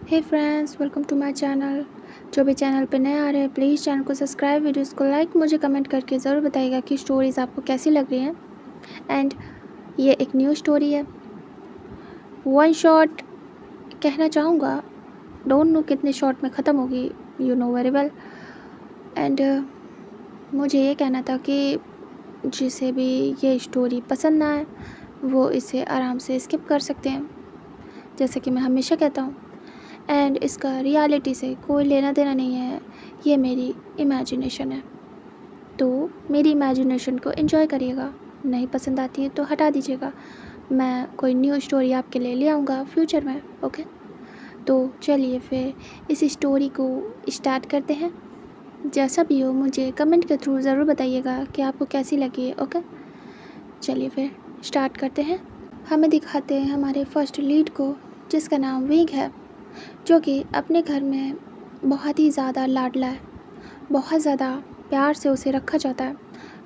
Hey friends, welcome to my channel. जो भी channel पे नए आ रहे हैं प्लीज़ चैनल को सब्सक्राइब, वीडियोस को लाइक, मुझे कमेंट करके ज़रूर बताइएगा कि स्टोरीज़ आपको कैसी लग रही हैं। एंड ये एक न्यू स्टोरी है। वन शॉट कहना चाहूँगा, डोंट नो कितने शॉट में ख़त्म होगी, you know very well. And मुझे ये कहना था कि जिसे भी ये स्टोरी पसंद ना आए वो इसे आराम से स्किप कर सकते हैं, जैसे कि मैं हमेशा कहता हूँ। एंड इसका रियलिटी से कोई लेना देना नहीं है, ये मेरी इमेजिनेशन है। तो मेरी इमेजिनेशन को एंजॉय करिएगा, नहीं पसंद आती है तो हटा दीजिएगा। मैं कोई न्यू स्टोरी आपके लिए ले आऊँगा फ्यूचर में, ओके। तो चलिए फिर इस स्टोरी को स्टार्ट करते हैं। जैसा भी हो मुझे कमेंट के थ्रू ज़रूर बताइएगा कि आपको कैसी लगी है, ओके। चलिए फिर स्टार्ट करते हैं। हमें दिखाते हैं हमारे फर्स्ट लीड को, जिसका नाम विंग है, जो कि अपने घर में बहुत ही ज़्यादा लाडला है, बहुत ज़्यादा प्यार से उसे रखा जाता है।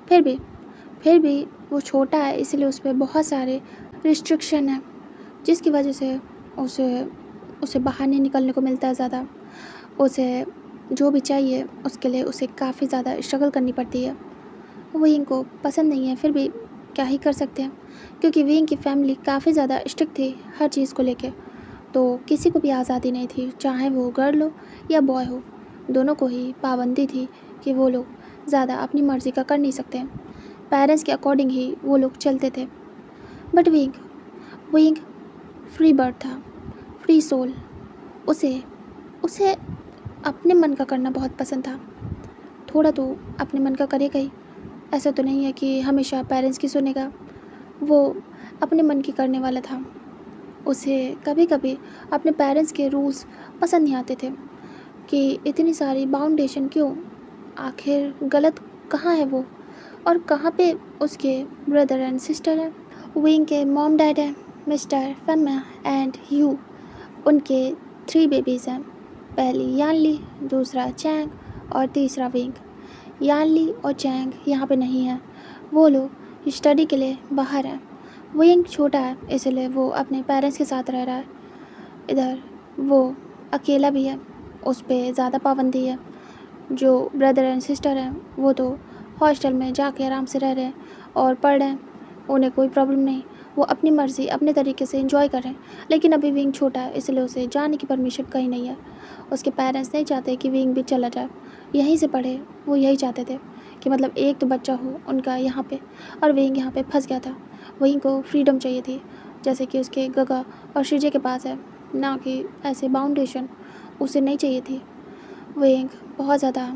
फिर भी वो छोटा है, इसलिए उस पर बहुत सारे रिस्ट्रिक्शन है, जिसकी वजह से उसे उसे बाहर नहीं निकलने को मिलता है ज़्यादा। उसे जो भी चाहिए उसके लिए उसे काफ़ी ज़्यादा स्ट्रगल करनी पड़ती है। विंग को पसंद नहीं है, फिर भी क्या ही कर सकते हैं, क्योंकि विंग की फैमिली काफ़ी ज़्यादा स्ट्रिक्ट थी हर चीज़ को लेके। तो किसी को भी आज़ादी नहीं थी, चाहे वो गर्ल हो या बॉय हो, दोनों को ही पाबंदी थी कि वो लोग ज़्यादा अपनी मर्ज़ी का कर नहीं सकते। पेरेंट्स के अकॉर्डिंग ही वो लोग चलते थे। बट विंग फ्री बर्ड था, फ्री सोल। उसे उसे अपने मन का करना बहुत पसंद था। थोड़ा तो अपने मन का करेगा ही, ऐसा तो नहीं है कि हमेशा पेरेंट्स की सुनेगा। वो अपने मन की करने वाला था। उसे कभी कभी अपने पेरेंट्स के रूल्स पसंद नहीं आते थे कि इतनी सारी बाउंडेशन क्यों, आखिर गलत कहाँ है वो, और कहाँ पे उसके ब्रदर एंड सिस्टर हैं। विंग के मॉम डैड हैं, मिस्टर फेमा एंड यू। उनके 3 बेबीज़ हैं, पहली यानली, दूसरा चैंग और तीसरा विंग। यानली और चैंग यहाँ पे नहीं है, वो लोग स्टडी के लिए बाहर हैं। विंग छोटा है, इसलिए वो अपने पेरेंट्स के साथ रह रहा है। इधर वो अकेला भी है, उस पर ज़्यादा पाबंदी है। जो ब्रदर एंड सिस्टर हैं वो तो हॉस्टल में जाके आराम से रह रहे हैं और पढ़ रहे हैं, उन्हें कोई प्रॉब्लम नहीं। वो अपनी मर्ज़ी अपने तरीके से एंजॉय कर रहे हैं। लेकिन अभी विंग छोटा है, इसलिए उसे जाने की परमिशन कहीं नहीं है। उसके पेरेंट्स नहीं चाहते कि विंग भी चला जाए, यहीं से पढ़े। वो यही चाहते थे कि मतलब एक तो बच्चा हो उनका यहाँ पे, और विंग यहाँ पे फंस गया था। विंग को फ्रीडम चाहिए थी, जैसे कि उसके गगा और श्रीजे के पास है, ना कि ऐसे बाउंडेशन उसे नहीं चाहिए थी। विंग बहुत ज़्यादा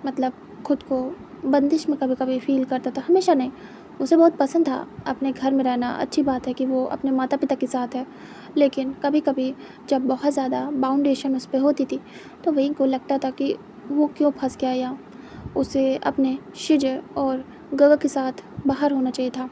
मतलब खुद को बंदिश में कभी कभी फील करता था, हमेशा नहीं। उसे बहुत पसंद था अपने घर में रहना, अच्छी बात है कि वो अपने माता पिता के साथ है। लेकिन कभी कभी जब बहुत ज़्यादा बाउंडेशन उस पर होती थी तो विंग को लगता था कि वो क्यों फंस गया यहाँ। उसे अपने शिजे और गगा के साथ बाहर होना चाहिए था,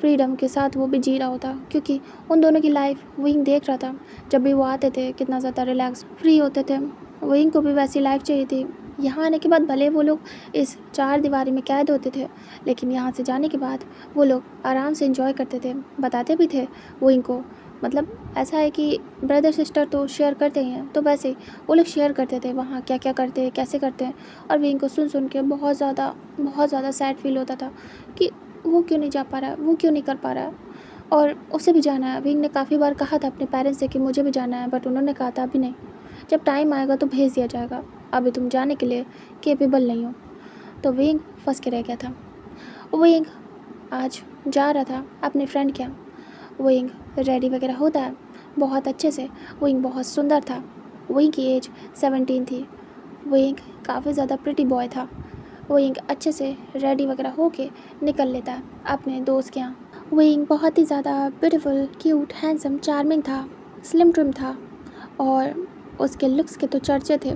फ्रीडम के साथ वो भी जी रहा होता, क्योंकि उन दोनों की लाइफ विंग देख रहा था। जब भी वो आते थे कितना ज़्यादा रिलैक्स फ्री होते थे। विंग को भी वैसी लाइफ चाहिए थी। यहाँ आने के बाद भले वो लोग इस 4 दीवारी में कैद होते थे, लेकिन यहाँ से जाने के बाद वो लोग आराम से एंजॉय करते थे। बताते भी थे विंग को, मतलब ऐसा है कि ब्रदर सिस्टर तो शेयर करते ही हैं, तो वैसे वो लोग शेयर करते थे वहाँ क्या क्या करते हैं, कैसे करते हैं। और विंग को सुन के बहुत ज़्यादा सैड फील होता था कि वो क्यों नहीं जा पा रहा है, वो क्यों नहीं कर पा रहा है, और उसे भी जाना है। विंग ने काफ़ी बार कहा था अपने पेरेंट्स से कि मुझे भी जाना है, बट उन्होंने कहा था अभी नहीं, जब टाइम आएगा तो भेज दिया जाएगा, अभी तुम जाने के लिए केपेबल नहीं हो। तो विंग फंस के रह गया था। विंग आज जा रहा था अपने फ्रेंड के यहाँ। विंग रेडी वगैरह होता है बहुत अच्छे से। विंग बहुत सुंदर था, विंग की एज 17 थी। विंग काफ़ी ज़्यादा प्रिटी बॉय था। विंग अच्छे से रेडी वगैरह होके निकल लेता है अपने दोस्त के यहाँ। विंग बहुत ही ज़्यादा ब्यूटीफुल, क्यूट, हैंडसम, चार्मिंग था, स्लिम ट्रिम था, और उसके लुक्स के तो चर्चे थे।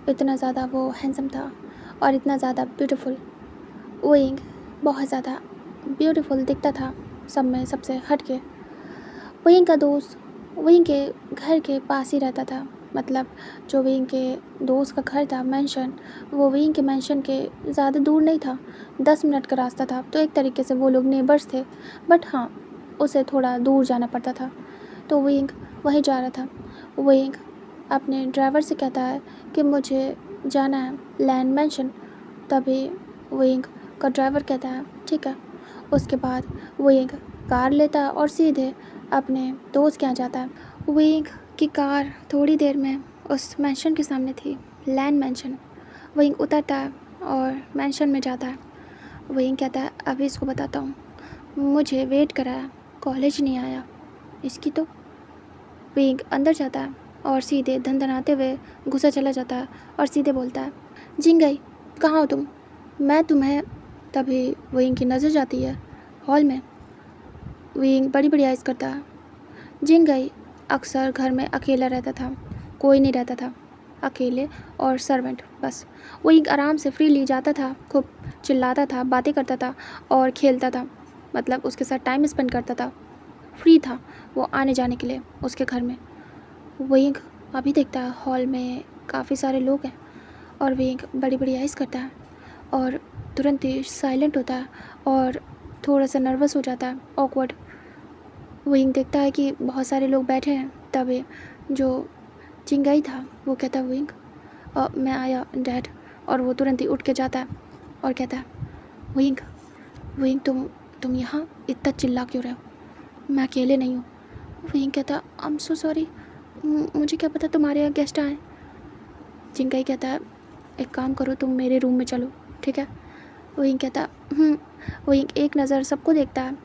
इतना ज़्यादा वो हैंडसम था और इतना ज़्यादा ब्यूटीफुल। विंग बहुत ज़्यादा ब्यूटीफुल दिखता था सब में, सबसे हट के। विंग का दोस्त विंग के घर के पास ही रहता था, मतलब जो विंग के दोस्त का घर था मैंशन, वो विंग के मैंशन के ज़्यादा दूर नहीं था, 10 मिनट का रास्ता था। तो एक तरीके से वो लोग नेबर्स थे, बट हाँ उसे थोड़ा दूर जाना पड़ता था। तो विंग वहीं जा रहा था। विंग अपने ड्राइवर से कहता है कि मुझे जाना है लैंड मैंशन। तभी विंग का ड्राइवर कहता है ठीक है। उसके बाद विंग कार लेता है और सीधे अपने दोस्त के यहाँ जाता है। विंग की कार थोड़ी देर में उस मैंशन के सामने थी, लैंड मैंशन। विंग उतरता है और मैंशन में जाता है। विंग कहता है अभी इसको बताता हूँ, मुझे वेट कराया, कॉलेज नहीं आया इसकी तो। विंग अंदर जाता है और सीधे धनधनाते हुए घुसा चला जाता है और सीधे बोलता है जिंगई कहाँ हो तुम, मैं तुम्हें। तभी विंग की नज़र जाती है हॉल में। विंग बड़ी बड़ी आइज़ करता है। जिंगई अक्सर घर में अकेला रहता था, कोई नहीं रहता था, अकेले और सर्वेंट बस। विंग आराम से फ्रीली जाता था, खूब चिल्लाता था, बातें करता था और खेलता था, मतलब उसके साथ टाइम स्पेंड करता था। फ्री था वो आने जाने के लिए उसके घर में। विंग अभी देखता है हॉल में काफ़ी सारे लोग हैं और विंग बड़ी बड़ी आइज़ करता है और तुरंत ही साइलेंट होता है और थोड़ा सा नर्वस हो जाता है, ऑकवर्ड। विंग देखता है कि बहुत सारे लोग बैठे हैं। तभी जो चिंगाई था वो कहता है विंग मैं आया डैड। और वो तुरंत ही उठ के जाता है और कहता है विंग विंग तुम यहाँ इतना चिल्ला क्यों रहे हो, मैं अकेले नहीं हूँ। विंग कहता आई एम सो सॉरी, मुझे क्या पता तुम्हारे यहाँ गेस्ट आए। चिंगाई कहता है एक काम करो तुम मेरे रूम में चलो, ठीक है। विंग कहता विंग एक नज़र सबको देखता है।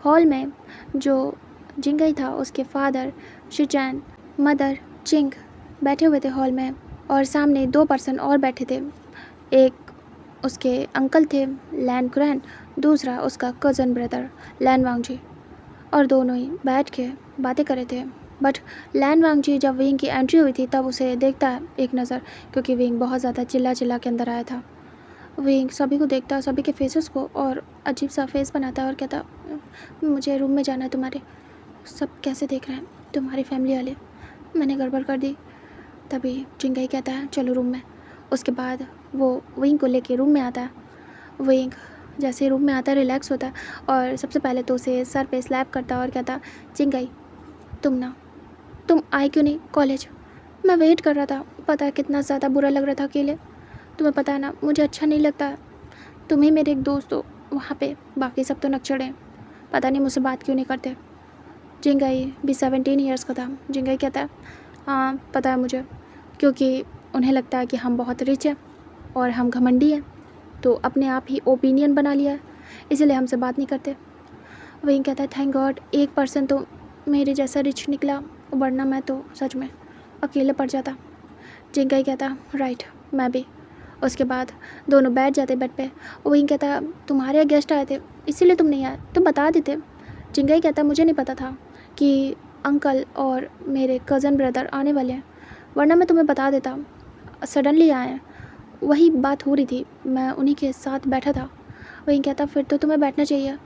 हॉल में जो जिंगई था उसके फादर शिचैन, मदर चिंग बैठे हुए थे हॉल में और सामने 2 पर्सन और बैठे थे। एक उसके अंकल थे लैन ग्रैन, दूसरा उसका कज़न ब्रदर लैन वांगजी, और दोनों ही बैठ के बातें कर रहे थे। बट लैन वांगजी जब विंग की एंट्री हुई थी तब उसे देखता है एक नज़र, क्योंकि विंग बहुत ज़्यादा चिल्ला चिल्ला के अंदर आया था। विंग सभी को देखता है, सभी के फेसेस को, और अजीब सा फेस बनाता है और कहता मुझे रूम में जाना है तुम्हारे। सब कैसे देख रहे हैं तुम्हारी फैमिली वाले, मैंने गड़बड़ कर दी। तभी चिंगाई कहता है चलो रूम में। उसके बाद वो विंग को लेके रूम में आता है। विंग जैसे रूम में आता है रिलैक्स होता है और सबसे पहले तो उसे सर पे स्लैप करता है और कहता चिंगाई तुम आए क्यों नहीं कॉलेज, मैं वेट कर रहा था, पता है कितना ज़्यादा बुरा लग रहा था अकेले, तुम्हें पता है ना मुझे अच्छा नहीं लगता, तुम ही मेरे एक दोस्त हो वहाँ पे, बाकी सब तो नक्चड़ हैं, पता नहीं मुझसे बात क्यों नहीं करते। जिंगाई भी 17 ईयर्स का था। जिंगाई कहता है हाँ पता है मुझे, क्योंकि उन्हें लगता है कि हम बहुत रिच हैं और हम घमंडी हैं, तो अपने आप ही ओपिनियन बना लिया है, इसलिए हमसे बात नहीं करते। विंग कहता है थैंक गॉड एक पर्सन तो मेरे जैसा रिच निकला, वरना मैं तो सच में अकेले पड़ जाता। जिंगाई कहता राइट मैं भी। उसके बाद दोनों बैठ जाते बेड पे। विंग कहता तुम्हारे यहाँ गेस्ट आए थे इसीलिए तुम नहीं आए, तुम बता देते। जिंगाई कहता मुझे नहीं पता था कि अंकल और मेरे कज़न ब्रदर आने वाले हैं, वरना मैं तुम्हें बता देता, सडनली आए हैं, वही बात हो रही थी, मैं उन्हीं के साथ बैठा था। वहीं कहता फिर तो तुम्हें बैठना चाहिए,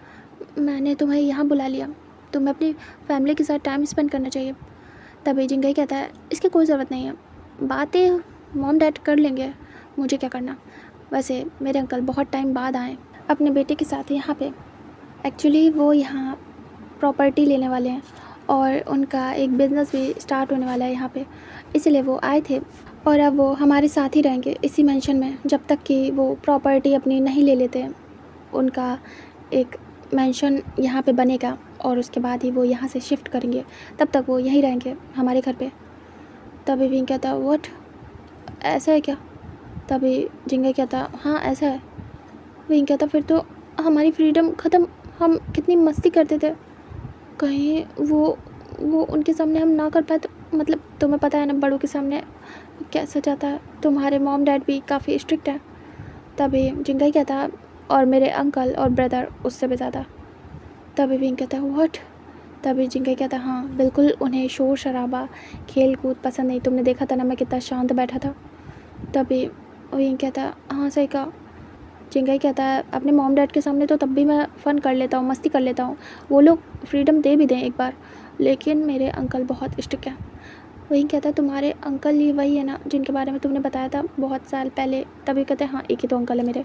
मैंने तुम्हें यहाँ बुला लिया, तुम्हें अपनी फैमिली के साथ टाइम स्पेंड करना चाहिए। तभी जिंगाई कहता है इसकी कोई ज़रूरत नहीं है, बातें मॉम डैड कर लेंगे, मुझे क्या करना। वैसे मेरे अंकल बहुत टाइम बाद आए अपने बेटे के साथ यहाँ पे, एक्चुअली वो यहाँ प्रॉपर्टी लेने वाले हैं और उनका एक बिज़नेस भी स्टार्ट होने वाला है यहाँ पे, इसलिए वो आए थे और अब वो हमारे साथ ही रहेंगे इसी मेंशन में जब तक कि वो प्रॉपर्टी अपनी नहीं ले लेते। उनका एक मेंशन यहाँ पे बनेगा और उसके बाद ही वो यहाँ से शिफ्ट करेंगे, तब तक वो यहीं रहेंगे हमारे घर पे। तभी विंग कहता व्हाट, ऐसा है क्या? तभी जिंगाई कहता हाँ ऐसा है। विंग कहता फिर तो हमारी फ्रीडम ख़त्म, हम कितनी मस्ती करते थे, कहीं वो उनके सामने हम ना कर पाए तो, मतलब तुम्हें पता है ना बड़ों के सामने कैसा जाता है, तुम्हारे मॉम डैड भी काफ़ी स्ट्रिक्ट है। तभी जिंगाई कहता और मेरे अंकल और ब्रदर उससे भी ज़्यादा। तभी विंग कहता है व्हाट। तभी जिंगाई कहता हाँ बिल्कुल, उन्हें शोर शराबा खेल कूद पसंद नहीं, तुमने देखा था ना मैं कितना शांत बैठा था। तभी विंग कहता हाँ सही कहा। जिंगाई कहता है अपने मॉम डैड के सामने तो तब भी मैं फ़न कर लेता हूँ, मस्ती कर लेता हूँ, वो लोग फ्रीडम दे भी दें एक बार, लेकिन मेरे अंकल बहुत स्ट्रिक्ट हैं। वही कहता है तुम्हारे अंकल ही वही है ना जिनके बारे में तुमने बताया था बहुत साल पहले। तभी कहते हैं हाँ एक ही तो अंकल है मेरे,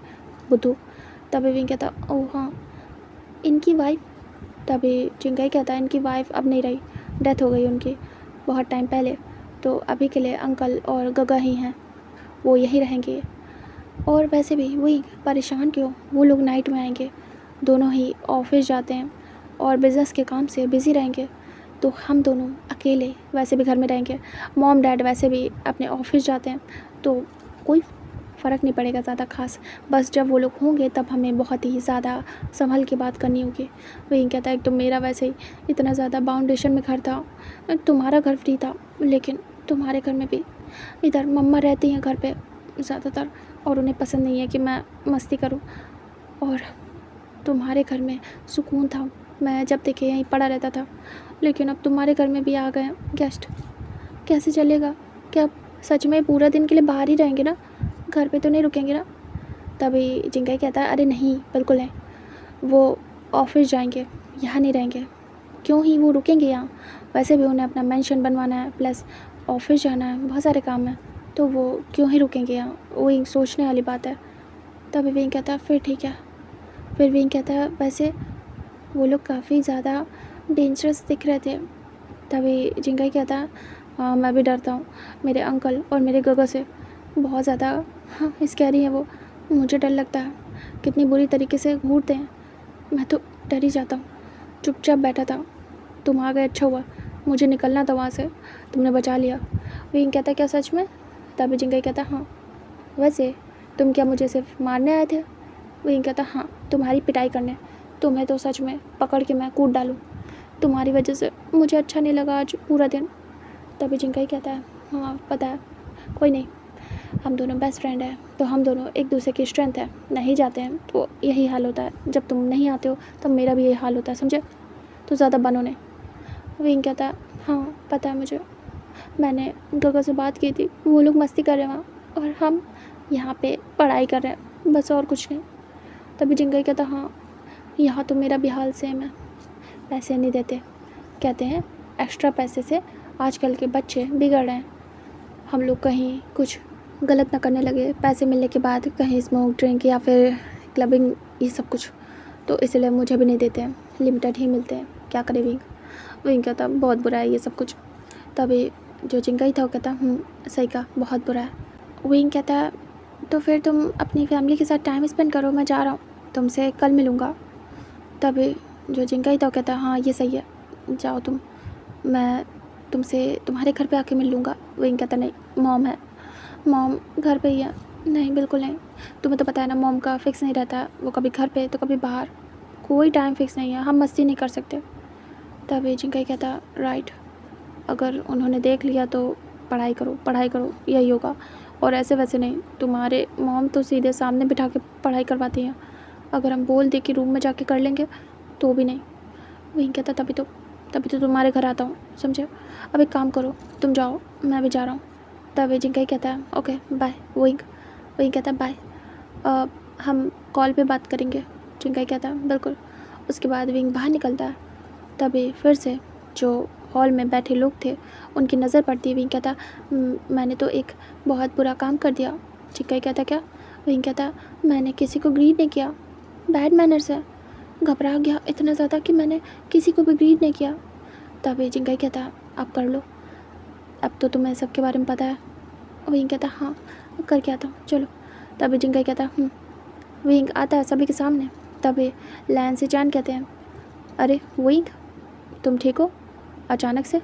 बुद्धू। तभी विंग कहता ओह हाँ इनकी वाइफ। तभी जिंगाई कहता है इनकी वाइफ अब नहीं रही, डेथ हो गई उनकी बहुत टाइम पहले। तो अभी के लिए अंकल और गगा ही हैं, वो यहीं रहेंगे। और वैसे भी वही परेशान क्यों, वो लोग नाइट में आएंगे, दोनों ही ऑफिस जाते हैं और बिज़नेस के काम से बिज़ी रहेंगे, तो हम दोनों अकेले वैसे भी घर में रहेंगे। मॉम डैड वैसे भी अपने ऑफिस जाते हैं, तो कोई फ़र्क नहीं पड़ेगा ज़्यादा ख़ास। बस जब वो लोग होंगे तब हमें बहुत ही ज़्यादा संभल के बात करनी होगी। वही कहता है, एक तो मेरा वैसे ही इतना ज़्यादा बाउंडेशन में घर था, तुम्हारा घर फ्री था, लेकिन तुम्हारे घर में भी इधर मम्मा रहती हैं घर पे ज़्यादातर, और उन्हें पसंद नहीं है कि मैं मस्ती करूं, और तुम्हारे घर में सुकून था, मैं जब देखे यहीं पड़ा रहता था, लेकिन अब तुम्हारे घर में भी आ गए गेस्ट, कैसे चलेगा? क्या सच में पूरा दिन के लिए बाहर ही रहेंगे ना, घर पे तो नहीं रुकेंगे ना? तभी जिंगाई कहता है, अरे नहीं बिल्कुल नहीं, वो ऑफिस जाएंगे, यहाँ नहीं रहेंगे। क्यों ही वो रुकेंगे यहाँ, वैसे भी उन्हें अपना मेंशन बनवाना है, प्लस ऑफिस जाना है, बहुत सारे काम हैं, तो वो क्यों ही रुकेंगे यहाँ, वही सोचने वाली बात है। तभी विंग कहता है, फिर ठीक है। फिर विंग कहता है, वैसे वो लोग काफ़ी ज़्यादा डेंजरस दिख रहे थे। तभी जिंगाई कहता है, हाँ मैं भी डरता हूँ, मेरे अंकल और मेरे गगा से बहुत ज़्यादा हाँ स्कैरी है वो, मुझे डर लगता है, कितनी बुरी तरीके से घूरते हैं, मैं तो डर ही जाता हूँ। चुपचाप बैठा था, तुम आ गए, अच्छा हुआ, मुझे निकलना था वहाँ से, तुमने बचा लिया। विंग कहता, क्या सच में? तभी जिंगाई कहता, हाँ। वैसे तुम क्या मुझे सिर्फ मारने आए थे? विंग कहता, हाँ तुम्हारी पिटाई करने, तुम्हें तो सच में पकड़ के मैं कूट डालूँ, तुम्हारी वजह से मुझे अच्छा नहीं लगा आज पूरा दिन। तभी जिंगाई कहता है, हाँ पता है, कोई नहीं, हम दोनों बेस्ट फ्रेंड हैं, तो हम दोनों एक दूसरे की स्ट्रेंथ है, नहीं जाते हैं तो यही हाल होता है, जब तुम नहीं आते हो तब मेरा भी यही हाल होता है, समझे? तो ज़्यादा बनो नहीं। विंग कहता है, हाँ पता है मुझे, मैंने गगा से बात की थी, वो लोग मस्ती कर रहे हैं वहाँ, और हम यहाँ पे पढ़ाई कर रहे हैं, बस और कुछ नहीं। तभी जिंगाई कहता, हाँ यहाँ तो मेरा भी हाल सेम है, पैसे नहीं देते, कहते हैं एक्स्ट्रा पैसे से आजकल के बच्चे बिगड़ रहे हैं, हम लोग कहीं कुछ गलत ना करने लगे पैसे मिलने के बाद, कहीं स्मोक ड्रिंक या फिर क्लबिंग, ये सब कुछ, तो इसलिए मुझे भी नहीं देते हैं, लिमिटेड ही मिलते हैं, क्या करे विंग। विंग कहता, बहुत बुरा है ये सब कुछ। तभी जो जिंगाई था वो कहता, सही कहा, बहुत बुरा है। विंग कहता है, तो फिर तुम अपनी फैमिली के साथ टाइम स्पेंड करो, मैं जा रहा हूँ, तुमसे कल मिलूँगा। तभी जो जिंगाई था वो कहता, हाँ ये सही है, जाओ तुम, मैं तुमसे तुम्हारे घर पे आके मिल लूँगा। विंग कहता, नहीं मॉम है, मॉम घर पे ही है। नहीं बिल्कुल नहीं, तुम्हें तो पता है ना मॉम का फिक्स नहीं रहता, वो कभी घर पे तो कभी बाहर, कोई टाइम फिक्स नहीं है, हम मस्ती नहीं कर सकते। तभी जिंगाई कहता, राइट, अगर उन्होंने देख लिया तो पढ़ाई करो यही होगा, और ऐसे वैसे नहीं, तुम्हारे मॉम तो सीधे सामने बिठा के पढ़ाई करवाती हैं, अगर हम बोल दे कि रूम में जाके कर लेंगे तो भी नहीं। वहीं कहता, तभी तो तुम्हारे घर आता हूँ, समझे? अब एक काम करो, तुम जाओ, मैं भी जा रहा हूँ। तभी जिंगाई कहता है, ओके बाय। वहीं कहता है, बाय, हम कॉल पे बात करेंगे। जिंगाई कहता है, बिल्कुल। उसके बाद विंग बाहर निकलता है। तभी फिर से जो हॉल में बैठे लोग थे उनकी नज़र पड़ती है। विंग कहता, मैंने तो एक बहुत बुरा काम कर दिया। जिंगाई कहता, क्या? विंग कहता, मैंने किसी को ग्रीट नहीं किया, बैड मैनर्स है, घबरा गया इतना ज़्यादा कि मैंने किसी को भी ग्रीट नहीं किया। तभी जिंगाई कहता, आप कर लो, अब तो तुम्हें सबके बारे में पता है। विंग कहता, हाँ करके आता हूँ, चलो। तभी जिंगाई कहता, विंग आता है सभी के सामने। तभी लैन से जान कहते हैं, अरे विंग तुम ठीक हो अचानक से,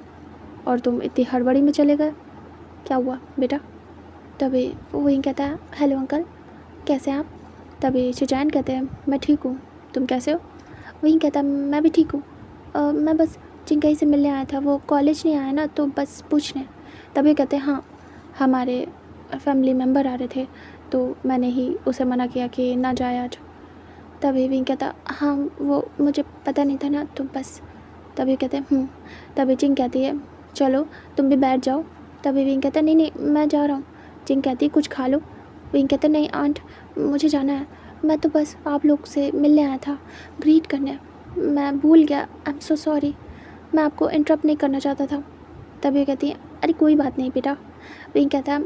और तुम इतनी हड़बड़ी में चले गए, क्या हुआ बेटा? तभी विंग कहता है, हेलो अंकल, कैसे हैं आप? तभी सुजैन कहते हैं, मैं ठीक हूँ, तुम कैसे हो? विंग कहता है, मैं भी ठीक हूँ, मैं बस जिंगाई से मिलने आया था, वो कॉलेज नहीं आया ना, तो बस पूछने। तभी कहते हैं, हाँ हमारे फैमिली मेम्बर आ रहे थे, तो मैंने ही उसे मना किया कि ना जाए आज। तभी विंग कहता, हाँ वो मुझे पता नहीं था ना, तो बस। तभी कहते हैं, तभी जिंग कहती है, चलो तुम भी बैठ जाओ। तभी विंग कहता, नहीं मैं जा रहा हूँ। जिंग कहती, कुछ खा लो। विंग कहता, नहीं आंट, मुझे जाना है, मैं तो बस आप लोग से मिलने आया था, ग्रीट करने, मैं भूल गया, आई एम सो सॉरी, मैं आपको इंटरप्ट नहीं करना चाहता था। तभी कहती है, अरे कोई बात नहीं बेटा। विंग कहता है,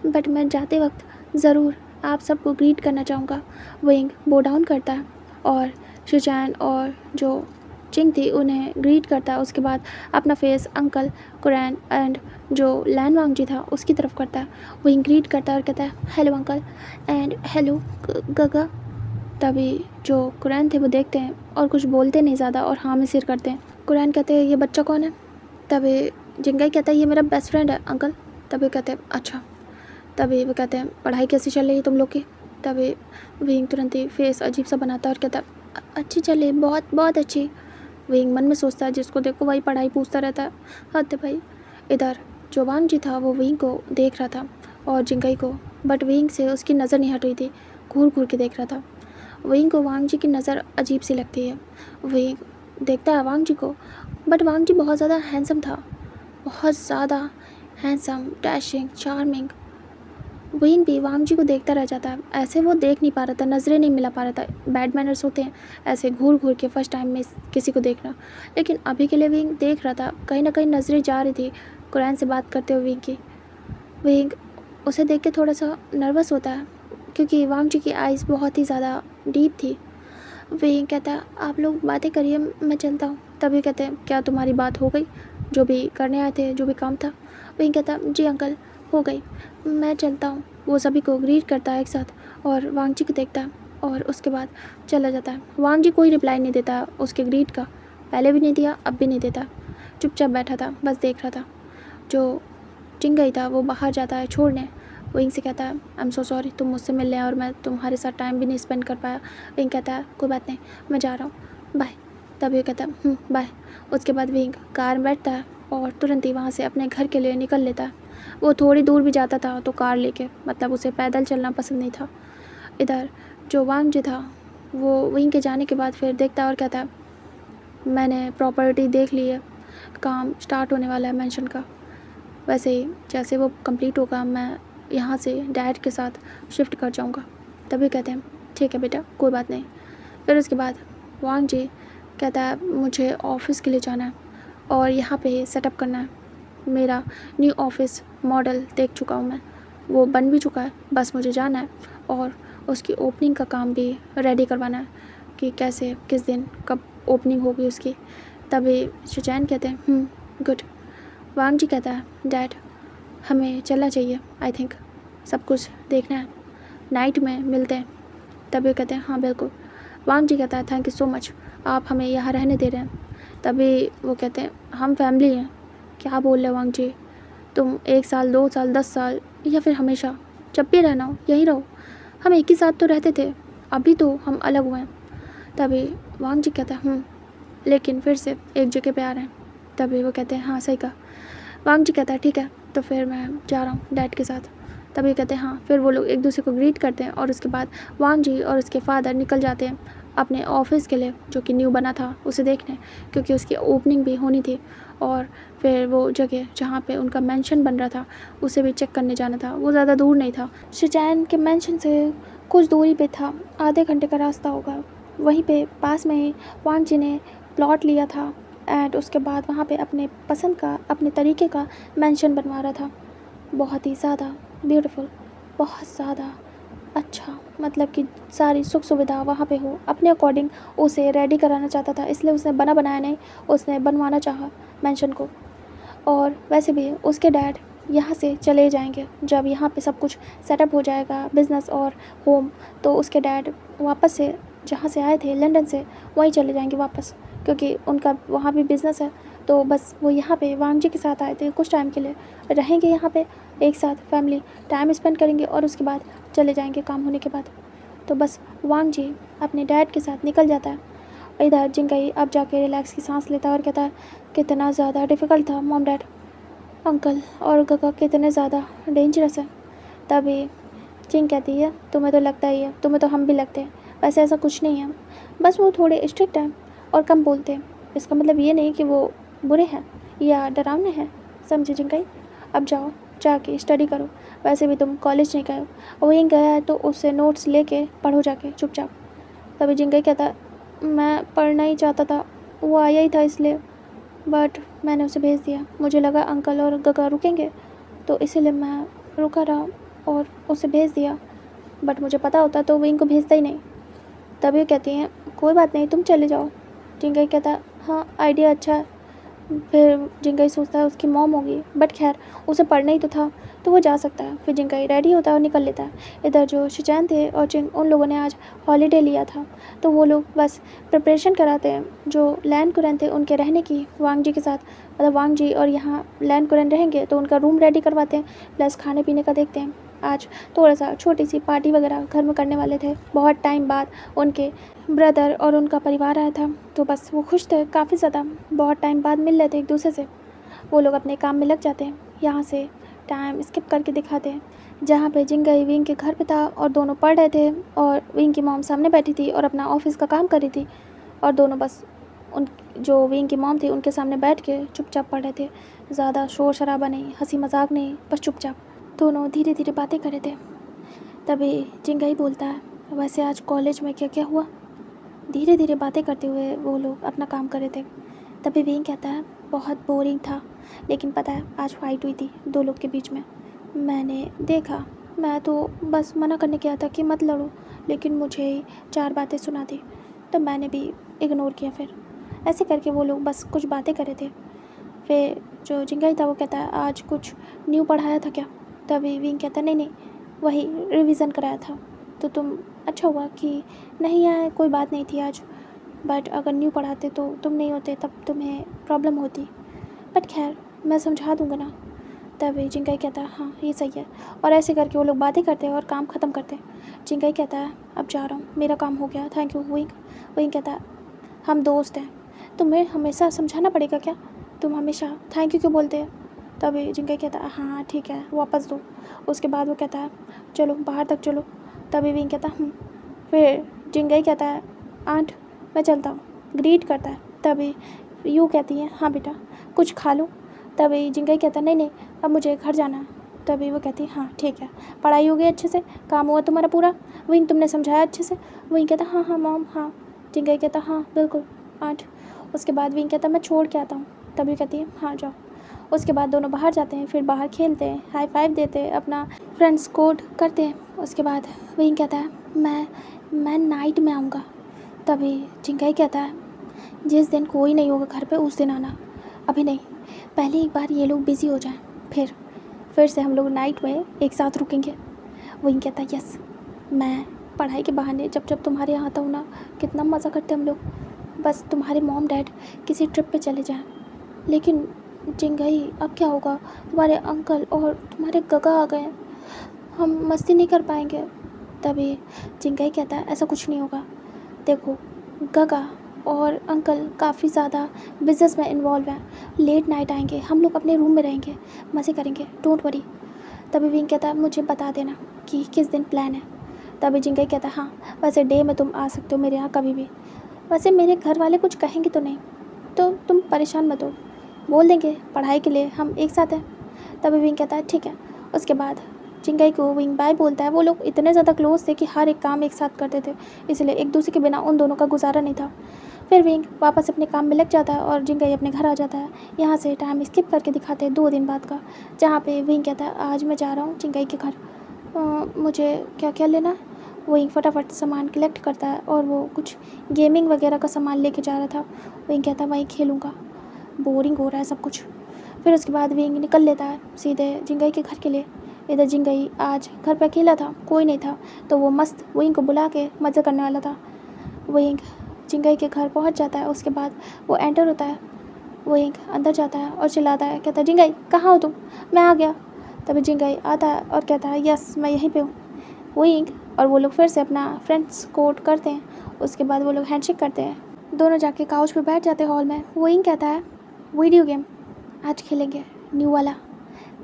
बट मैं जाते वक्त ज़रूर आप सबको ग्रीट करना चाहूँगा। विंग बो डाउन करता है, और सुजैन और जो चिंग थी उन्हें ग्रीट करता, उसके बाद अपना फेस अंकल कुरैन एंड जो लैन वांगजी था उसकी तरफ करता है। वहीं ग्रीट करता है और कहता है हेलो अंकल एंड हेलो गगा। तभी जो कुरैन थे वो देखते हैं और कुछ बोलते नहीं ज़्यादा और हाँ में सिर करते हैं। कुरैन कहते हैं ये बच्चा कौन है? तभी जिंगाई कहता है ये मेरा बेस्ट फ्रेंड है अंकल। तभी कहते हैं अच्छा। तभी वो कहते हैं पढ़ाई कैसी चल रही है तुम लोग की? तभी विंग तुरंत ही फेस अजीब सा बनाता है और कहता है अच्छी चल रही, बहुत बहुत अच्छी। विंग मन में सोचता है जिसको देखो वही पढ़ाई पूछता रहता है, हद है भाई। इधर जो वांग जी था वो विंग को देख रहा था और जिंगाई को, बट विंग से उसकी नज़र नहीं हट रही थी, घूर घूर के देख रहा था। विंग को वांग जी की नज़र अजीब सी लगती है। विंग देखता है वांग जी को, बट वांग जी बहुत ज़्यादा हैंडसम था, बहुत ज़्यादा हैंडसम, डैशिंग, चार्मिंग। विंग भी वांग जी को देखता रह जाता है, ऐसे वो देख नहीं पा रहा था, नज़रें नहीं मिला पा रहा था। बैड मैनर्स होते हैं ऐसे घूर घूर के फर्स्ट टाइम में किसी को देखना, लेकिन अभी के लिए विंग देख रहा था। कहीं ना कहीं नज़रें जा रही थी कुरैन से बात करते हुए विंग की। विंग उसे देख के थोड़ा सा नर्वस होता है क्योंकि वांग जी की आइज़ बहुत ही ज़्यादा डीप थी। विंग कहता है आप लोग बातें करिए, मैं चलता हूँ। तभी कहते हैं क्या तुम्हारी बात हो गई, जो भी करने आए थे, जो भी काम था? विंग कहता जी अंकल हो गई, मैं चलता हूँ। वो सभी को ग्रीट करता है एक साथ और वांग जी को देखता है और उसके बाद चला जाता है। वांग जी कोई रिप्लाई नहीं देता उसके ग्रीट का, पहले भी नहीं दिया अब भी नहीं देता, चुपचाप बैठा था, बस देख रहा था। जो चिंगाई था वो बाहर जाता है छोड़ने। विंग से कहता है आई एम सो सॉरी तुम मुझसे मिल रहे और मैं तुम्हारे साथ टाइम भी नहीं स्पेंड कर पाया। विंग कहता है कोई बात नहीं, मैं जा रहा हूँ, बाय। तभी वो कहता है बाय। उसके बाद विंग कार में बैठता है और तुरंत ही वहाँ से अपने घर के लिए निकल लेता है। वो थोड़ी दूर भी जाता था तो कार लेके, मतलब उसे पैदल चलना पसंद नहीं था। इधर जो वांग जी था वो विंग के जाने के बाद फिर देखता है और कहता है मैंने प्रॉपर्टी देख ली है, काम स्टार्ट होने वाला है मेंशन का। वैसे ही जैसे वो कंप्लीट होगा मैं यहाँ से डैड के साथ शिफ्ट कर जाऊँगा। तभी कहते हैं ठीक है बेटा कोई बात नहीं। फिर उसके बाद वांग जी कहता है मुझे ऑफिस के लिए जाना है और यहाँ पे सेटअप करना है। मेरा न्यू ऑफिस मॉडल देख चुका हूँ मैं, वो बन भी चुका है, बस मुझे जाना है और उसकी ओपनिंग का काम भी रेडी करवाना है कि कैसे किस दिन कब ओपनिंग होगी उसकी। तभी शुचैन कहते हैं गुड। वांग जी कहता है डैड हमें चलना चाहिए, आई थिंक सब कुछ देखना है, नाइट में मिलते हैं। तभी कहते हैं हाँ बिल्कुल। वांग जी कहता है थैंक यू सो मच, आप हमें यहाँ रहने दे रहे हैं। तभी वो कहते हैं हम फैमिली हैं। क्या बोल रहे हो वांग जी, तुम 1 साल 2 साल 10 साल या फिर हमेशा, जब भी रहना हो यहीं रहो। हम एक ही साथ तो रहते थे, अभी तो हम अलग हुए हैं। तभी वांग जी कहता है लेकिन फिर से एक जगह पे आ रहे हैं। तभी वो कहते हैं हाँ सही कहा। वांग जी कहता है ठीक है तो फिर मैं जा रहा हूँ डैड के साथ। तभी कहते हैं हाँ। फिर वो लोग एक दूसरे को ग्रीट करते हैं और उसके बाद वांग जी और उसके फादर निकल जाते हैं अपने ऑफिस के लिए जो कि न्यू बना था उसे देखने, क्योंकि उसकी ओपनिंग भी होनी थी। और फिर वो जगह जहाँ पे उनका मेंशन बन रहा था उसे भी चेक करने जाना था। वो ज़्यादा दूर नहीं था, शिचैन के मेंशन से कुछ दूरी पे था, आधे घंटे का रास्ता होगा। वहीं पे पास में ही वांग जी ने प्लॉट लिया था एंड उसके बाद वहाँ पे अपने पसंद का अपने तरीके का मेंशन बनवा रहा था। बहुत ही ज़्यादा ब्यूटीफुल, बहुत ज़्यादा अच्छा, मतलब कि सारी सुख सुविधा वहाँ पे हो, अपने अकॉर्डिंग उसे रेडी कराना चाहता था, इसलिए उसने बना बनाया नहीं, उसने बनवाना चाहा मेंशन को। और वैसे भी उसके डैड यहाँ से चले जाएंगे जब यहाँ पे सब कुछ सेटअप हो जाएगा बिज़नेस और होम, तो उसके डैड वापस से जहाँ से आए थे लंदन से वहीं चले जाएंगे वापस, क्योंकि उनका वहाँ भी बिज़नेस है। तो बस वो यहाँ पे वांग जी के साथ आए थे, कुछ टाइम के लिए रहेंगे यहाँ पे, एक साथ फैमिली टाइम स्पेंड करेंगे और उसके बाद चले जाएंगे काम होने के बाद। तो बस वांग जी अपने डैड के साथ निकल जाता है। इधर जिंगाई अब जाके रिलैक्स की सांस लेता है और कहता है कितना ज़्यादा डिफ़िकल्ट था मॉम डैड, अंकल और गगा कितने ज़्यादा डेंजरस है। तभी चिंग कहती है तुम्हें तो लगता ही है, तुम्हें तो हम भी लगते हैं, वैसे ऐसा कुछ नहीं है, बस वो थोड़े स्ट्रिक्ट हैं और कम बोलते हैं। इसका मतलब ये नहीं कि वो बुरे हैं या डरावने हैं, समझे जिंगाई। अब जाओ जाके स्टडी करो, वैसे भी तुम कॉलेज नहीं गए हो, और वहीं गया है तो उससे नोट्स लेके पढ़ो जाके चुपचाप। तभी जिंगाई कहता मैं पढ़ना ही चाहता था, वो आया ही था इसलिए, बट मैंने उसे भेज दिया, मुझे लगा अंकल और गगा रुकेंगे तो इसीलिए मैं रुका रहा और उसे भेज दिया, बट मुझे पता होता तो वो इनको भेजता ही नहीं। तभी कहती हैं कोई बात नहीं तुम चले जाओ। जिंगाई कहता हाँ आइडिया अच्छा है। फिर जिंगाई सोचता है उसकी मॉम होगी, बट खैर उसे पढ़ना ही तो था तो वो जा सकता है। फिर जिंगाई रेडी होता है और निकल लेता है। इधर जो शिचैन थे और चिंग उन लोगों ने आज हॉलीडे लिया था, तो वो लोग बस प्रिपरेशन कराते हैं जो लैन कुरैन थे उनके रहने की वांग जी के साथ। मतलब वांग जी और यहाँ लैन कुरैन रहेंगे तो उनका रूम रेडी करवाते हैं, प्लस खाने पीने का देखते हैं। आज थोड़ा सा छोटी सी पार्टी वगैरह घर में करने वाले थे। बहुत टाइम बाद उनके ब्रदर और उनका परिवार आया था, तो बस वो खुश थे काफ़ी ज़्यादा। बहुत टाइम बाद मिल रहे थे एक दूसरे से। वो लोग अपने काम में लग जाते हैं। यहाँ से टाइम स्किप करके दिखाते हैं जहाँ पे जिंगाई विंग के घर पे था और दोनों पढ़ रहे थे और विंग की मॉम सामने बैठी थी और अपना ऑफिस का काम कर रही थी, और दोनों बस उन जो विंग की मॉम थी उनके सामने बैठ के चुपचाप पढ़ रहे थे। ज़्यादा शोर शराबा नहीं, हंसी मजाक नहीं, बस चुपचाप दोनों धीरे धीरे बातें कर रहे थे। तभी जिंगाई बोलता है, वैसे आज कॉलेज में क्या क्या हुआ? धीरे धीरे बातें करते हुए वो लोग अपना काम कर रहे थे। तभी विंग कहता है, बहुत बोरिंग था, लेकिन पता है आज फाइट हुई थी दो लोग के बीच में। मैंने देखा, मैं तो बस मना करने गया था कि मत लड़ो, लेकिन मुझे 4 बातें सुना दी, तो मैंने भी इग्नोर किया। फिर ऐसे करके वो लोग बस कुछ बातें कर रहे थे। फिर जो जिंगाई था वो कहता है, आज कुछ न्यू पढ़ाया था क्या? तभी विंग कहता है, नहीं नहीं, वही रिवीजन कराया था। तो तुम अच्छा हुआ कि नहीं आए, कोई बात नहीं थी आज, बट अगर न्यू पढ़ाते तो तुम नहीं होते, तब तुम्हें प्रॉब्लम होती, बट खैर मैं समझा दूँगा ना। तभी जिंगाई कहता है, हाँ ये सही है। और ऐसे करके वो लोग बातें करते हैं और काम ख़त्म करते हैं। जिंगाई कहता है, अब जा रहा हूँ, मेरा काम हो गया, थैंक यू विंग। विंग कहता है, हम दोस्त हैं, तुम्हें हमेशा समझाना पड़ेगा क्या? तुम हमेशा थैंक यू क्यों बोलते हैं? तभी जिंगाई कहता है, हाँ ठीक है, वापस दो। उसके बाद वो कहता है, चलो बाहर तक चलो। तभी विंग कहता है, फिर जिंगाई कहता है, आंट मैं चलता हूँ, ग्रीट करता है। तभी यू कहती है, हाँ बेटा कुछ खा लो। तभी जिंगाई कहता है, नहीं नहीं अब मुझे घर जाना है। तभी वो कहती है, हाँ ठीक है, पढ़ाई हो गई अच्छे से, काम हुआ तुम्हारा पूरा, विंग तुमने समझाया अच्छे से? विंग कहता, हाँ हाँ मॉम हाँ। जिंगाई कहता, हाँ बिल्कुल आंट। उसके बाद विंग कहता, मैं छोड़ के आता हूँ। तभी कहती है, हाँ जाओ। उसके बाद दोनों बाहर जाते हैं, फिर बाहर खेलते हैं, हाई फाइव देते हैं, अपना फ्रेंड्स कोड करते हैं। उसके बाद विंग कहता है, मैं नाइट में आऊँगा। तभी जिंगाई कहता है, जिस दिन कोई नहीं होगा घर पे उस दिन आना, अभी नहीं, पहले एक बार ये लोग बिज़ी हो जाएं, फिर से हम लोग नाइट में एक साथ रुकेंगे। विंग कहता है, यस, मैं पढ़ाई के बहाने जब जब तुम्हारे यहाँ आता हूँ ना, कितना मज़ा करते हम लोग। बस तुम्हारे मॉम डैड किसी ट्रिप पे चले जाएं। लेकिन जिंगाई अब क्या होगा, तुम्हारे अंकल और तुम्हारे गगा आ गए, हम मस्ती नहीं कर पाएंगे। तभी जिंगाई कहता है, ऐसा कुछ नहीं होगा, देखो गगा और अंकल काफ़ी ज़्यादा बिजनेस में इन्वॉल्व हैं, लेट नाइट आएंगे, हम लोग अपने रूम में रहेंगे, मज़े करेंगे, डोंट वरी। तभी विंग कहता है, मुझे बता देना कि किस दिन प्लान है। तभी जिंगाई कहता है, हाँ वैसे डे में तुम आ सकते हो मेरे यहाँ कभी भी, वैसे मेरे घर वाले कुछ कहेंगे तो नहीं, तो तुम परेशान मत हो, बोल देंगे पढ़ाई के लिए हम एक साथ हैं। तभी विंग कहता है, ठीक है। उसके बाद जिंगाई को विंग बाय बोलता है। वो लोग इतने ज़्यादा क्लोज थे कि हर एक काम एक साथ करते थे, इसलिए एक दूसरे के बिना उन दोनों का गुजारा नहीं था। फिर विंग वापस अपने काम में लग जाता है और जिंगाई अपने घर आ जाता है। यहाँ से टाइम स्किप करके दिखाते हैं 2 दिन बाद का, जहाँ पे विंग कहता है, आज मैं जा रहा हूँ जिंगाई के घर, मुझे क्या क्या लेना है। विंग फटाफट सामान कलेक्ट करता है और वो कुछ गेमिंग वगैरह का सामान लेके जा रहा था। विंग कहता है, वहीं खेलूँगा, बोरिंग हो रहा है सब कुछ। फिर उसके बाद विंग निकल लेता है सीधे जिंगाई के घर के लिए। इधर जिंगाई आज घर पर अकेला था, कोई नहीं था, तो वो मस्त विंग को बुला के मज़े करने वाला था। विंग जिंगाई के घर पहुंच जाता है। उसके बाद वो एंटर होता है। विंग अंदर जाता है और चिल्लाता है, कहता है, जिंगाई कहाँ हो तुम, मैं आ गया। तभी जिंगाई आता है और कहता है, यस मैं यहीं पे हूँ। विंग और वो लोग फिर से अपना फ्रेंड्स कोड करते हैं। उसके बाद वो लोग हैंडशेक करते हैं, दोनों जाके काउच पे बैठ जाते हैं हॉल में। विंग कहता है, वीडियो गेम आज खेलेंगे न्यू वाला।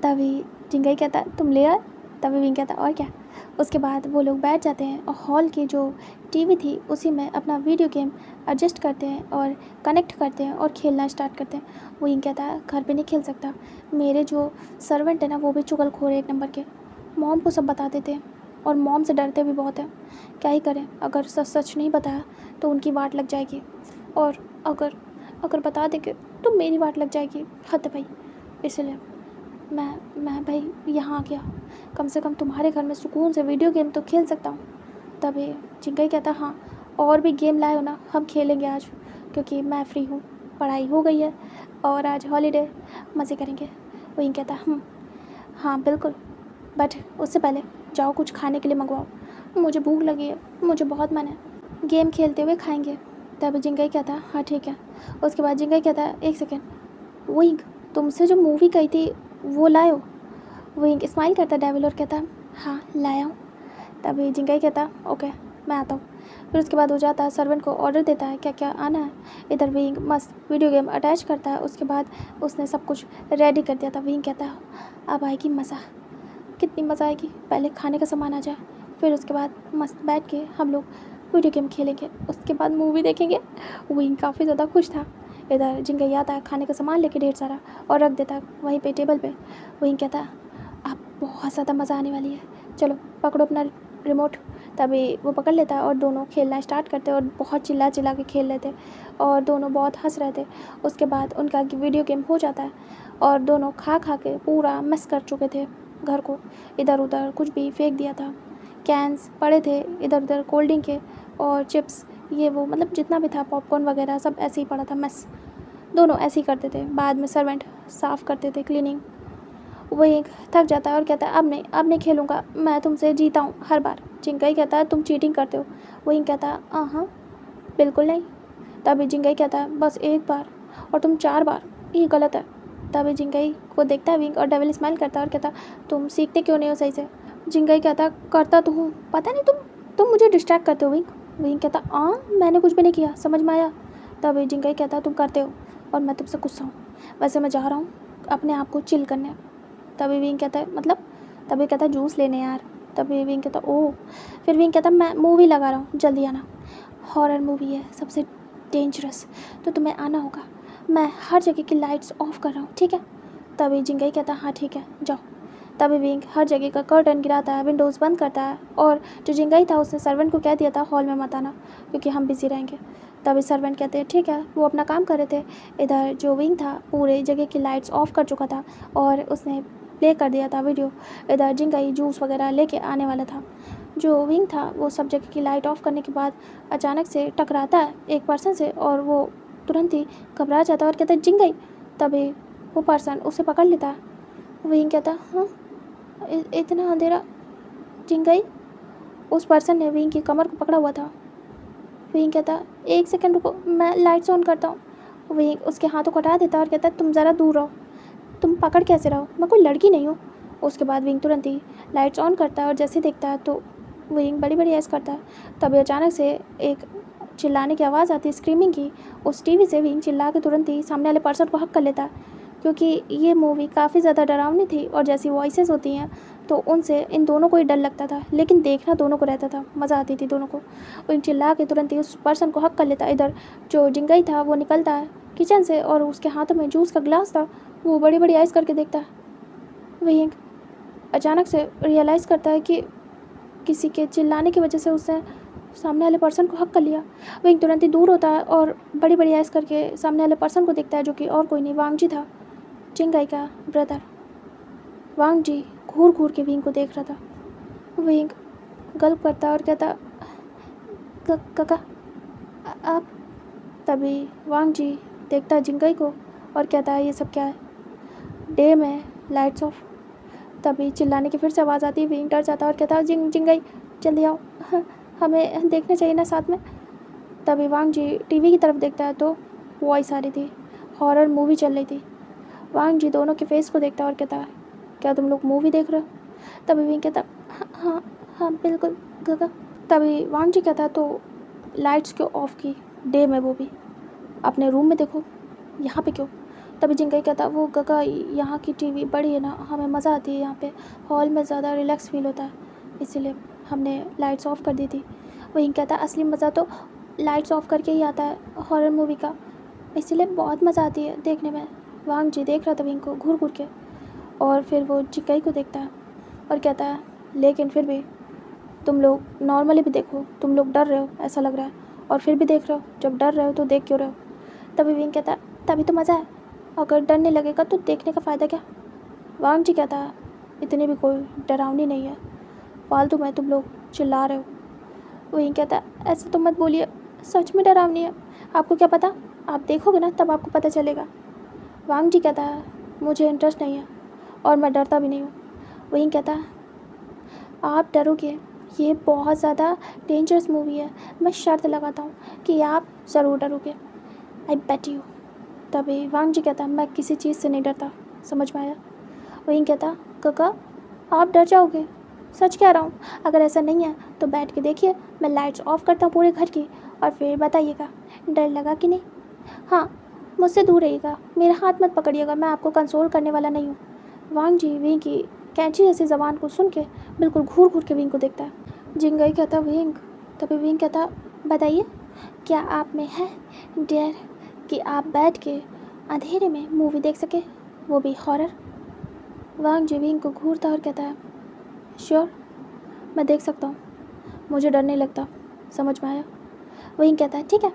तभी जिंगाई कहता है, तुम ले आए? तभी विंग कहता है, और क्या। उसके बाद वो लोग बैठ जाते हैं और हॉल की जो टीवी थी उसी में अपना वीडियो गेम एडजस्ट करते हैं और कनेक्ट करते हैं और खेलना स्टार्ट करते हैं। विंग कहता है, घर पे नहीं खेल सकता, मेरे जो सर्वेंट है ना वो भी चुगलखोर है एक नंबर के, मॉम को सब बता देते हैं और मॉम से डरते भी बहुत हैं। क्या ही करें, अगर सच सच नहीं बताया तो उनकी वाट लग जाएगी, और अगर बता देंगे तो मेरी वाट लग जाएगी। हद है भाई, इसलिए मैं भाई यहाँ आ गया, कम से कम तुम्हारे घर में सुकून से वीडियो गेम तो खेल सकता हूँ। तभी जिंगाई कहता, हाँ और भी गेम लाए हो ना, हम खेलेंगे आज, क्योंकि मैं फ्री हूँ। पढ़ाई हो गई है और आज हॉलीडे, मज़े करेंगे। विंग कहता हाँ बिल्कुल, बट उससे पहले जाओ कुछ खाने के लिए मंगवाओ, मुझे भूख लगी है, मुझे बहुत मन है, गेम खेलते हुए खाएंगे। तब जिंगई कहता हाँ ठीक है। उसके बाद जिंगई कहता एक सेकेंड, विंग तुमसे जो मूवी कही थी वो लायो? विंग स्माइल करता डेविल और कहता हाँ लाया हूँ। तभी जिंगई कहता ओके मैं आता हूँ। फिर उसके बाद हो जाता है, सर्वेंट को ऑर्डर देता है क्या क्या आना है। इधर विंग मस्त वीडियो गेम अटैच करता है। उसके बाद उसने सब कुछ रेडी कर दिया था। विंग कहता है अब आएगी मज़ा, कितनी मज़ा आएगी, पहले खाने का सामान आ जाए, फिर उसके बाद मस्त बैठ के हम लोग वीडियो गेम खेलेंगे, उसके बाद मूवी देखेंगे। विंग काफ़ी ज़्यादा खुश था। इधर जिंगई आता है खाने का सामान लेके ढेर सारा और रख देता है वहीं पे टेबल पे। विंग कहता अब बहुत ज़्यादा मज़ा आने वाली है, चलो पकड़ो अपना रिमोट। तभी वो पकड़ लेता है और दोनों खेलना स्टार्ट करते हैं और बहुत चिल्ला चिल्ला के खेल रहे थे और दोनों बहुत हंस रहे थे। उसके बाद उनका वीडियो गेम हो जाता है और दोनों खा खा के पूरा मिस कर चुके थे घर को। इधर उधर कुछ भी फेंक दिया था, कैंस पड़े थे इधर उधर कोल्ड ड्रिंक के और चिप्स ये वो, मतलब जितना भी था पॉपकॉर्न वगैरह सब ऐसे ही पड़ा था, मिस दोनों ऐसे ही करते थे। बाद में सर्वेंट साफ़ करते थे, क्लीनिंग। वही थक जाता है और कहता है अब नहीं खेलूँगा, मैं तुमसे जीता हूँ हर बार। जिंगई कहता है तुम चीटिंग करते हो। वही कहता है हाँ बिल्कुल नहीं। तभी जिंगई कहता है बस एक बार और तुम 4 बार, ये गलत है। तभी जिंगई को देखता है विंग और डेविल स्माइल करता है और कहता तुम सीखते क्यों नहीं हो सही से। जिंगई कहता करता तो हूँ, पता नहीं तुम मुझे डिस्ट्रैक्ट करते हो विंग। विंग कहता मैंने कुछ भी नहीं किया, समझ में आया। तभी जिंगई कहता तुम करते हो और मैं तुमसे गुस्सा हूँ, वैसे मैं जा रहा हूँ अपने आप को चिल करने। तभी विंग कहता है मतलब, तभी कहता है जूस लेने यार। तभी विंग कहता ओह। फिर विंग कहता मैं मूवी लगा रहा हूँ, जल्दी आना, हॉरर मूवी है सबसे डेंजरस, तो तुम्हें आना होगा, मैं हर जगह की लाइट्स ऑफ कर रहा हूँ ठीक है। तभी जिंगई कहता हाँ ठीक है जाओ। तभी विंग हर जगह का कर्टन गिराता है, विंडोज़ बंद करता है और जो जिंगई था उसने सर्वेंट को कह दिया था हॉल में मत आना क्योंकि हम बिज़ी रहेंगे। तभी सर्वेंट कहते हैं ठीक है, वो अपना काम कर रहे थे। इधर जो विंग था पूरे जगह की लाइट्स ऑफ कर चुका था और उसने प्ले कर दिया था वीडियो। इधर जिंगई जूस वगैरह लेके आने वाला था। जो विंग था वो सब जगह की लाइट ऑफ करने के बाद अचानक से टकराता है एक पर्सन से और वो तुरंत ही घबरा जाता है और कहता है जिंगई। तभी वो पर्सन उसे पकड़ लेता है। विंग कहता हाँ इतना अंधेरा। जिंगई, उस पर्सन ने विंग की कमर को पकड़ा हुआ था। विंग कहता एक सेकंड रुको, मैं लाइट्स ऑन करता हूँ। विंग उसके हाथों को हटा देता है और कहता तुम ज़रा दूर रहो, तुम पकड़ कैसे रहो, मैं कोई लड़की नहीं हूँ। उसके बाद विंग तुरंत ही लाइट्स ऑन करता है और जैसे देखता है तो विंग बड़ी बड़ी ऐस करता है। तभी अचानक से एक चिल्लाने की आवाज़ आती है, स्क्रीमिंग की। उस टीवी से विंग चिल्ला के तुरंत ही सामने वाले पर्सन को हक कर लेता है क्योंकि ये मूवी काफ़ी ज़्यादा डरावनी थी और जैसी वॉइसेस होती हैं तो उनसे इन दोनों को ही डर लगता था, लेकिन देखना दोनों को रहता था, मज़ा आती थी दोनों को। विंग चिल्ला के तुरंत ही उस पर्सन को हक कर लेता है। इधर जो जिंगई था वो निकलता है किचन से और उसके हाथों में जूस का गिलास था, वो बड़ी बड़ी आइस करके देखता है। विंग अचानक से रियलाइज़ करता है कि किसी के चिल्लाने की वजह से उसने सामने वाले पर्सन को हक कर लिया। विंग तुरंत ही दूर होता है और बड़ी बड़ी आइस करके सामने वाले पर्सन को देखता है जो कि और कोई नहीं वांग जी था, जिंगई का ब्रदर। वांग जी घूर घूर के विंग को देख रहा था। विंग गल्प करता है और कहता काका आप। तभी वांग जी देखता है जिंगई को और कहता है ये सब क्या है, डे में लाइट्स ऑफ। तभी चिल्लाने की फिर से आवाज़ आती है। विंग डर जाता है और कहता है जिंगई जल्दी आओ, हमें देखना चाहिए ना साथ में। तभी वांग जी टीवी की तरफ देखता है तो वॉइस आ रही थी, हॉरर मूवी चल रही थी। वांग जी दोनों के फेस को देखता है और कहता है क्या तुम लोग मूवी देख रहे हो? तभी विंग कहता हाँ हाँ बिल्कुल काका। तभी वांग जी कहता तो लाइट्स क्यों ऑफ की, डे में, वो भी अपने रूम में देखो, यहाँ पे क्यों? तभी जिंगई कहता वो काका यहाँ की टीवी बड़ी है ना, हमें मज़ा आती है यहाँ पे, हॉल में ज़्यादा रिलैक्स फील होता है, इसीलिए हमने लाइट्स ऑफ कर दी थी। वहीं कहता असली मज़ा तो लाइट्स ऑफ करके ही आता है हॉरर मूवी का, इसीलिए बहुत मज़ा आती है देखने में। वांग जी देख रहा था विंग को घूर घूर के और फिर वो जिंगई को देखता है और कहता है लेकिन फिर भी तुम लोग नॉर्मली भी देखो, तुम लोग डर रहे हो ऐसा लग रहा है और फिर भी देख रहे हो, जब डर रहे हो तो देख क्यों रहे हो? तभी विंग कहता तभी तो मज़ा है, अगर डर नहीं लगेगा तो देखने का फ़ायदा क्या? वांग जी कहता है इतनी भी कोई डरावनी नहीं है, फालतू में तुम लोग चिल्ला रहे हो। विंग कहता ऐसा तो मत बोलिए, सच में डरावनी है, आपको क्या पता आप देखोगे ना तब आपको पता चलेगा। वांग जी कहता है मुझे इंटरेस्ट नहीं है और मैं डरता भी नहीं हूँ। वहीं कहता है आप डरोगे, ये बहुत ज़्यादा डेंजरस मूवी है, मैं शर्त लगाता हूँ कि आप ज़रूर डरोगे, आई बेट यू। तभी वांग जी कहता मैं किसी चीज़ से नहीं डरता, समझ में आया। वहीं कहता काका आप डर जाओगे, सच कह रहा हूँ, अगर ऐसा नहीं है तो बैठ के देखिए, मैं लाइट्स ऑफ करता हूँ पूरे घर की और फिर बताइएगा डर लगा कि नहीं। हाँ, मुझसे दूर रहिएगा, मेरा हाथ मत पकड़िएगा, मैं आपको कंसोल करने वाला नहीं हूँ। वांग जी विंग की कैंची जैसी ज़बान को सुन के बिल्कुल घूर घूर के विंग को देखता है। जिंगई कहता विंग, तभी विंग कहता बताइए क्या आप में है डेयर कि आप बैठ के अंधेरे में मूवी देख सके, वो भी हॉरर। वांग जी विंग को घूरता और कहता है श्योर, मैं देख सकता हूँ, मुझे डर नहीं लगता, समझ में आया। विंग कहता है ठीक है,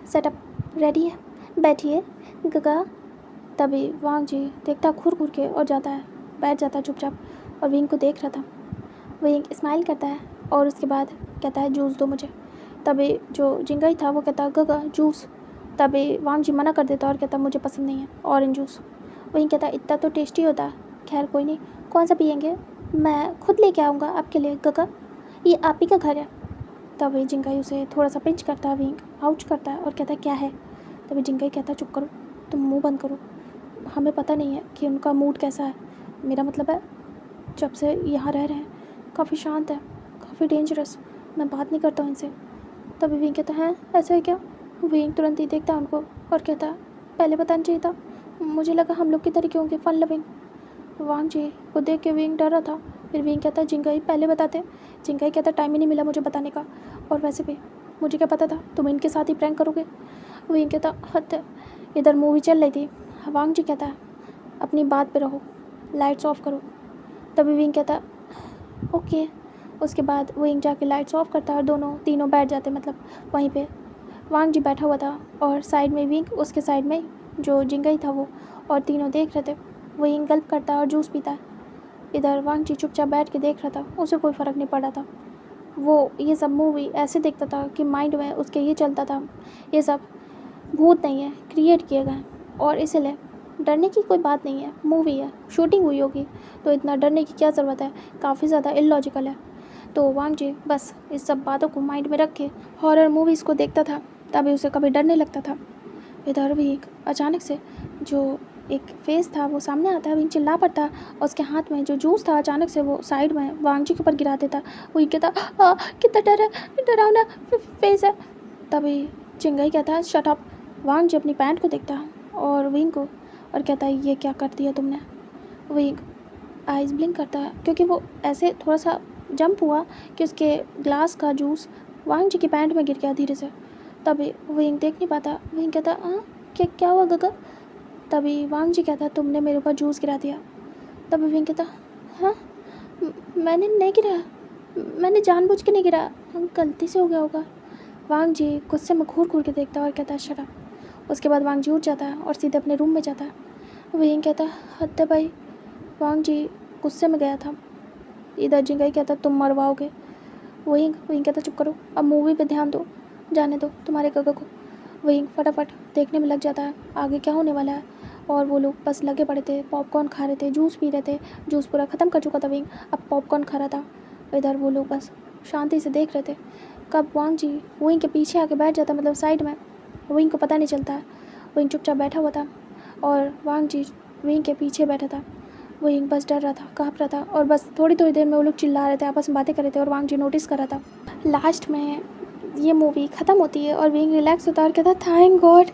सेटअप रेडी है, बैठिए गगा। तभी वांग जी देखता घूर घूर के और जाता है, बैठ जाता है चुपचाप और विंग को देख रहा था। विंग स्माइल करता है और उसके बाद कहता है जूस दो मुझे। तभी जो जिंगई था वो कहता गगा जूस। तभी वांग जी मना कर देता और कहता मुझे पसंद नहीं है ऑरेंज जूस। विंग कहता इतना तो टेस्टी होता है, खैर कोई नहीं, कौन सा पियेंगे, मैं खुद लेके आऊँगा आपके लिए गगा, ये आप ही का घर है। तभी जिंगई उसे थोड़ा सा पिंच करता है, विंग आउच करता है और कहता है क्या है। तभी जिंगई कहता चुप करो, तुम मुंह बंद करो, हमें पता नहीं है कि उनका मूड कैसा है, मेरा मतलब है जब से यहाँ रह रहे हैं काफ़ी शांत है, काफ़ी डेंजरस, मैं बात नहीं करता हूँ इनसे। तभी विंग कहता है ऐसा है क्या। विंग तुरंत ही देखता है उनको और कहता है पहले बताना चाहिए था, मुझे लगा हम लोग की तरीके होंगे फन लविंग। वांग जी को देख के विंग डर रहा था। फिर विंग कहता जिंगई पहले बताते। जिंगई कहता टाइम ही नहीं मिला मुझे बताने का, और वैसे भी मुझे क्या पता था तुम इनके साथ ही प्रैंक करोगे। विंग कहता हद है, इधर मूवी चल रही थी। वांग जी कहता है अपनी बात पे रहो, लाइट्स ऑफ करो। तभी विंग कहता ओके। उसके बाद विंग जाके लाइट्स ऑफ करता है और दोनों तीनों बैठ जाते, मतलब वहीं पे वांग जी बैठा हुआ था और साइड में विंग, उसके साइड में जो जिंगई था वो, और तीनों देख रहे थे। विंग गल्प करता है और जूस पीता है। इधर वांग जी चुपचाप बैठ के देख रहा था, उसे कोई फ़र्क नहीं पड़ा था। वो ये सब मूवी ऐसे देखता था कि माइंड में उसके ये चलता था ये सब भूत नहीं है, क्रिएट किए गए, और इसलिए डरने की कोई बात नहीं है, मूवी है, शूटिंग हुई होगी तो इतना डरने की क्या ज़रूरत है, काफ़ी ज़्यादा इलॉजिकल है। तो वांग जी बस इस सब बातों को माइंड में रख के हॉरर मूवीज़ को देखता था, तभी उसे कभी डर नहीं लगता था। इधर भी अचानक से जो एक फेस था वो सामने आता है, विंग चिल्ला पड़ता और उसके हाथ में जो जूस था अचानक से वो साइड में वांग जी के ऊपर गिरा देता। वो कहता कितना डर है, डरावना फेस है। तभी चिंगई कहता है शट अप। वांग जी अपनी पैंट को देखता है और विंग को और कहता है ये क्या कर दिया तुमने। विंग आइज़ ब्लिंक करता है क्योंकि वो ऐसे थोड़ा सा जंप हुआ कि उसके ग्लास का जूस वांग जी की पैंट में गिर गया धीरे से। तभी विंग देख नहीं पाता। विंग कहता क्या हुआ गगा। तभी वांग जी कहता तुमने मेरे ऊपर जूस गिरा दिया। तभी विंग कहता हाँ मैंने नहीं गिराया, मैंने जानबूझ के नहीं गिराया, गलती से हो गया होगा। वांग जी गुस्से में घूर घूर के देखता है और कहता है शट अप। उसके बाद वांग जी उठ जाता है और सीधे अपने रूम में जाता है। विंग कहता हद है भाई, वांग जी गुस्से में गया था। इधर जिंगई कहता तुम मरवाओगे। विंग कहता चुप करो, अब मूवी पे ध्यान दो, जाने दो तुम्हारे गगा को। विंग फटाफट देखने में लग जाता है आगे क्या होने वाला है, और वो लोग बस लगे पड़े थे, पॉपकॉर्न खा रहे थे, जूस पी रहे थे, जूस पूरा ख़त्म कर चुका था विंग, अब पॉपकॉर्न खा रहा था। इधर वो लोग बस शांति से देख रहे थे। कब वांग जी विंग के पीछे आके बैठ जाता, मतलब साइड में, विंग को पता नहीं चलता है। विंग चुपचाप बैठा हुआ था और वांग जी विंग के पीछे बैठा था। विंग बस डर रहा था, काँप रहा था, और बस थोड़ी थोड़ी देर में वो लोग चिल्ला रहे थे, आपस में बातें कर रहे थे और वांग जी नोटिस कर रहा था। लास्ट में ये मूवी ख़त्म होती है और विंग रिलैक्स होता है और कहता है थैंक गॉड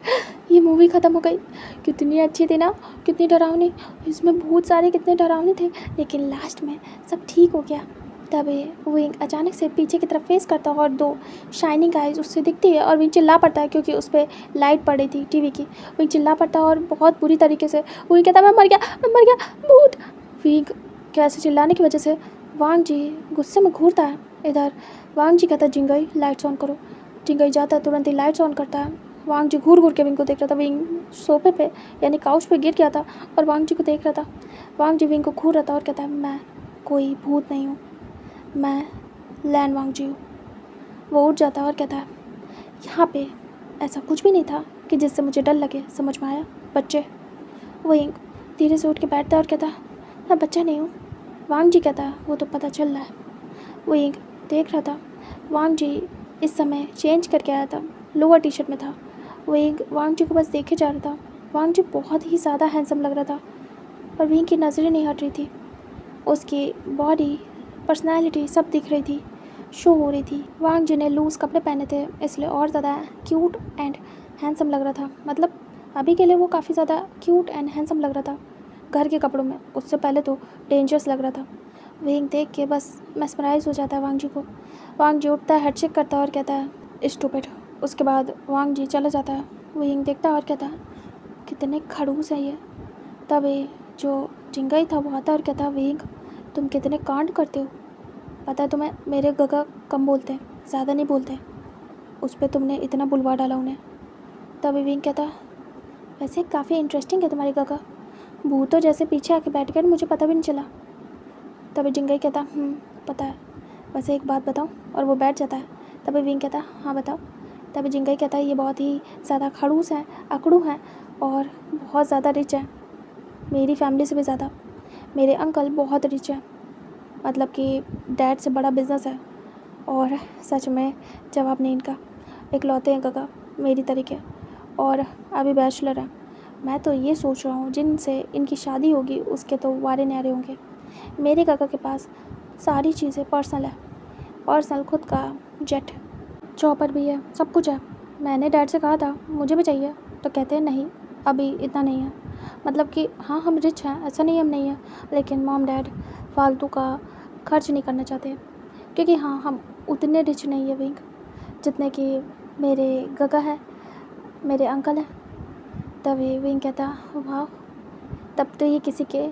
ये मूवी ख़त्म हो गई, कितनी अच्छी थी ना, कितनी डरावनी, इसमें भूत सारे कितने डरावने थे, लेकिन लास्ट में सब ठीक हो गया। तभी विंग अचानक से पीछे की तरफ फेस करता है और दो शाइनिंग आइज उससे दिखती है और विंग चिल्ला पड़ता है क्योंकि उस पर लाइट पड़ रही थी टीवी की। विंग चिल्ला पड़ता है और बहुत बुरी तरीके से। विंग कहता मैं मर गया भूत। विंग कैसे चिल्लाने की वजह से वांग जी गुस्से में घूरता है। इधर वांग जी कहता है जिंगई लाइट्स ऑन करो। जिंगई जाता है, तुरंत ही लाइट्स ऑन करता है। वांग जी घूर घूर के विंग को देख रहा था। विंग सोफे पे यानी काउच पे गिर गया था और वांग जी को देख रहा था। वांग जी विंग को घूर रहा था और कहता है मैं कोई भूत नहीं हूँ, मैं लैन वांग जी हूँ। वो उठ जाता है और कहता है यहाँ पे ऐसा कुछ भी नहीं था, कि जिससे मुझे डर लगे। समझ में आया? बच्चे। विंग धीरे से उठ के बैठता है और कहता मैं बच्चा नहीं हूँ। वांग जी कहता वो तो पता चल रहा है। विंग देख रहा था वांग जी इस समय चेंज करके आया था, लोअर टी शर्ट में था। विंग वांग जी को बस देखे जा रहा था। वांग जी बहुत ही ज़्यादा हैंडसम लग रहा था और विंग की नज़रें नहीं हट रही थी। उसकी बॉडी, पर्सनैलिटी सब दिख रही थी, शो हो रही थी। वांग जी ने लूज़ कपड़े पहने थे इसलिए और ज़्यादा क्यूट एंड हैंडसम लग रहा था। मतलब अभी के लिए वो काफ़ी ज़्यादा क्यूट एंड हैंडसम लग रहा था घर के कपड़ों में। उससे पहले तो डेंजरस लग रहा था। विंग देख के बस मेस्मराइज हो जाता है वांग जी को। वांग जी उठता है, हेड शेक करता है और कहता है स्टूपिड। उसके बाद वांग जी चला जाता है। विंग देखता है और कहता है कितने खड़ूस है ये। तभी जो चिंगाई था वो आता है और कहता है विंग तुम कितने कांड करते हो। पता है तुम्हें मेरे गगा कम बोलते हैं, ज़्यादा नहीं बोलते। उस पर तुमने इतना बुलवा डाला उन्हें। तभी विंग कहता वैसे काफ़ी इंटरेस्टिंग है तुम्हारी गगा, भूतों जैसे पीछे आके बैठ गए, मुझे पता भी नहीं चला। तभी चिंगाई कहता पता है, वैसे एक बात बताऊँ, और वो बैठ जाता है। तभी विंग कहता हाँ बताओ। तभी चिंगाई कहता है ये बहुत ही ज़्यादा खड़ूस हैं, अकड़ू हैं और बहुत ज़्यादा रिच है, मेरी फैमिली से भी ज़्यादा। मेरे अंकल बहुत रिच है, मतलब कि डैड से बड़ा बिजनेस है। और सच में जवाब नहीं इनका, इकलौते हैं गगा मेरी तरीके, और अभी बैचलर है। मैं तो ये सोच रहा हूँ जिनसे इनकी शादी होगी उसके तो वारे न्यारे होंगे। मेरे काका के पास सारी चीज़ें पर्सनल है, पर्सनल खुद का जेट, चॉपर भी है, सब कुछ है। मैंने डैड से कहा था मुझे भी चाहिए, तो कहते हैं नहीं अभी इतना नहीं है। मतलब कि हाँ हम रिच हैं, ऐसा नहीं हम नहीं हैं, लेकिन मॉम डैड फालतू का खर्च नहीं करना चाहते, क्योंकि हाँ हम उतने रिच नहीं है विंग जितने कि मेरे गगा है, मेरे अंकल हैं। तभी विंग कहता वाह, तब तो ये किसी के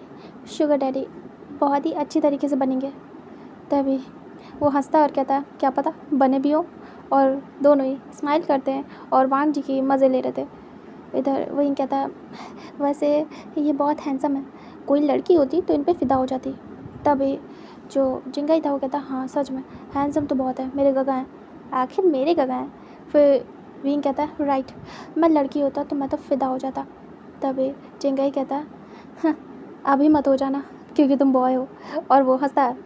शुगर डैडी बहुत ही अच्छी तरीके से बनेंगे। तभी वो हंसता और कहता क्या पता बने भी हो। और दोनों ही स्माइल करते हैं और वांग जी की मज़े ले रहे थे। इधर विंग कहता वैसे ये बहुत हैंडसम है, कोई लड़की होती तो इन पे फ़िदा हो जाती। तभी जो चिंगाई था वो कहता हाँ सच में हैंडसम तो बहुत है, मेरे गगा हैं, आखिर मेरे गगा हैं। फिर विंग कहता राइट, मैं लड़की होता तो मैं तो फ़िदा हो जाता। तभी चिंगाई कहता हाँ अभी मत हो जाना क्योंकि तुम बॉय हो। और वो हंसता है।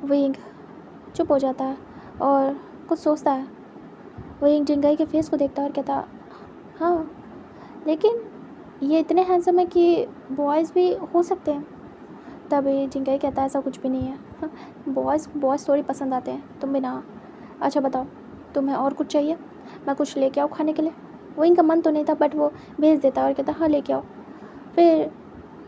विंग चुप हो जाता है और कुछ सोचता है। विंग चिंगाई के फेस को देखता है और कहता हाँ लेकिन ये इतने हैंडसम है कि बॉयज़ भी हो सकते हैं। तभी चिंगाई कहता है ऐसा कुछ भी नहीं है, बॉयज़ थोड़ी पसंद आते हैं, तुम भी ना। अच्छा बताओ तुम्हें और कुछ चाहिए, मैं कुछ लेके आओ खाने के लिए। विंग का मन तो नहीं था बट वो भेज देता है और कहता हाँ लेके आओ। फिर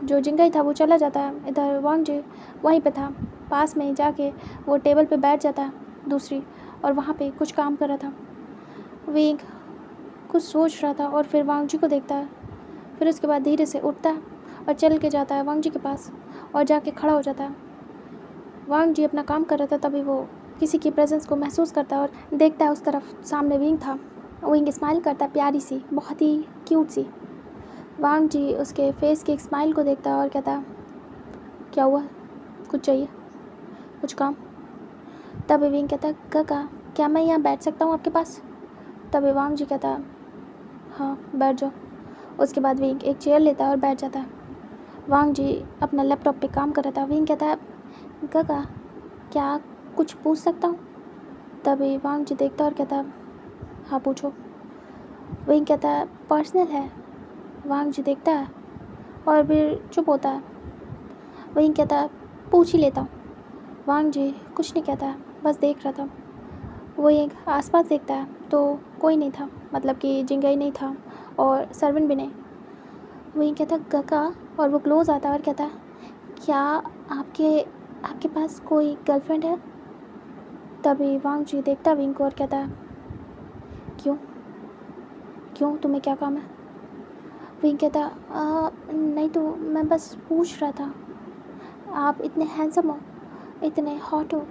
जो चिंगाई था वो चला जाता है। इधर वांग जी वहीं पे था, पास में ही जाके वो टेबल पे बैठ जाता है दूसरी, और वहाँ पे कुछ काम कर रहा था। विंग कुछ सोच रहा था और फिर वांग जी को देखता है। फिर उसके बाद धीरे से उठता है और चल के जाता है वांग जी के पास और जाके खड़ा हो जाता है। वांग जी अपना काम कर रहा था, तभी वो किसी की प्रेजेंस को महसूस करता है और देखता है उस तरफ, सामने विंग था। विंग स्माइल करता है, प्यारी सी, बहुत ही क्यूट सी। वांग जी उसके फेस की एक स्माइल को देखता है और कहता है क्या हुआ, कुछ चाहिए, कुछ काम। तभी विंग कहता है काका क्या मैं यहाँ बैठ सकता हूँ आपके पास। तभी वांग जी कहता है हाँ बैठ जाओ। उसके बाद विंग एक चेयर लेता है और बैठ जाता है। वांग जी अपना लैपटॉप पे काम कर रहा था। विंग कहता है काका क्या कुछ पूछ सकता हूँ। तभी वांग जी देखता है और कहता है हाँ पूछो। विंग कहता है पर्सनल है। वांग जी देखता है और फिर चुप होता है। विंग कहता है पूछ ही लेता हूँ। वांग जी कुछ नहीं कहता है, बस देख रहा था। वो एक आसपास देखता है तो कोई नहीं था, मतलब कि चिंगाई नहीं था और सर्वेंट भी नहीं। वहीं कहता काका, और वो क्लोज आता है और कहता क्या आपके पास कोई गर्लफ्रेंड है। तभी वांग जी देखता विंग को और कहता क्यों क्यों तुम्हें क्या काम है। विंग कहता नहीं तो मैं बस पूछ रहा था, आप इतने हैंडसम हो, इतने हॉट हो,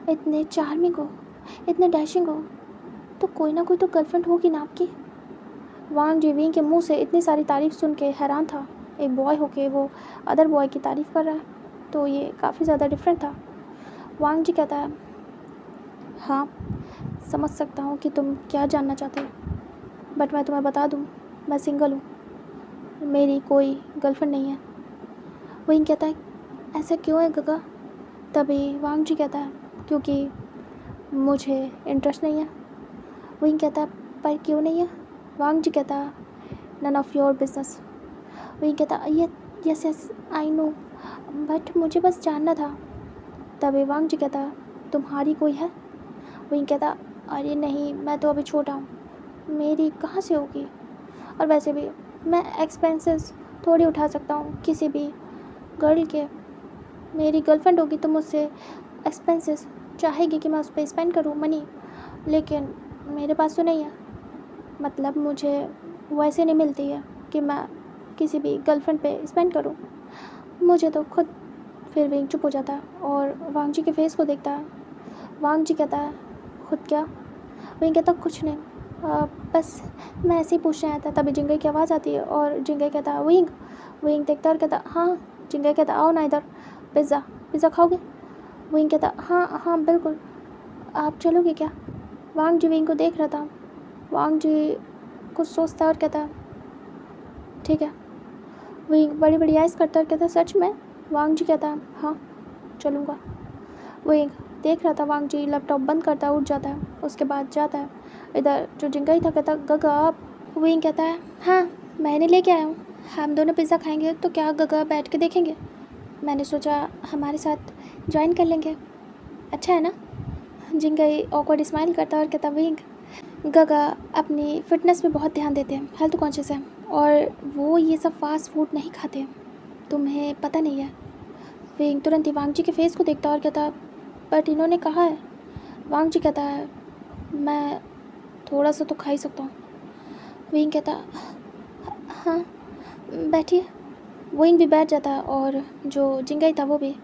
इतने चार्मिंग हो, इतने डैशिंग हो, तो कोई ना कोई तो गर्लफ्रेंड होगी ना आपकी। वांग जी विंग के मुंह से इतनी सारी तारीफ़ सुन के हैरान था। एक बॉय होके वो अदर बॉय की तारीफ़ कर रहा है, तो ये काफ़ी ज़्यादा डिफरेंट था। वांग जी कहता है हाँ समझ सकता हूँ कि तुम क्या जानना चाहते हो, बट मैं तुम्हें बता दूँ मैं सिंगल हूँ, मेरी कोई गर्लफ्रेंड नहीं है। विंग कहता है ऐसा क्यों है गगा? तभी वांग जी कहता है क्योंकि मुझे इंटरेस्ट नहीं है। विंग कहता है पर क्यों नहीं है? वांग जी कहता है none of your business. Wing कहता ये yes yes I know, but मुझे बस जानना था। तभी वांग जी कहता तुम्हारी कोई है? विंग कहता अरे नहीं, मैं तो अभी छोटा हूँ, मेरी कहाँ से होगी, और वैसे भी मैं एक्सपेंसेस थोड़ी उठा सकता हूँ किसी भी गर्ल के। मेरी गर्लफ्रेंड होगी तो मुझसे एक्सपेंसेस चाहेगी कि मैं उस पर स्पेंड करूँ मनी, लेकिन मेरे पास तो नहीं है। मतलब मुझे वैसे नहीं मिलती है कि मैं किसी भी गर्लफ्रेंड पे स्पेंड करूँ। मुझे तो खुद। फिर विंग चुप हो जाता है और वांग जी के फेस को देखता है। वांग जी कहता है खुद क्या? विंग कहता कुछ नहीं, बस मैं ऐसे ही पूछने आया था। तभी जिंगई की आवाज़ आती है और जिंगई कहता है विंग। विंग देखता और कहता हाँ। जिंगई कहता आओ ना इधर, पिज़्ज़ा पिज़्ज़ा खाओगे? विंग कहता हाँ हाँ बिल्कुल, आप चलोगे क्या? वांग जी विंग को देख रहा था। वांग जी कुछ सोचता और कहता ठीक है। विंग बड़ी बड़ी आइज़ करता और कहता सच में? वांग जी कहता हाँ चलूँगा। विंग देख रहा था। वांग जी लैपटॉप बंद करता उठ जाता है, उसके बाद जाता है। इधर जो जिंगई था कहता गगा आप? विंग कहता है हाँ मैंने लेके आया हूँ, हम दोनों पिज़्ज़ा खाएंगे तो क्या गगा बैठ के देखेंगे? मैंने सोचा हमारे साथ ज्वाइन कर लेंगे, अच्छा है ना? जिंगई ऑकवर्ड स्माइल करता और कहता विंग गगा अपनी फ़िटनेस पे बहुत ध्यान देते हैं, हेल्थ कॉन्शियस हैं, और वो ये सब फास्ट फूड नहीं खाते, तुम्हें पता नहीं है। विंग तुरंत ही वांग जी के फेस को देखता और कहता बट इन्होंने कहा है। वांग जी कहता है मैं थोड़ा सा तो खा ही सकता हूँ। विंग कहता हाँ बैठिए। विंग भी बैठ जाता है और जो जिंगई था वो भी।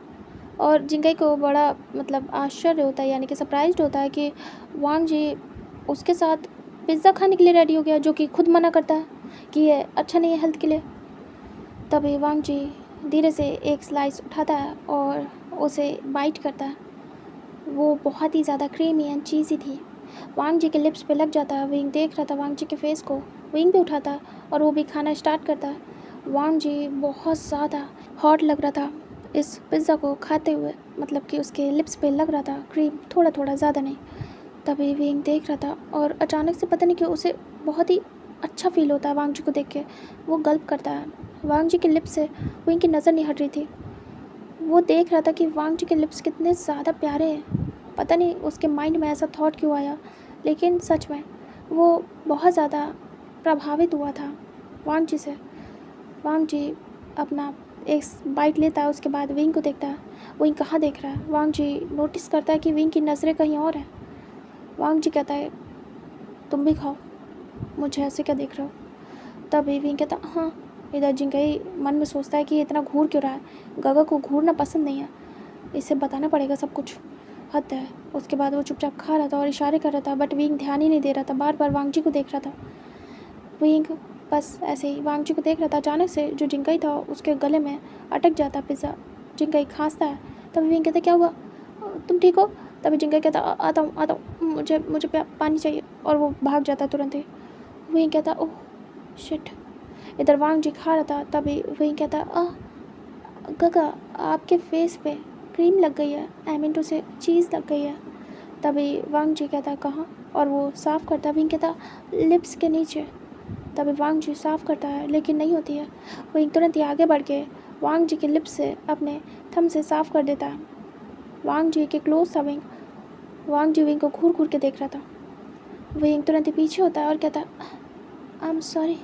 और जिंगई को बड़ा मतलब आश्चर्य होता है, यानी कि सरप्राइज्ड होता है कि वांग जी उसके साथ पिज़्ज़ा खाने के लिए रेडी हो गया, जो कि खुद मना करता है कि ये अच्छा नहीं है हेल्थ के लिए। तभी वांग जी धीरे से एक स्लाइस उठाता है और उसे बाइट करता है। वो बहुत ही ज़्यादा क्रीमी एंड चीज़ी थी, वांग जी के लिप्स पे लग जाता है। विंग देख रहा था वांग जी के फेस को। विंग भी उठाता है और वो भी खाना स्टार्ट करता है। वांग जी बहुत ज़्यादा हॉट लग रहा था इस पिज़्ज़ा को खाते हुए, मतलब कि उसके लिप्स पे लग रहा था क्रीम, थोड़ा थोड़ा, ज़्यादा नहीं। तभी विंग देख रहा था और अचानक से पता नहीं क्यों उसे बहुत ही अच्छा फील होता है वांग जी को देख के। वो गल्प करता है। वांग जी के लिप्स से विंग की नज़र नहीं हट रही थी। वो देख रहा था कि वांग जी के लिप्स कितने ज़्यादा प्यारे हैं। पता नहीं उसके माइंड में ऐसा थॉट क्यों आया, लेकिन सच में वो बहुत ज़्यादा प्रभावित हुआ था वांग जी से। वांग जी अपना एक बाइट लेता है, उसके बाद विंग को देखता है। विंग कहाँ देख रहा है? वांग जी नोटिस करता है कि विंग की नज़रें कहीं और हैं। वांग जी कहता है तुम भी खाओ, मुझे ऐसे क्या देख रहे हो? तभी विंग कहता हाँ। इधर जिंगई मन में सोचता है कि ये इतना घूर क्यों रहा है, गगा को घूरना पसंद नहीं है, इसे बताना पड़ेगा सब कुछ, हद है। उसके बाद वो चुपचाप खा रहा था और इशारे कर रहा था, बट विंग ध्यान ही नहीं दे रहा था, बार बार वांग जी को देख रहा था। विंग बस ऐसे ही वांग जी को देख रहा था। अचानक से जो जिंगई था उसके गले में अटक जाता पिज़्ज़ा। जिंगई खांसता है। तभी विंग कहता क्या हुआ, तुम ठीक हो? तभी जिंगई कहता आता हूँ, मुझे मुझे पानी चाहिए, और वो भाग जाता तुरंत ही। विंग कहता ओह शिट। इधर वांग जी खा रहा था। तभी विंग कहता गगा आपके फेस पे क्रीम लग गई है, आई मीन टू से चीज़ लग गई है। तभी वांग जी कहता कहाँ, और वो साफ़ करता। विंग कहता लिप्स के नीचे। तभी वांग जी साफ़ करता है लेकिन नहीं होती है। विंग तुरंत ही आगे बढ़ के वांग जी के लिप्स से अपने थंब से साफ़ कर देता है। वांग जी के क्लोज था विंग। वांग जी विंग को घूर घूर के देख रहा था। विंग तुरंत ही पीछे होता है और कहता आई एम सॉरी,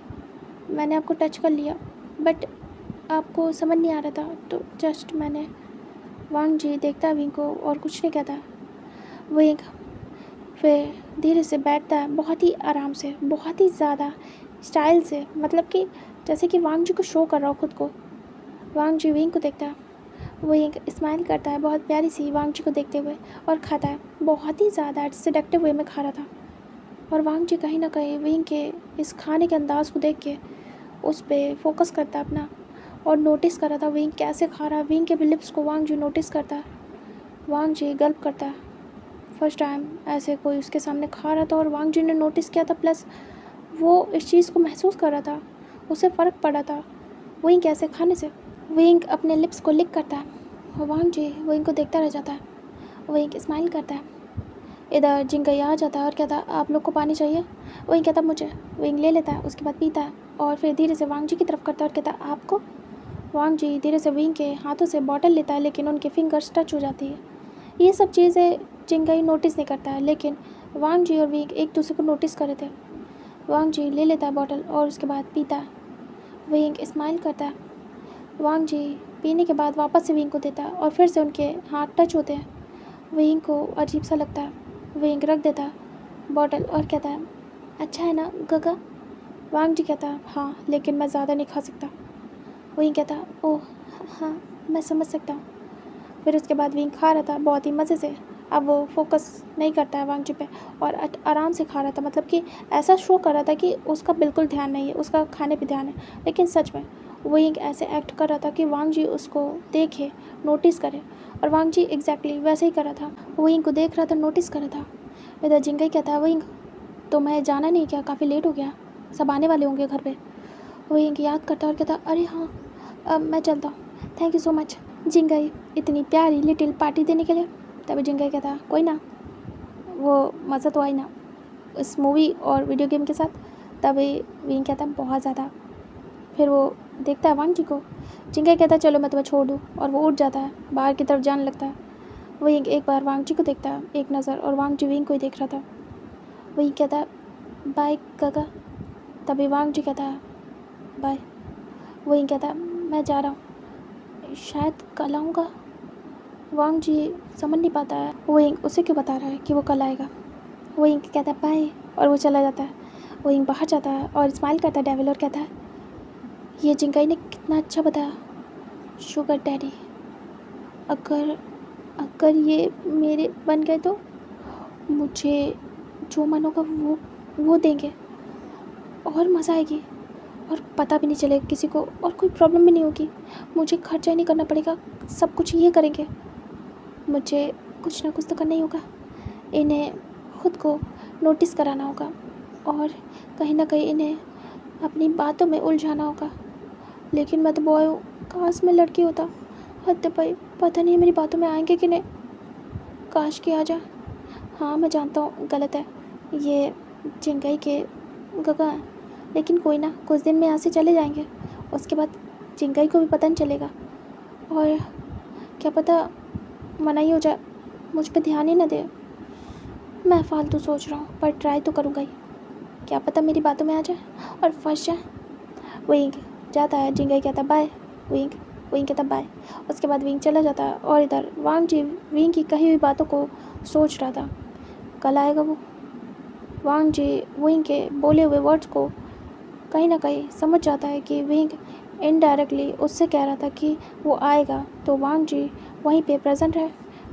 मैंने आपको टच कर लिया, बट आपको समझ नहीं आ रहा था तो जस्ट मैंने। वांग जी देखता है विंग को और कुछ नहीं कहता। विंग फिर धीरे से बैठता है, बहुत ही आराम से, बहुत ही ज़्यादा स्टाइल से, मतलब कि जैसे कि वांग जी को शो कर रहा हो खुद को। वांग जी विंग को देखता है। विंग स्माइल करता है बहुत प्यारी सी वांग जी को देखते हुए और खाता है। बहुत ही ज़्यादा सेडक्टिव वे में खा रहा था। और वांग जी कहीं ना कहीं विंग के इस खाने के अंदाज़ को देख के उस पर फोकस करता है अपना, और नोटिस कर रहा था विंग कैसे खा रहा है। विंग के भी लिप्स को वांग जी नोटिस करता है। वांग जी गल्प करता है। फर्स्ट टाइम ऐसे कोई उसके सामने खा रहा था और वांग जी ने नोटिस किया था, प्लस वो इस चीज़ को महसूस कर रहा था, उसे फ़र्क पड़ा था विंग ऐसे खाने से। विंग अपने लिप्स को लिक करता है। वांग जी विंग को देखता रह जाता है। विंग स्माइल करता है। इधर जिंगई आ जाता है और कहता है आप लोग को पानी चाहिए? विंग कहता मुझे। विंग ले लेता है, उसके बाद पीता है और फिर धीरे से वांग जी की तरफ करता है और कहता है आपको? वांग जी धीरे से विंग के हाथों से बॉटल लेता है, लेकिन उनके फिंगर्स टच हो जाती है। ये सब चीज़ें जिंगई नोटिस नहीं करता है, लेकिन वांग जी और विंग एक दूसरे को नोटिस कर रहे थे। वांग जी ले लेता है बॉटल और उसके बाद पीता है। विंग स्माइल करता है। वांग जी पीने के बाद वापस से विंग को देता है और फिर से उनके हाथ टच होते हैं। विंग को अजीब सा लगता है। विंग रख देता है बॉटल और कहता है अच्छा है ना गगा? वांग जी कहता है हाँ, लेकिन मैं ज़्यादा नहीं खा सकता। विंग कहता है ओह हाँ, मैं समझ सकता हूँ। फिर उसके बाद विंग खा रहा था बहुत ही मज़े से। अब वो फोकस नहीं करता है वांग जी पे और आराम से खा रहा था, मतलब कि ऐसा शो कर रहा था कि उसका बिल्कुल ध्यान नहीं है, उसका खाने पे ध्यान है, लेकिन सच में विंग ऐसे एक्ट कर रहा था कि वांग जी उसको देखे, नोटिस करे। और वांग जी एग्जैक्टली वैसे ही कर रहा था, विंग को देख रहा था, नोटिस कर रहा था। इधर जिंगई कहता है विंग तो मैं जाना नहीं क्या, काफ़ी लेट हो गया, सब आने वाले होंगे घर पे। विंग याद करता और कहता अरे हाँ अब मैं चलता हूँ, थैंक यू सो मच जिंगई इतनी प्यारी लिटिल पार्टी देने के लिए। तभी जिंगई कहता कोई ना, वो मज़ा तो आई ना इस मूवी और वीडियो गेम के साथ। तभी विंग कहता बहुत ज़्यादा। फिर वो देखता है वांग जी को। जिंगई कहता चलो मैं तुम्हें छोड़ दूँ, और वो उठ जाता है, बाहर की तरफ जाने लगता है। विंग एक बार वांग जी को देखता है एक नज़र, और वांग जी विंग को ही देख रहा था। विंग कहता है बाय गगा। तभी वांग जी कहता है बाय। विंग कहता है मैं जा रहा हूँ, शायद कल आऊँगा। वांग जी समझ नहीं पाता है विंग उसे क्यों बता रहा है कि वो कल आएगा। विंग कहता है बाय और वो चला जाता है। विंग बाहर जाता है और स्माइल करता है डेविल और कहता है ये जिंगई ने कितना अच्छा बताया, शुगर डैडी। अगर अगर ये मेरे बन गए तो मुझे जो मन होगा वो देंगे और मज़ा आएगी, और पता भी नहीं चलेगा किसी को, और कोई प्रॉब्लम भी नहीं होगी, मुझे खर्चा ही नहीं करना पड़ेगा, सब कुछ ये करेंगे। मुझे कुछ ना कुछ तो करना ही होगा, इन्हें खुद को नोटिस कराना होगा और कहीं ना कहीं इन्हें अपनी बातों में उलझाना होगा। लेकिन मैं तो बॉय हूँ, काश मैं लड़की होता। हद भाई, पता नहीं मेरी बातों में आएंगे कि नहीं, काश कि आ जाए। हाँ मैं जानता हूँ गलत है, ये जिंगई के गगा हैं, लेकिन कोई ना, कुछ दिन में यहाँ से चले जाएंगे, उसके बाद जिंगई को भी पता नहीं चलेगा, और क्या पता मना ही हो जाए, मुझ पर ध्यान ही ना दे। मैं फालतू सोच रहा हूँ, पर ट्राई तो करूँगा ही, क्या पता मेरी बातों में आ जाए और फंस जाए। विंग जाता है, जिंगई कहता बाय। विंग विंग कहता बाय। उसके बाद विंग चला जाता है, और इधर वांग जी विंग की कही हुई बातों को सोच रहा था, कल आएगा वो। वांग जी विंग के बोले हुए वर्ड्स को कहीं ना कहीं समझ जाता है कि विंग इनडायरेक्टली उससे कह रहा था कि वो आएगा, तो वांग जी वहीं पे प्रेजेंट है।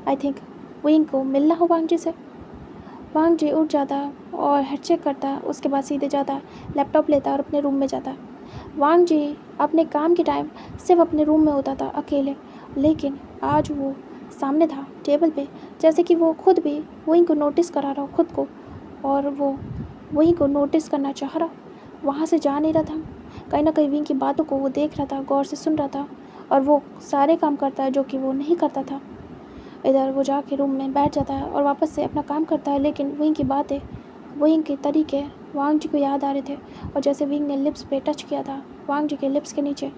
आई थिंक विंग को मिलना हो वांग जी से। वांग जी उठ जाता है और हेड चेक करता है, उसके बाद सीधे जाता है, लैपटॉप लेता है और अपने रूम में जाता है। वांग जी अपने काम के टाइम सिर्फ अपने रूम में होता था अकेले, लेकिन आज वो सामने था टेबल पे, जैसे कि वो खुद भी विंग को नोटिस करा रहा हो खुद को, और वो विंग को नोटिस करना चाह रहा, वहाँ से जा नहीं रहा था। कहीं ना कहीं विंग की बातों को वो देख रहा था, गौर से सुन रहा था, और वो सारे काम करता है जो कि वो नहीं करता था। इधर वो जाके रूम में बैठ जाता है और वापस से अपना काम करता है, लेकिन विंग की बातें, विंग के तरीके वांग जी को याद आ रहे थे, और जैसे विंग ने लिप्स पे टच किया था वांग जी के लिप्स के नीचे,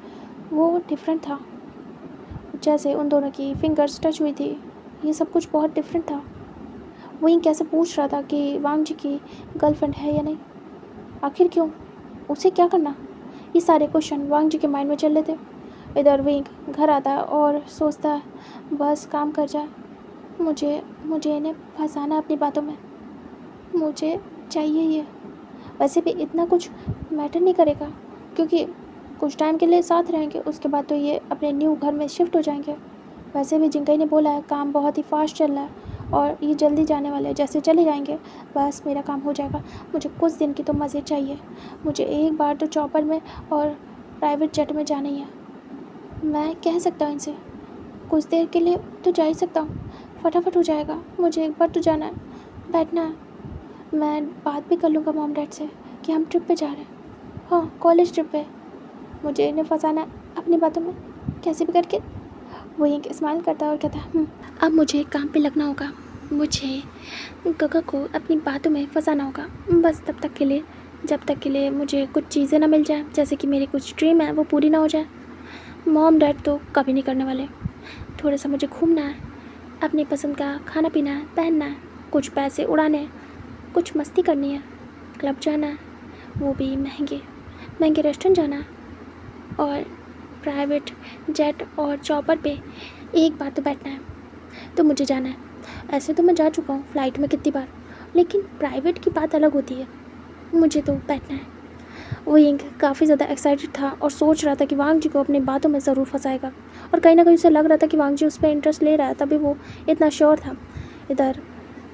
वो डिफरेंट था, जैसे उन दोनों की फिंगर्स टच हुई थी, ये सब कुछ बहुत डिफरेंट था। विंग कैसे पूछ रहा था कि वांग जी की गर्लफ्रेंड है या नहीं, आखिर क्यों, उसे क्या करना, ये सारे क्वेश्चन वांग जी के माइंड में चल रहे थे। इधर विंग घर आता है और सोचता है बस काम कर जाए, मुझे मुझे इन्हें फंसाना अपनी बातों में, मुझे चाहिए ये। वैसे भी इतना कुछ मैटर नहीं करेगा, क्योंकि कुछ टाइम के लिए साथ रहेंगे, उसके बाद तो ये अपने न्यू घर में शिफ्ट हो जाएंगे। वैसे भी जिंगई ने बोला है काम बहुत ही फास्ट चल रहा है और ये जल्दी जाने वाले हैं, जैसे चले जाएंगे बस मेरा काम हो जाएगा। मुझे कुछ दिन की तो मज़े चाहिए, मुझे एक बार तो चॉपर में और प्राइवेट जेट में जाना ही है। मैं कह सकता हूँ इनसे, कुछ देर के लिए तो जा ही सकता हूँ, फटाफट हो जाएगा, मुझे एक बार तो जाना है, बैठना है, मैं बात भी कर लूँगा मॉम डैड से, कि हम ट्रिप पे जा रहे हैं। हाँ, कॉलेज ट्रिप पे। मुझे इन्हें फंसाना है अपनी बातों में कैसे भी करके। वो एक स्माइल करता है और कहता है अब मुझे काम पे लगना होगा, मुझे गगा को अपनी बातों में फंसाना होगा, बस तब तक के लिए, जब तक के लिए मुझे कुछ चीज़ें ना मिल जाए, जैसे कि मेरी कुछ ड्रीम है वो पूरी ना हो जाए। मॉम डैड तो कभी नहीं करने वाले। थोड़ा सा मुझे घूमना है, अपनी पसंद का खाना पीना है, पहनना है, कुछ पैसे उड़ाने हैं, कुछ मस्ती करनी है, क्लब जाना है, वो भी महंगे महंगे रेस्टोरेंट जाना है, और प्राइवेट जेट और चॉपर पे एक बार तो बैठना है। तो मुझे जाना है। ऐसे तो मैं जा चुका हूँ फ़्लाइट में कितनी बार, लेकिन प्राइवेट की बात अलग होती है। मुझे तो बैठना है। वो यंग काफ़ी ज़्यादा एक्साइटेड था और सोच रहा था कि वांग जी को अपनी बातों में ज़रूर फंसाएगा, और कहीं ना कहीं उसे लग रहा था कि वांग जी उस पर इंटरेस्ट ले रहा है, तभी वो इतना श्योर था। इधर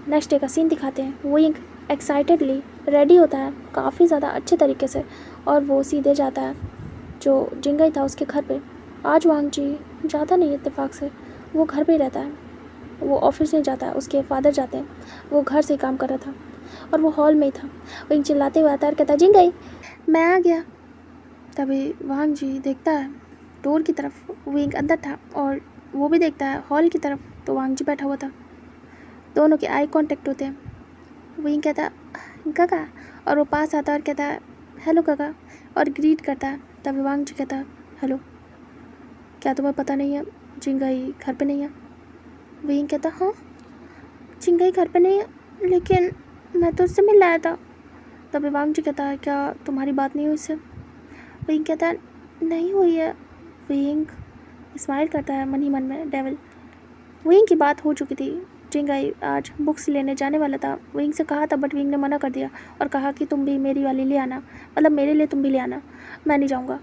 नेक्स्ट डे का सीन दिखाते हैं। वो यंग एक्साइटेडली रेडी होता है काफ़ी ज़्यादा अच्छे तरीके से, और वो सीधे जाता है जो जिंगई था उसके घर पे। आज वांग जी जाता नहीं इत्तेफाक से, वो घर पे ही रहता है। वो ऑफिस नहीं जाता है, उसके फादर जाते हैं। वो घर से ही काम कर रहा था और वो हॉल में ही था। वो चिल्लाते हुए आता है और कहता है जिंगई मैं आ गया। तभी वांग जी देखता है डोर की तरफ, विंग अंदर था, और वो भी देखता है हॉल की तरफ, तो वांग जी बैठा हुआ था। दोनों के आई कांटेक्ट होते हैं। विंग कहता है काका, और वो पास आता है और कहता है हेलो काका, और ग्रीट करता है। तभी वांग जी कहता है हेलो, क्या तुम्हें पता नहीं है जिंगई घर पे नहीं है? विंग कहता हाँ, जिंगई घर पे नहीं है, लेकिन मैं तो उससे मिलने आया था। तभी वांग जी कहता है क्या तुम्हारी बात नहीं हुई उससे? विंग कहता है नहीं हुई है। विंग स्माइल करता है मन ही मन में, डेविल। विंग की बात हो चुकी थी। जिंगई आज बुक्स लेने जाने वाला था। विंग से कहा था, बट विंग ने मना कर दिया और कहा कि तुम भी मेरी वाली ले आना, मतलब मेरे लिए तुम भी ले आना, मैं नहीं जाऊँगा।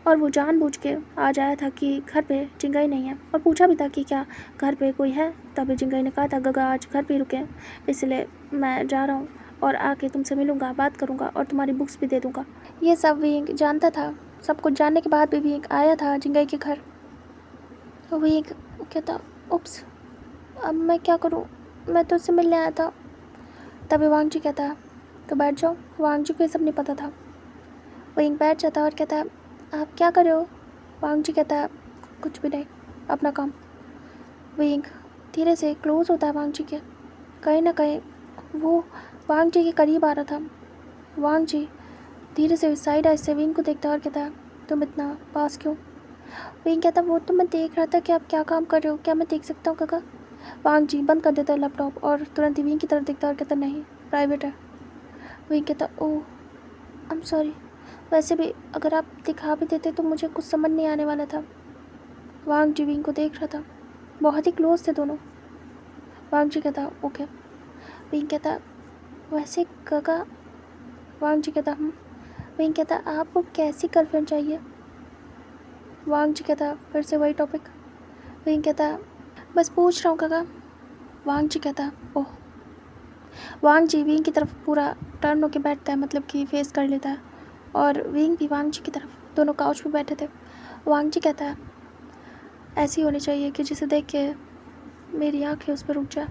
और वो जानबूझ के आज आया था कि घर पे जिंगई नहीं है, और पूछा भी था कि क्या घर पे कोई है। तभी जिंगई ने कहा था गगा आज घर पे रुके हैं, इसलिए मैं जा रहा हूँ और आके तुमसे मिलूँगा, बात करूँगा और तुम्हारी बुक्स भी दे दूँगा। ये सब विंग जानता था। सब कुछ जानने के बाद भी विंग आया था जिंगई के घर। तो विंग कहता उप्स, अब मैं क्या करूँ, मैं तो उससे मिलने आया था। तभी वांग जी कहता तो बैठ जाओ। वांग जी को ये सब नहीं पता था। विंग बैठ जाता और कहता आप क्या कर रहे हो? वांग जी कहता कुछ भी नहीं, अपना काम। विंग धीरे से क्लोज होता है वांग जी के। कहीं ना कहीं वो वांग जी के करीब आ रहा था। वांग जी धीरे से साइड आइज से विंग को देखता और कहता तुम इतना पास क्यों? विंग कहता वो तो मैं देख रहा था कि आप क्या काम कर रहे हो, क्या मैं देख सकता हूँ काका? वांग जी बंद कर देता है लैपटॉप और तुरंत ही विंग की तरफ देखता और कहता नहीं, प्राइवेट है। विंग कहता ओह आई एम सॉरी, वैसे भी अगर आप दिखा भी देते तो मुझे कुछ समझ नहीं आने वाला था। वांग जी विंग को देख रहा था, बहुत ही क्लोज थे दोनों। वांग जी कहता ओके। विंग कहता वैसे काका। वांग जी कहता विंग कहता आपको कैसी गर्लफ्रेंड चाहिए? वांग जी कहता फिर से वही टॉपिक। विंग कहता बस पूछ रहा हूँ काका। वांग जी कहता ओह। वांग जी विंग की तरफ पूरा टर्न होके बैठता है, मतलब कि फेस कर लेता है, और विंग भी वांग जी की तरफ। दोनों काउच पे बैठे थे। वांग जी कहता है ऐसी होनी चाहिए कि जिसे देख के मेरी आँखें उस पर रुक जाए,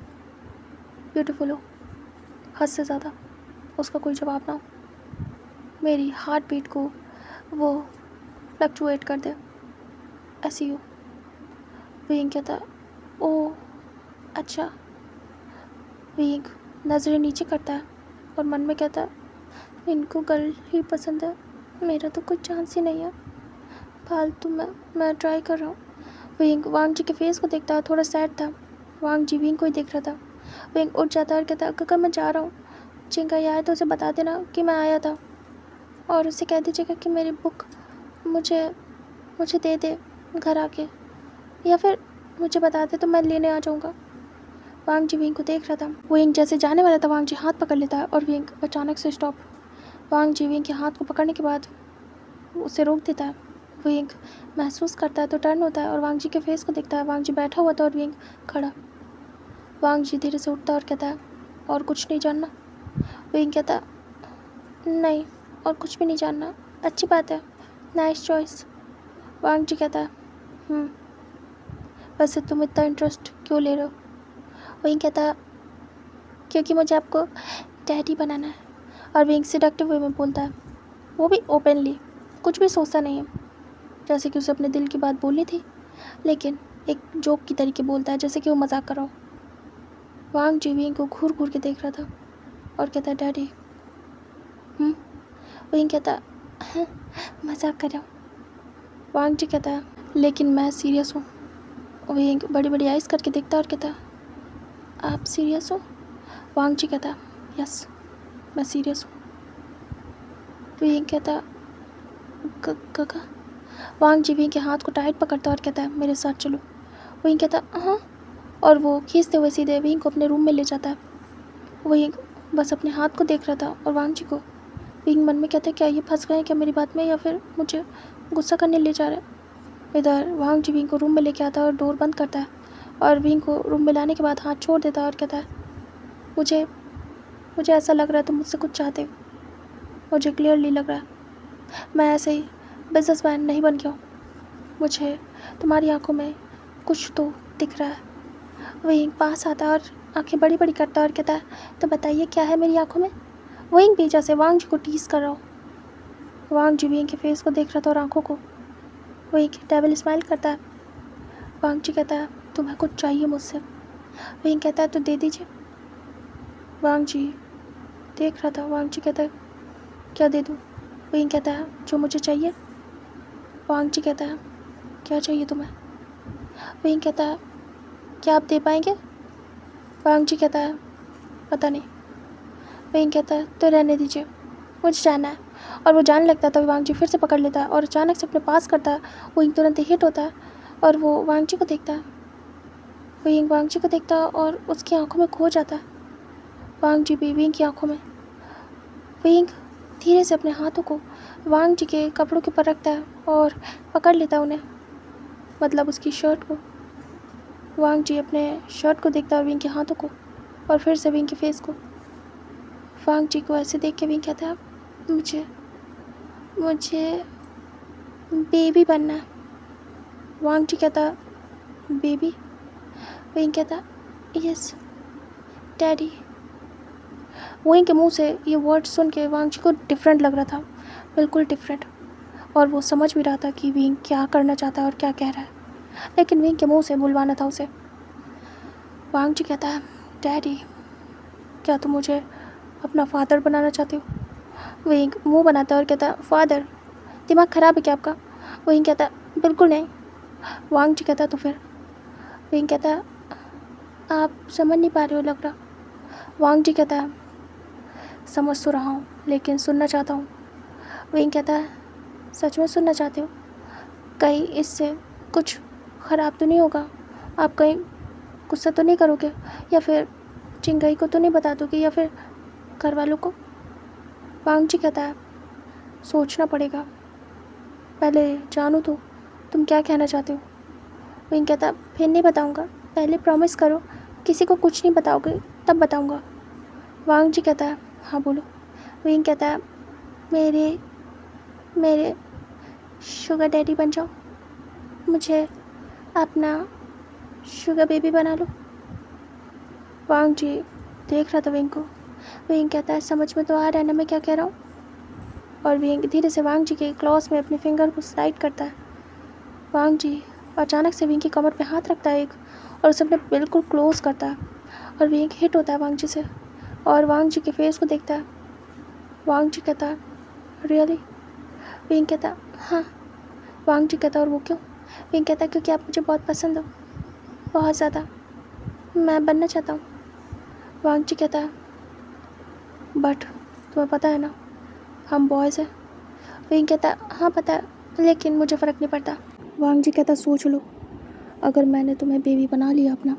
ब्यूटीफुल हो, हद से ज़्यादा, उसका कोई जवाब ना हो, मेरी हार्ट बीट को वो फ्लक्चुएट कर दे, ऐसी हो। विंग कहता ओह अच्छा। विंग नज़रें नीचे करता है और मन में कहता है इनको गर्ल ही पसंद है, मेरा तो कोई चांस ही नहीं है, फालतू में मैं ट्राई कर रहा हूँ। विंग वांग जी के फेस को देखता है, थोड़ा सैड था। वांग जी विंग को ही देख रहा था। विंग उठ जाता है और कहता काका मैं जा रहा हूँ, जिंगई आया तो उसे बता देना कि मैं आया था, और उसे कह दीजिएगा कि मेरी बुक मुझे मुझे दे दे घर आके, या फिर मुझे बता दे तो मैं लेने आ जाऊँगा। वांग जी विंग को देख रहा था। विंग जैसे जाने वाला था, वांग जी हाथ पकड़ लेता है और विंग अचानक से स्टॉप। वांग जी विंग के हाथ को पकड़ने के बाद उसे रोक देता है। विंग महसूस करता है तो टर्न होता है और वांग जी के फेस को देखता है। वांग जी बैठा हुआ था और विंग खड़ा। वांग जी धीरे से उठता और कहता है और कुछ नहीं जानना? विंग कहता नहीं, और कुछ भी नहीं जानना, अच्छी बात है, नाइस चॉइस। वांग जी कहता है वैसे तुम इतना इंटरेस्ट क्यों ले रहे हो? विंग कहता क्योंकि मुझे आपको डैडी बनाना है, और विंग सिडक्टिव वे में बोलता है, वो भी ओपनली, कुछ भी सोचता नहीं है, जैसे कि उसे अपने दिल की बात बोलनी थी, लेकिन एक जोक की तरीके बोलता है, जैसे कि वो मजाक कर रहा हो। वांग जी विंग को घूर घूर के देख रहा था और कहता है, डैडी। विंग कहता है, हाँ, मजाक कर रहा हूँ। वांग जी कहता है, लेकिन मैं सीरियस हूँ। विंग बड़ी बड़ी आइज़ करके देखता है और कहता है, आप सीरियस हो? वांग जी कहता है, यस, मैं सीरियस हूँ। विंग कहता, काका। वांग जी विंग के हाथ को टाइट पकड़ता और कहता है, मेरे साथ चलो। विंग कहता, हाँ, और वो खींचते हुए सीधे विंग को अपने रूम में ले जाता है। विंग बस अपने हाथ को देख रहा था और वांग जी को। विंग मन में कहता है, क्या ये फंस गए क्या मेरी बात में, या फिर मुझे गुस्सा करने ले जा रहे हैं। इधर वांग जी विंग को रूम में लेके आता है और डोर बंद करता है, और विंग को रूम में लाने के बाद हाथ छोड़ देता है और कहता है, मुझे ऐसा लग रहा है तुम मुझसे कुछ चाहते हो। मुझे क्लियरली लग रहा है मैं ऐसे ही बिजनेसमैन नहीं बन गया हूँ। मुझे तुम्हारी आंखों में कुछ तो दिख रहा है। विंग पास आता है और आंखें बड़ी बड़ी करता है और कहता है, तो बताइए क्या है मेरी आंखों में। विंग पीछे से वांग जी को टीज कर रहा हो। वांग जी विंग के फेस को देख रहा था और आंखों को। विंग डेविल स्माइल करता है। वांग जी कहता है, तुम्हें कुछ चाहिए मुझसे। विंग कहता है, तो दे दीजिए। वांग जी देख रहा था। वांग जी कहता है, क्या दे दूँ। विंग कहता है, जो मुझे चाहिए। वांग जी कहता है, क्या चाहिए तुम्हें। विंग कहता है, क्या आप दे पाएंगे। वांग जी कहता है, पता नहीं। विंग कहता है, तो रहने दीजिए, मुझे जाना है। और वो जाने लगता है तभी वांग जी फिर से पकड़ लेता है और अचानक से अपने पास करता है। विंग तुरंत हिट होता है और वो वांग जी को देखता है। विंग वांग जी को देखता है और उसकी आंखों में खो जाता है। वांग जी भी विंग की आंखों में। विंग धीरे से अपने हाथों को वांग जी के कपड़ों के ऊपर रखता है और पकड़ लेता है उन्हें, मतलब उसकी शर्ट को। वांग जी अपने शर्ट को देखता है और विंग के हाथों को, और फिर से विंग के फेस को। वांग जी को ऐसे देख के विंग कहता है, मुझे बेबी बनना है। वांग जी कहता, बेबी। विंग कहता, यस डैडी। विंग के मुंह से ये वर्ड सुन के वांग जी को डिफरेंट लग रहा था, बिल्कुल डिफरेंट, और वो समझ भी रहा था कि विंग क्या करना चाहता है और क्या कह रहा है, लेकिन विंग के मुंह से बुलवाना था उसे। वांग जी कहता है, डैडी, क्या तुम मुझे अपना फादर बनाना चाहते हो। विंग मुंह बनाता है और कहता है, फादर, दिमाग ख़राब है क्या आपका। विंग कहता है, बिल्कुल नहीं। वांग जी कहता है, तो फिर। विंग कहता है, आप समझ नहीं पा रहे हो लग रहा। वांग जी कहता है, समझ तो रहा हूँ लेकिन सुनना चाहता हूँ। विंग कहता है, सच में सुनना चाहते हो। कहीं इससे कुछ ख़राब तो नहीं होगा, आप कहीं गुस्सा तो नहीं करोगे, या फिर चिंगाई को तो नहीं बता दोगे, या फिर घर वालों को। वांग जी कहता है, सोचना पड़ेगा, पहले जानूँ तो तुम क्या कहना चाहते हो। विंग कहता है, फिर नहीं बताऊँगा, पहले प्रॉमिस करो किसी को कुछ नहीं बताओगे तब बताऊँगा। वांग जी कहता है, हाँ बोलो। विंग कहता है, मेरे शुगर डैडी बन जाओ, मुझे अपना शुगर बेबी बना लो। वांग जी देख रहा था विंग को। विंग कहता है, समझ में तो आ रहा है ना मैं क्या कह रहा हूँ। और विंग धीरे से वांग जी के क्लॉज में अपने फिंगर को स्लाइड करता है। वांग जी अचानक से विंग की कमर पे हाथ रखता है एक, और उसे अपने बिल्कुल क्लोज करता है, और विंग हिट होता है वांग जी से और वांग जी के फेस को देखता है। वांग जी कहता है, रियली। विंग कहता है, हाँ। वांग जी कहता है, और वो क्यों। विंग कहता है, क्योंकि आप मुझे बहुत पसंद हो, बहुत ज़्यादा, मैं बनना चाहता हूँ। वांग जी कहता है, बट तुम्हें पता है ना हम बॉयज़ हैं। विंग कहता है, हाँ पता है, लेकिन मुझे फ़र्क नहीं पड़ता। वांग जी कहता है, सोच लो, अगर मैंने तुम्हें बेबी बना लिया अपना,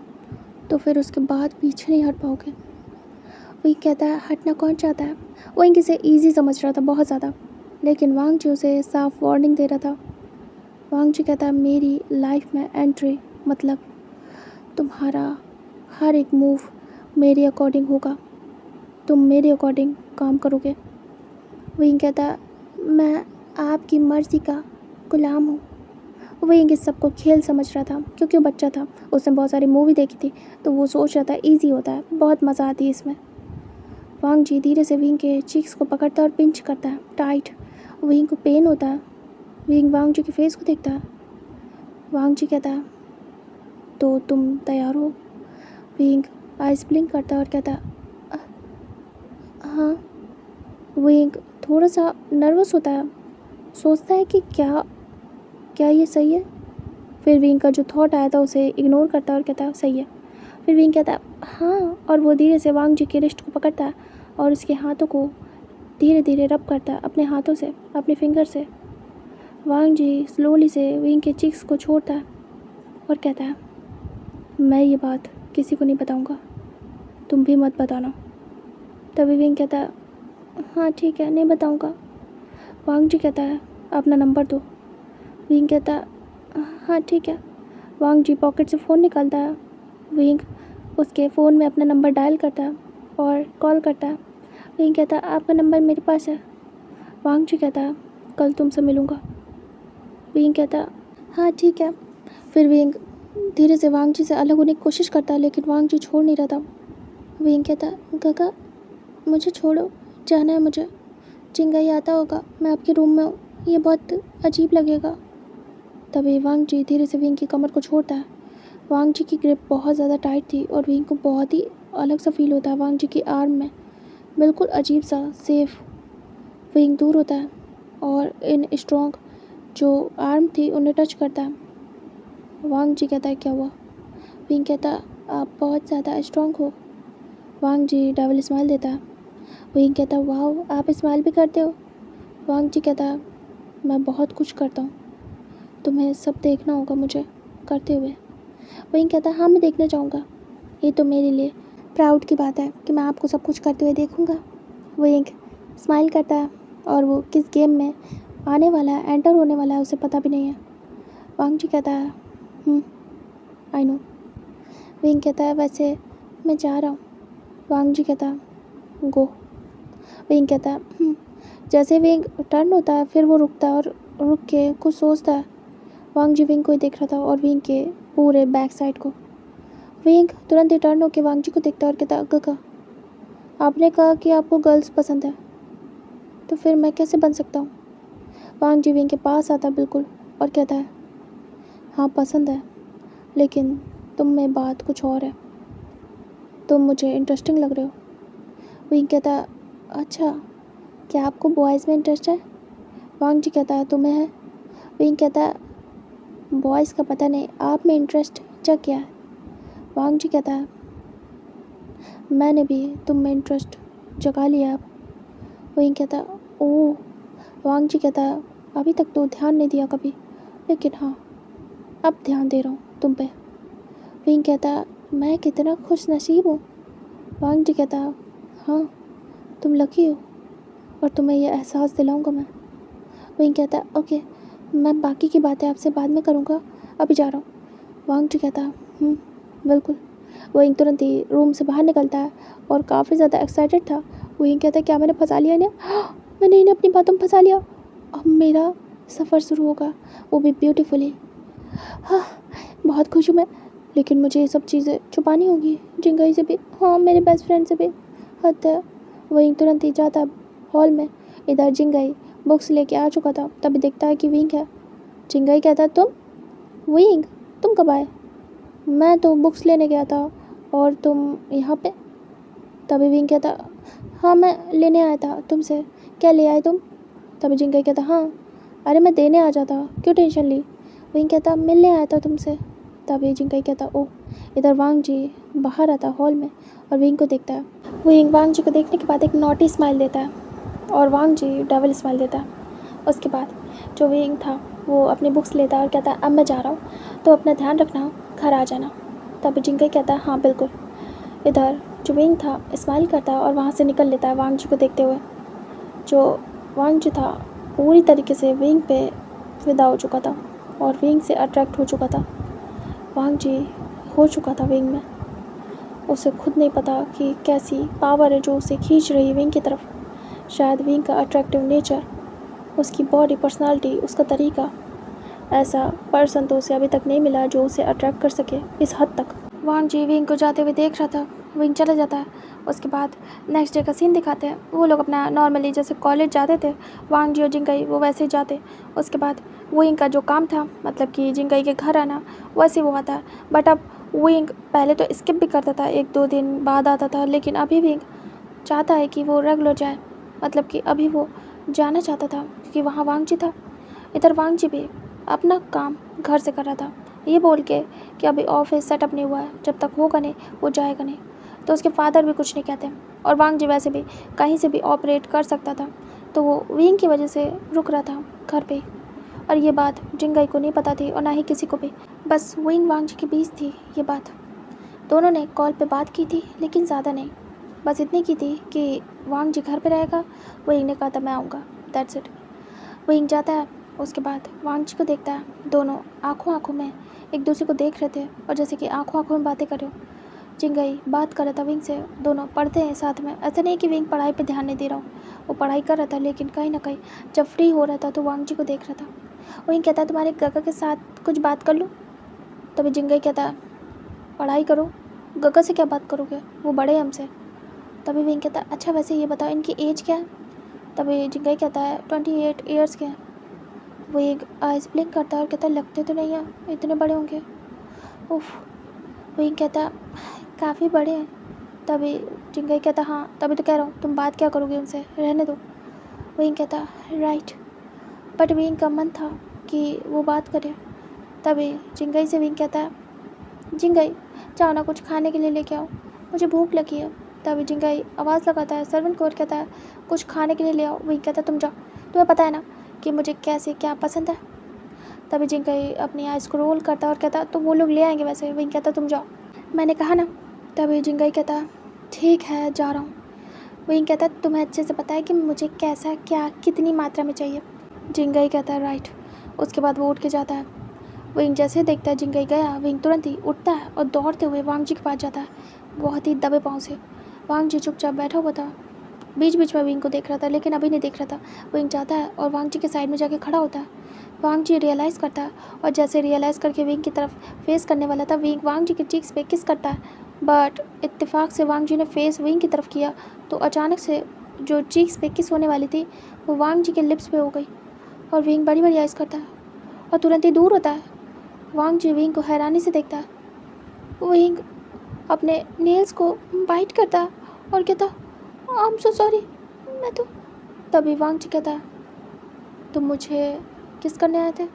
तो फिर उसके बाद पीछे नहीं हट पाओगे। विंग कहता है, हटना कौन चाहता है। विंग इसे ईजी समझ रहा था बहुत ज़्यादा, लेकिन वांग जी उसे साफ वार्निंग दे रहा था। वांग जी कहता है, मेरी लाइफ में एंट्री मतलब तुम्हारा हर एक मूव मेरे अकॉर्डिंग होगा, तुम मेरे अकॉर्डिंग काम करोगे। विंग कहता है, मैं आपकी मर्ज़ी का गुलाम हूँ। विंग इस सब को खेल समझ रहा था, क्योंकि वो बच्चा था, उसने बहुत सारी मूवी देखी थी, तो वो सोच रहा था ईजी होता है, बहुत मज़ा आती है इसमें। वांग जी धीरे से विंग के चीक्स को पकड़ता है और पिंच करता है टाइट। विंग को पेन होता है। विंग वांग जी के फेस को देखता है। वांग जी कहता है, तो तुम तैयार हो? विंग आइस ब्लिंक करता है और कहता है, हाँ। विंग थोड़ा सा नर्वस होता है, सोचता है कि क्या ये सही है। फिर विंग का जो थॉट आया था उसे इग्नोर करता है और कहता है सही है। फिर विंग कहता है हाँ, और वो धीरे से वांग जी के रिस्ट को पकड़ता है और उसके हाथों को धीरे धीरे रब करता है अपने हाथों से, अपने फिंगर से। वांग जी स्लोली से विंग के चिक्स को छोड़ता है और कहता है, मैं ये बात किसी को नहीं बताऊंगा, तुम भी मत बताना। तभी विंग कहता है, हाँ ठीक है, नहीं बताऊंगा। वांग जी कहता है, अपना नंबर दो। विंग कहता है, हाँ ठीक है। वांग जी पॉकेट से फ़ोन निकालता है। विंग उसके फ़ोन में अपना नंबर डायल करता है और कॉल करता है। विंग कहता है, आपका नंबर मेरे पास है। वांग जी कहता है, कल तुमसे मिलूँगा। विंग कहता है, हाँ ठीक है। फिर विंग धीरे से वांग जी से अलग होने की कोशिश करता है, लेकिन वांग जी छोड़ नहीं रहा था। विंग कहता है, काका मुझे छोड़ो, जाना है मुझे। चिंगाई आता होगा, मैं आपके रूम में हूँ, ये बहुत अजीब लगेगा। तभी वांग जी धीरे से विंग की कमर को छोड़ता है। वांग जी की ग्रिप बहुत ज़्यादा टाइट थी और विंग को बहुत ही अलग सा फील होता है वांग जी की आर्म में, बिल्कुल अजीब सा सेफ। विंग दूर होता है और इन स्ट्रॉन्ग जो आर्म थी उन्हें टच करता है। वांग जी कहता है, क्या हुआ? विंग कहता है, आप बहुत ज़्यादा स्ट्रॉन्ग हो। वांग जी डबल स्माइल देता है। विंग कहता है, वाह आप स्माइल भी करते हो। वांग जी कहता है, मैं बहुत कुछ करता हूँ, तुम्हें सब देखना होगा मुझे करते हुए। विंग कहता है, हाँ मैं देखना चाहूँगा, ये तो मेरे लिए प्राउड की बात है कि मैं आपको सब कुछ करते हुए देखूँगा। विंग स्माइल करता है और वो किस गेम में आने वाला है, एंटर होने वाला है, उसे पता भी नहीं है। वांग जी कहता है, आई नो। विंग कहता है, वैसे मैं जा रहा हूँ। वांग जी कहता है, गो। विंग कहता है, जैसे विंग टर्न होता है फिर वो रुकता है और रुक के कुछ सोचता है। वांग जी विंग को ही देख रहा था और विंग के पूरे बैक साइड को। विंग तुरंत ही टर्न होकर वांग जी को देखता है और कहता है, काका आपने कहा कि आपको गर्ल्स पसंद है, तो फिर मैं कैसे बन सकता हूँ? वांग जी विंग के पास आता है बिल्कुल और कहता है, हाँ पसंद है, लेकिन तुम में बात कुछ और है, तुम मुझे इंटरेस्टिंग लग रहे हो। विंग कहता है, अच्छा क्या आपको बॉयज़ में इंटरेस्ट है? वांग जी कहता है, तुम्हें है? विंग कहता है, बॉयज़ का पता नहीं, आप में इंटरेस्ट जग गया है। वांग जी कहता है, मैंने भी तुम में इंटरेस्ट जगा लिया अब। विंग कहता है, ओह। वांग जी कहता है, अभी तक तो ध्यान नहीं दिया कभी, लेकिन हाँ अब ध्यान दे रहा हूँ तुम पे। विंग कहता है, मैं कितना खुश नसीब हूँ। वांग जी कहता है, हाँ तुम लकी हो और तुम्हें यह एहसास दिलाऊंगा मैं। विंग कहता है, ओके मैं बाकी की बातें आपसे बाद में करूँगा, अभी जा रहा हूँ। वांग जी कहता है, बिल्कुल। विंग तुरंत ही रूम से बाहर निकलता है और काफ़ी ज़्यादा एक्साइटेड था। विंग कहता है, क्या मैंने फंसा लिया इन्हें? मैंने इन्हें अपनी बातों में फंसा लिया, अब मेरा सफ़र शुरू होगा, वो भी ब्यूटीफुली। हाँ बहुत खुश हूँ मैं, लेकिन मुझे ये सब चीज़ें छुपानी होगी जिंगाई से भी, हाँ मेरे बेस्ट फ्रेंड से भी। हद है। विंग तुरंत ही जाता हॉल में। इधर जिंगाई बुक्स लेके आ चुका था, तभी देखता है कि विंग है। जिंगाई कहता है, तुम? विंग तुम कब आए? मैं तो बुक्स लेने गया था और तुम यहाँ पे? तभी विंग कहता, हाँ मैं लेने आया था तुमसे, क्या ले आए तुम? तभी जिंगाई कहता, हाँ अरे मैं देने आ जाता, क्यों टेंशन ली? विंग कहता, मिलने आया था तुमसे। तभी जिंगाई कहता, ओह। इधर वांग जी बाहर आता हॉल में और विंग को देखता है। विंग वांग जी को देखने के बाद एक नॉटी स्माइल देता है और वांग जी डबल स्माइल देता है। उसके बाद जो विंग था वो अपनी बुक्स लेता है और कहता है, अब मैं जा रहा हूँ, तो अपना ध्यान रखना, घर आ जाना। तभी जिंगाई कहता है, हाँ बिल्कुल। इधर जो विंग था स्माइल करता है और वहाँ से निकल लेता है वांग जी को देखते हुए। जो वांग जी था पूरी तरीके से विंग पे फिदा हो चुका था और विंग से अट्रैक्ट हो चुका था। वांग जी हो चुका था विंग में, उसे खुद नहीं पता कि कैसी पावर है जो उसे खींच रही है विंग की तरफ। शायद विंग का अट्रैक्टिव नेचर, उसकी बॉडी, पर्सनालिटी, उसका तरीका, ऐसा पर्सन तो उसे अभी तक नहीं मिला जो उसे अट्रैक्ट कर सके इस हद तक। वांग जी विंग को जाते हुए देख रहा था विंग चला जाता है। उसके बाद नेक्स्ट डे का सीन दिखाते हैं। वो लोग अपना नॉर्मली जैसे कॉलेज जाते थे, वांग जी और जिंगई वो वैसे ही जाते। उसके बाद विंग का जो काम था, मतलब कि जिंगई के घर आना, वैसे वो आता है। बट अब विंग पहले तो स्किप भी करता था, 1-2 दिन बाद आता था, लेकिन अभी विंग चाहता है कि वो रेगुलर जाए। मतलब कि अभी वो जाना चाहता था क्योंकि वहाँ वांग जी था। इधर वांग जी भी अपना काम घर से कर रहा था, ये बोल के कि अभी ऑफिस सेटअप नहीं हुआ है, जब तक होगा नहीं वो जाएगा नहीं। तो उसके फादर भी कुछ नहीं कहते और वांग जी वैसे भी कहीं से भी ऑपरेट कर सकता था, तो वो विंग की वजह से रुक रहा था घर पे। और ये बात जिंगई को नहीं पता थी और ना ही किसी को भी, बस विंग वांग जी के बीच थी ये बात। दोनों ने कॉल पे बात की थी, लेकिन ज़्यादा नहीं, बस इतनी की थी कि वांग जी घर पे रहेगा, विंग ने कहा था मैं आऊँगा, दैट्स इट। विंग जाता है। उसके बाद वांग जी को देखता है, दोनों आंखों आंखों में एक दूसरे को देख रहे थे और जैसे कि आंखों आंखों में बातें कर रहे हो। जिंगई बात कर रहा था विंग से, दोनों पढ़ते हैं साथ में। ऐसा नहीं कि विंग पढ़ाई पे ध्यान नहीं दे रहा हो, वो पढ़ाई कर रहा था, लेकिन कहीं ना कहीं जब फ्री हो रहा था तो वांग जी को देख रहा था। विंग कहता है तुम्हारे गगा के साथ कुछ बात कर लूँ? तभी जिंगई कहता है पढ़ाई करो, गगा से क्या बात करोगे, वो बड़े हैं हमसे। तभी विंग कहता है अच्छा वैसे ये बताओ इनकी एज क्या है? तभी जिंगई कहता है 28 ईयर्स के हैं। वो एक आइस ब्लिंक करता है और कहता है लगते तो नहीं हैं इतने बड़े होंगे। उफ। विंग कहता है काफ़ी बड़े हैं। तभी जिंगई कहता हाँ तभी तो कह रहा हूँ तुम बात क्या करोगे उनसे, रहने दो। विंग कहता राइट। बट विंग का मन था कि वो बात करे। तभी जिंगई से विंग कहता है जिंगई जाओ ना कुछ खाने के लिए लेके आओ, मुझे भूख लगी है। तभी जिंगई आवाज़ लगाता है सर्वेंट को और कहता है कुछ खाने के लिए ले आओ। विंग कहता है तुम जाओ, तुम्हें पता है ना कि मुझे कैसे क्या पसंद है। तभी जिंगई अपनी आइस को रोल करता है और कहता तो वो लोग ले आएंगे वैसे। विंग कहता तुम जाओ, मैंने कहा ना। तभी जिंगई कहता ठीक है जा रहा हूँ। विंग कहता तुम्हें अच्छे से पता है कि मुझे कैसा क्या कितनी मात्रा में चाहिए। जिंगई कहता है राइट। उसके बाद वो उठ के जाता है। विंग जैसे देखता है जिंगई गया, विंग तुरंत ही उठता है और दौड़ते हुए वांग जी के पास जाता है, बहुत ही दबे पाँव से। वांग जी चुपचाप बैठा हुआ था, बीच बीच में विंग को देख रहा था, लेकिन अभी नहीं देख रहा था। विंग जाता है और वांग जी के साइड में जाके खड़ा होता है। वांग जी रियलाइज़ करता है और जैसे रियलाइज़ करके विंग की तरफ फेस करने वाला था, विंग वांग जी के चीक्स पे किस करता है। बट इत्तेफाक से वांग जी ने फेस विंग की तरफ किया तो अचानक से जो चीक्स पे किस होने वाली थी वो वांग जी के लिप्स पे हो गई और विंग बड़ी बड़ी आइज़ करता है और तुरंत ही दूर होता है। वांग जी विंग को हैरानी से देखता है। विंग अपने नेल्स को बाइट करता है और कहता आई एम सो सॉरी मैं तो। तभी वांग जी कहता है तुम मुझे किस करने आए थे?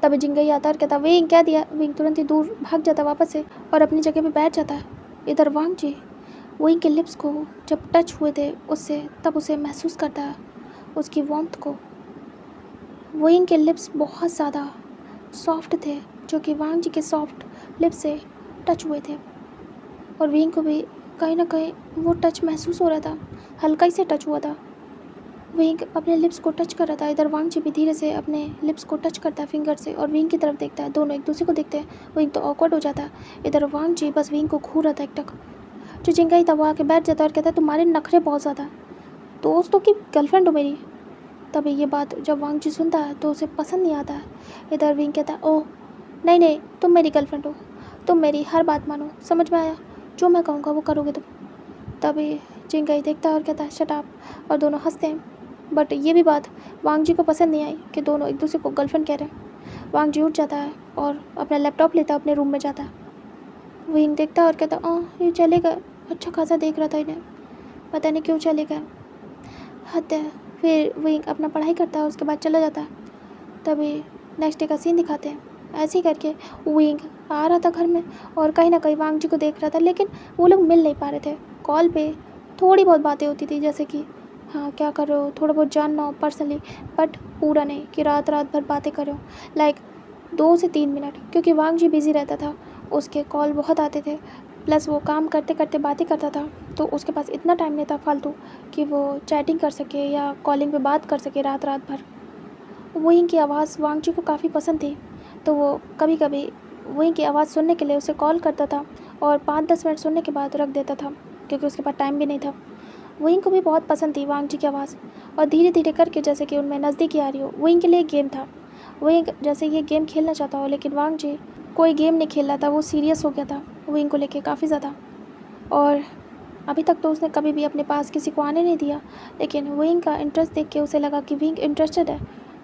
तभी जिंगई आता है और कहता विंग क्या दिया। विंग तुरंत ही दूर भाग जाता वापस से और अपनी जगह पे बैठ जाता है। इधर वांग जी विंग के लिप्स को जब टच हुए थे उससे, तब उसे महसूस करता है उसकी वार्मथ को। विंग के लिप्स बहुत ज़्यादा सॉफ्ट थे, जो कि वांग जी के सॉफ्ट लिप्स से टच हुए थे और विंग को भी कहीं ना कहीं वो टच महसूस हो रहा था, हल्का ही से टच हुआ था। विंग अपने लिप्स को टच कर रहा था, इधर वांग जी भी धीरे से अपने लिप्स को टच करता है फिंगर से और विंग की तरफ देखता है। दोनों एक दूसरे को देखते हैं। विंग तो ऑकवर्ड हो जाता है। इधर वांग जी बस विंग को घूर रहा था एक टक। जो जिंगई था वो आके बैठ जाता है और कहता है तुम्हारे नखरे बहुत ज़्यादा, दोस्तों की गर्लफ्रेंड हो मेरी। तभी ये बात जब वांग जी सुनता है तो उसे पसंद नहीं आता है। इधर विंग कहता है ओह नहीं नहीं तुम मेरी गर्लफ्रेंड हो, तुम मेरी हर बात मानो, समझ में आया, जो मैं कहूँगा वो करोगे तुम। तभी जिंगई देखता है और कहता है शट अप, और दोनों हंसते हैं। बट ये भी बात वांग जी को पसंद नहीं आई कि दोनों एक दूसरे को गर्लफ्रेंड कह रहे हैं। वांग जी उठ जाता है और अपना लैपटॉप लेता है, अपने रूम में जाता है। विंग देखता है और कहता ये चले गए, अच्छा खासा देख रहा था इन्हें, पता नहीं क्यों चले गए, हद है। फिर विंग अपना पढ़ाई करता है, उसके बाद चला जाता है। तभी नेक्स्ट डे का सीन दिखाते हैं। ऐसे ही करके विंग आ रहा था घर में और कहीं ना कहीं वांग जी को देख रहा था, लेकिन वो लोग मिल नहीं पा रहे थे। कॉल पे थोड़ी बहुत बातें होती थी, जैसे कि हाँ क्या कर रहे हो, थोड़ा बहुत जानना हो पर्सनली, बट पूरा नहीं कि रात रात भर बातें कर रहे हो, लाइक 2 से 3 मिनट, क्योंकि वांग जी बिज़ी रहता था, उसके कॉल बहुत आते थे, प्लस वो काम करते करते बातें करता था, तो उसके पास इतना टाइम नहीं था फालतू कि वो चैटिंग कर सके या कॉलिंग पे बात कर सके रात रात भर। विंग की आवाज़ वांग जी को काफ़ी पसंद थी, तो वो कभी कभी विंग की आवाज़ सुनने के लिए उसे कॉल करता था और 5-10 मिनट सुनने के बाद रख देता था, क्योंकि उसके पास टाइम भी नहीं था। विंग को भी बहुत पसंद थी वांग जी की आवाज़, और धीरे धीरे करके जैसे कि उनमें नज़दीकी आ रही हो। विंग के लिए गेम था, विंग जैसे ये गेम खेलना चाहता हो, लेकिन वांग जी कोई गेम नहीं खेल रहा था, वो सीरियस हो गया था विंग को लेके काफ़ी ज़्यादा। और अभी तक तो उसने कभी भी अपने पास किसी को आने नहीं दिया, लेकिन विंग का इंटरेस्ट देख के उसे लगा कि विंग इंटरेस्टेड है,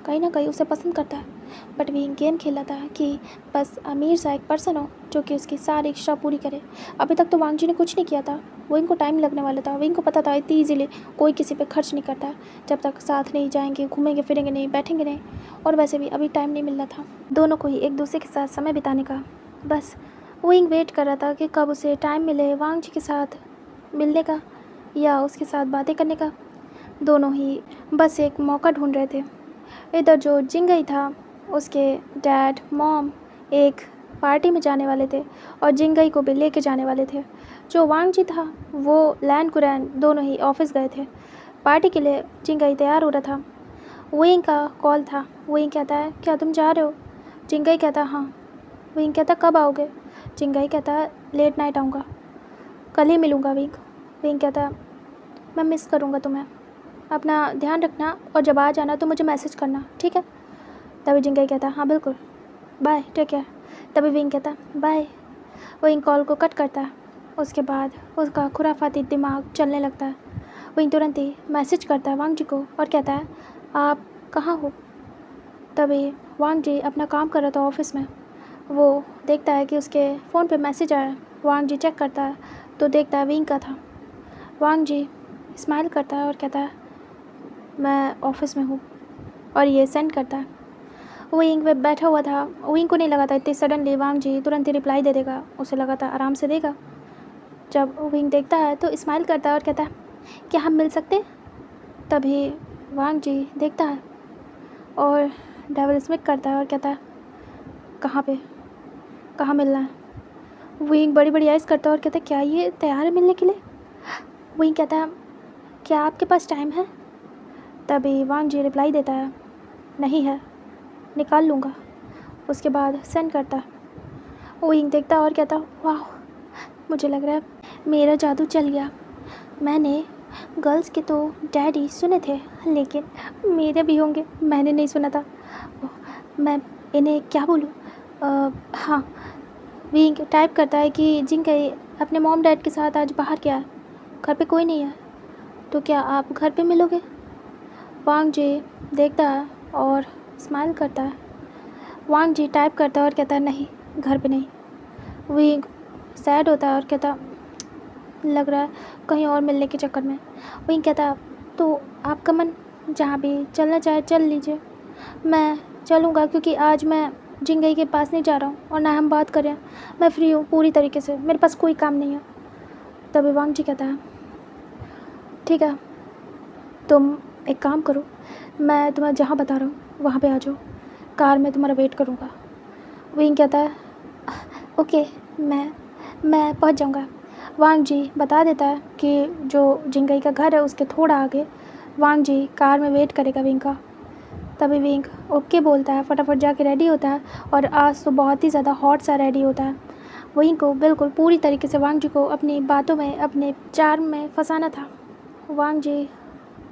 कहीं ना कहीं उसे पसंद करता है। बट विंग गेम खेला था कि बस अमीर सा एक पर्सन हो जो कि उसकी सारी इच्छा पूरी करे। अभी तक तो वांग जी ने कुछ नहीं किया था, विंग को टाइम लगने वाला था। विंग को पता था इतनी ईजीली कोई किसी पे खर्च नहीं करता है जब तक साथ नहीं जाएंगे, घूमेंगे फिरेंगे नहीं, बैठेंगे नहीं। और वैसे भी अभी टाइम नहीं मिल रहा था दोनों को ही एक दूसरे के साथ समय बिताने का। बस विंग वेट कर रहा था कि कब उसे टाइम मिले वांग जी के साथ मिलने का या उसके साथ बातें करने का। दोनों ही बस एक मौका ढूंढ रहे थे। इधर जो जिंगई था, उसके डैड मॉम एक पार्टी में जाने वाले थे और जिंगई को भी लेके जाने वाले थे। जो वांग जी था वो लैन कुरैन दोनों ही ऑफिस गए थे। पार्टी के लिए जिंगई तैयार हो रहा था। विंग का कॉल था। विंग कहता है क्या तुम जा रहे हो? जिंगई कहता हाँ। विंग कहता कब आओगे? जिंगई कहता लेट नाइट आऊँगा, कल ही मिलूँगा। विंग कहता मैं मिस करूँगा तुम्हें, अपना ध्यान रखना और जब आ जाना तो मुझे मैसेज करना, ठीक है? तभी जिंगई कहता हाँ बिल्कुल, बाय, टेक केयर। तभी विंग कहता बाय। विंग कॉल को कट करता है। उसके बाद उसका खुराफाती दिमाग चलने लगता है। विंग तुरंत ही मैसेज करता है वांग जी को और कहता है आप कहाँ हो? तभी वांग जी अपना काम कर रहा था ऑफिस में। वो देखता है कि उसके फ़ोन पे मैसेज आया है। वांग जी चेक करता है तो देखता है विंग का था। वांग जी स्माइल करता है और कहता है मैं ऑफिस में हूँ, और ये सेंड करता है। विंग पे बैठा हुआ था। विंग को नहीं लगा था इतनी सडनली वांग जी तुरंत ही रिप्लाई दे देगा, उसे लगा था आराम से देगा। जब विंग देखता है तो स्माइल करता है और कहता है क्या हम मिल सकते हैं? तभी वांग जी देखता है और डबल स्मिक करता है और कहता है कहाँ पे, कहाँ मिलना है? विंग बड़ी बड़ी आइज़ करता है और कहता है क्या ये तैयार है मिलने के लिए? विंग कहता है क्या आपके पास टाइम है? तभी वांग जी रिप्लाई देता है नहीं है, निकाल लूँगा। उसके बाद सेंड करता है। विंग देखता है और कहता वाह, मुझे लग रहा है मेरा जादू चल गया। मैंने गर्ल्स के तो डैडी सुने थे, लेकिन मेरे भी होंगे मैंने नहीं सुना था। मैं इन्हें क्या बोलूँ? हाँ। विंग टाइप करता है कि जिंगई अपने मॉम डैड के साथ आज बाहर गया है, घर पे कोई नहीं है, तो क्या आप घर पे मिलोगे? वांग जी देखता है और स्माइल करता है। वांग जी टाइप करता है और कहता है नहीं, घर पे नहीं। विंग सैड होता है और कहता लग रहा है कहीं और मिलने के चक्कर में। विंग कहता तो आपका मन जहाँ भी चलना चाहे चल लीजिए, मैं चलूँगा क्योंकि आज मैं जिंगई के पास नहीं जा रहा हूँ और ना हम बात करें। मैं फ्री हूँ पूरी तरीके से, मेरे पास कोई काम नहीं है। तभी वांग जी कहता है ठीक है, तुम एक काम करो, मैं तुम्हें जहाँ बता रहा हूँ वहाँ पे आ जाओ, कार में तुम्हारा वेट करूँगा। विंग कहता है ओके, मैं पहुँच जाऊँगा। वांग जी बता देता है कि जो जिंगई का घर है उसके थोड़ा आगे वांग जी कार में वेट करेगा विंग का। तभी विंग ओके बोलता है, फटाफट जाके रेडी होता है और आज तो बहुत ही ज़्यादा हॉट सा रेडी होता है। विंग को बिल्कुल पूरी तरीके से वांग जी को अपनी बातों में, अपने चार्म में फंसाना था। वांग जी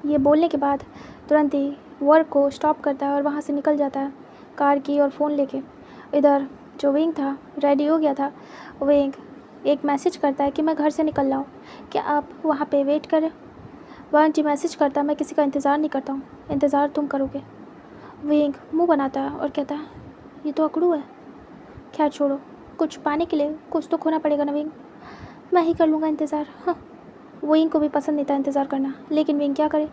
ये बोलने के बाद तुरंत ही वर्क को स्टॉप करता है और वहाँ से निकल जाता है कार की और फ़ोन लेके। इधर जो विंग था रेडी हो गया था। विंग एक मैसेज करता है कि मैं घर से निकल रहा हूँ, क्या आप वहाँ पे वेट करें? वांग जी मैसेज करता है मैं किसी का इंतज़ार नहीं करता हूँ, इंतज़ार तुम करोगे। विंग मुंह बनाता है और कहता है ये तो अकड़ू है। खैर छोड़ो, कुछ पाने के लिए कुछ तो खोना पड़ेगा ना विंग, मैं ही कर लूँगा इंतज़ार। हाँ, विंग को भी पसंद नहीं था इंतज़ार करना, लेकिन विंग क्या करे।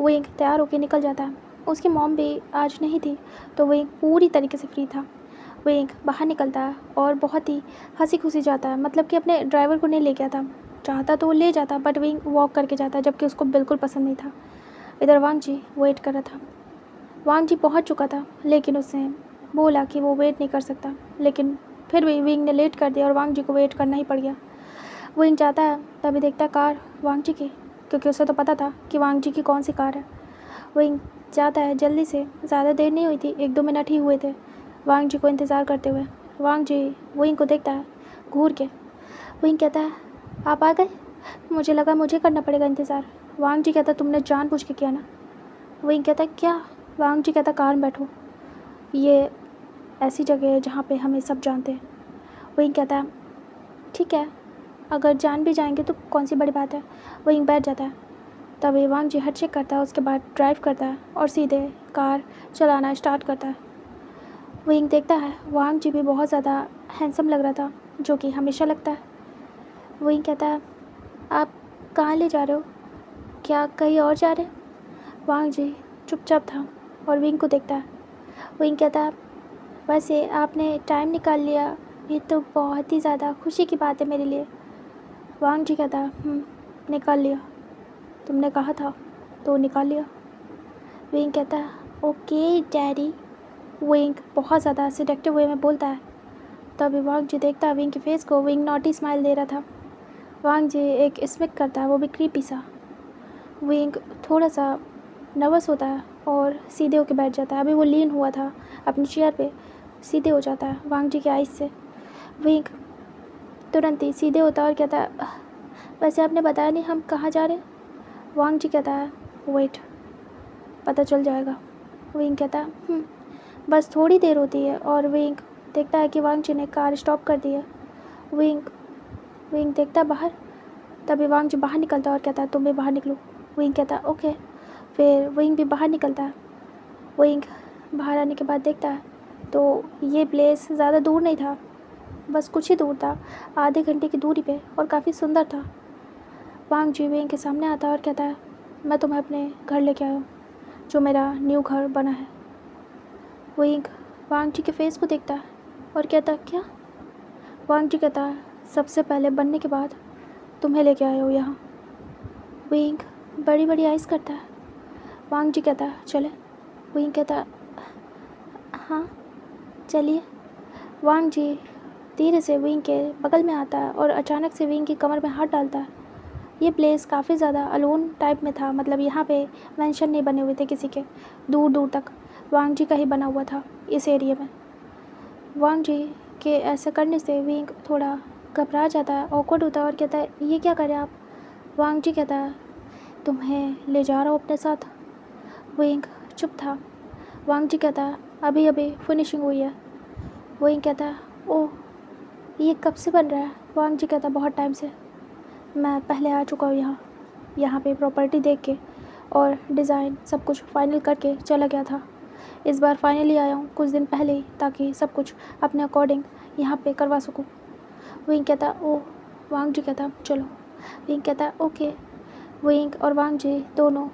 विंग तैयार होकर निकल जाता है। उसकी मॉम भी आज नहीं थी तो विंग पूरी तरीके से फ्री था। विंग बाहर निकलता है और बहुत ही हंसी खुशी जाता है, मतलब कि अपने ड्राइवर को नहीं ले गया था, चाहता तो वो ले जाता बट विंग वॉक करके जाता है, जबकि उसको बिल्कुल पसंद नहीं था। इधर वांग जी वेट कर रहा था। वांग जी पहुंच चुका था लेकिन उसने बोला कि वो वेट नहीं कर सकता, लेकिन फिर भी विंग ने लेट कर दिया और वांग जी को वेट करना ही पड़ गया। विंग जाता है तभी देखता है कार वांग जी की, क्योंकि उसे तो पता था कि वांग जी की कौन सी कार है। विंग जाता है जल्दी से, ज़्यादा देर नहीं हुई थी, 1-2 मिनट ही हुए थे वांग जी को इंतज़ार करते हुए। वांग जी विंग को देखता है घूर के। विंग कहता है आप आ गए, मुझे लगा मुझे करना पड़ेगा इंतज़ार। वांग जी कहता तुमने जानबूझ के किया ना। विंग कहता क्या? वांग जी कहता कार में बैठो, ये ऐसी जगह है जहाँ पे हमें सब जानते हैं। विंग कहता है ठीक है, अगर जान भी जाएंगे तो कौन सी बड़ी बात है। विंग बैठ जाता है। तभी वांग जी हट चेक करता है, उसके बाद ड्राइव करता है और सीधे कार चलाना स्टार्ट करता है। विंग देखता है वांग जी भी बहुत ज़्यादा हैंडसम लग रहा था, जो कि हमेशा लगता है। विंग कहता है, आप कहाँ ले जा रहे हो, क्या कहीं और जा रहे हैं? वांग जी चुपचाप था और विंग को देखता है। विंग कहता है, वैसे आपने टाइम निकाल लिया, ये तो बहुत ही ज़्यादा खुशी की बात है मेरे लिए। वांग जी कहता है, निकाल लिया, तुमने कहा था तो निकाल लिया। विंग कहता है, ओके डैडी। विंग बहुत ज़्यादा सिडक्टिव वे में बोलता है। तभी वांग जी देखता है विंग के फेस को। विंग नॉटी स्माइल दे रहा था। वांग जी एक स्मिक करता है, वो भी क्रीपी सा। विंग थोड़ा सा नर्वस होता है और सीधे होकर बैठ जाता है। अभी वो लीन हुआ था अपनी चेयर पे, सीधे हो जाता है वांग जी के आइज़ से। विंग तुरंत ही सीधे होता है और कहता है, वैसे आपने बताया नहीं हम कहाँ जा रहे हैं? वांग जी कहता है, वेट, पता चल जाएगा। विंग कहता है, बस थोड़ी देर होती है। और विंग देखता है कि वांग जी ने कार स्टॉप कर दी है। विंग देखता है बाहर। तभी वांग जी बाहर निकलता है और कहता है, तुम भी बाहर निकलो। विंग कहता है, ओके। फिर विंग भी बाहर निकलता है। विंग बाहर आने के बाद देखता है तो ये प्लेस ज़्यादा दूर नहीं था, बस कुछ ही दूर था, आधे घंटे की दूरी पे, और काफ़ी सुंदर था। वांग जी विंग के सामने आता है और कहता है, मैं तुम्हें अपने घर लेके आया हूँ, जो मेरा न्यू घर बना है। विंग वांग जी के फेस को देखता है और कहता है, क्या? वांग जी कहता है, सबसे पहले बनने के बाद तुम्हें लेके आया हूँ यहाँ। विंग बड़ी बड़ी आइज़ करता है। वांग जी कहता है, चले? विंग कहता है, हाँ चलिए। वांग जी धीरे से विंग के बगल में आता है और अचानक से विंग की कमर में हाथ डालता है। ये प्लेस काफ़ी ज़्यादा अलोन टाइप में था, मतलब यहाँ पे मेंशन नहीं बने हुए थे किसी के, दूर दूर तक वांग जी का ही बना हुआ था इस एरिया में। वांग जी के ऐसा करने से विंग थोड़ा घबरा जाता है, ऑकवर्ड होता है और कहता है, ये क्या करें आप? वांग जी कहता है, तुम्हें ले जा रहा हूँ अपने साथ। विंग चुप था। वांग जी कहता है, अभी अभी फिनिशिंग हुई है। विंग कहता है, ओह ये कब से बन रहा है? वांग जी कहता है, बहुत टाइम से, मैं पहले आ चुका हूँ यहाँ पे प्रॉपर्टी देख के और डिज़ाइन सब कुछ फाइनल करके चला गया था। इस बार फाइनली आया हूँ कुछ दिन पहले ही, ताकि सब कुछ अपने अकॉर्डिंग यहाँ पे करवा सकूँ। विंग कहता है, ओह। वांग जी कहता है, चलो। विंग कहता है, ओके। विंग और वांग जी दोनों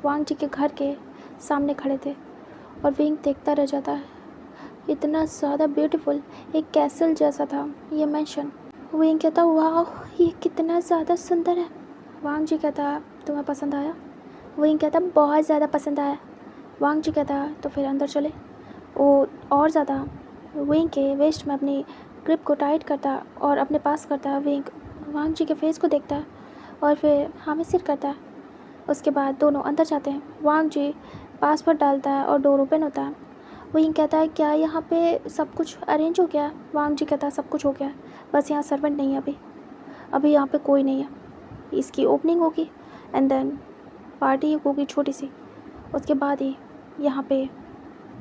वांग जी के घर के सामने खड़े थे और विंग देखता रह जाता है। इतना ज़्यादा ब्यूटीफुल, एक कैसल जैसा था ये मैंशन। विंग कहता, वाह ये कितना ज़्यादा सुंदर है। वांग जी कहता, तुम्हें पसंद आया? विंग कहता, बहुत ज़्यादा पसंद आया। वांग जी कहता, तो फिर अंदर चले। वो और ज़्यादा विंग के वेस्ट में अपनी ग्रिप को टाइट करता और अपने पास करता। विंग वांग जी के फेस को देखता है और फिर हाँ में सिर करता है। उसके बाद दोनों अंदर जाते हैं। वांग जी पासवर्ड डालता है और डोर ओपन होता है। विंग कहता है, क्या यहाँ पे सब कुछ अरेंज हो गया? वांग जी कहता है, सब कुछ हो गया, बस यहाँ सर्वेंट नहीं है अभी यहाँ पे कोई नहीं है। इसकी ओपनिंग होगी एंड देन पार्टी होगी छोटी सी, उसके बाद ही यहाँ पे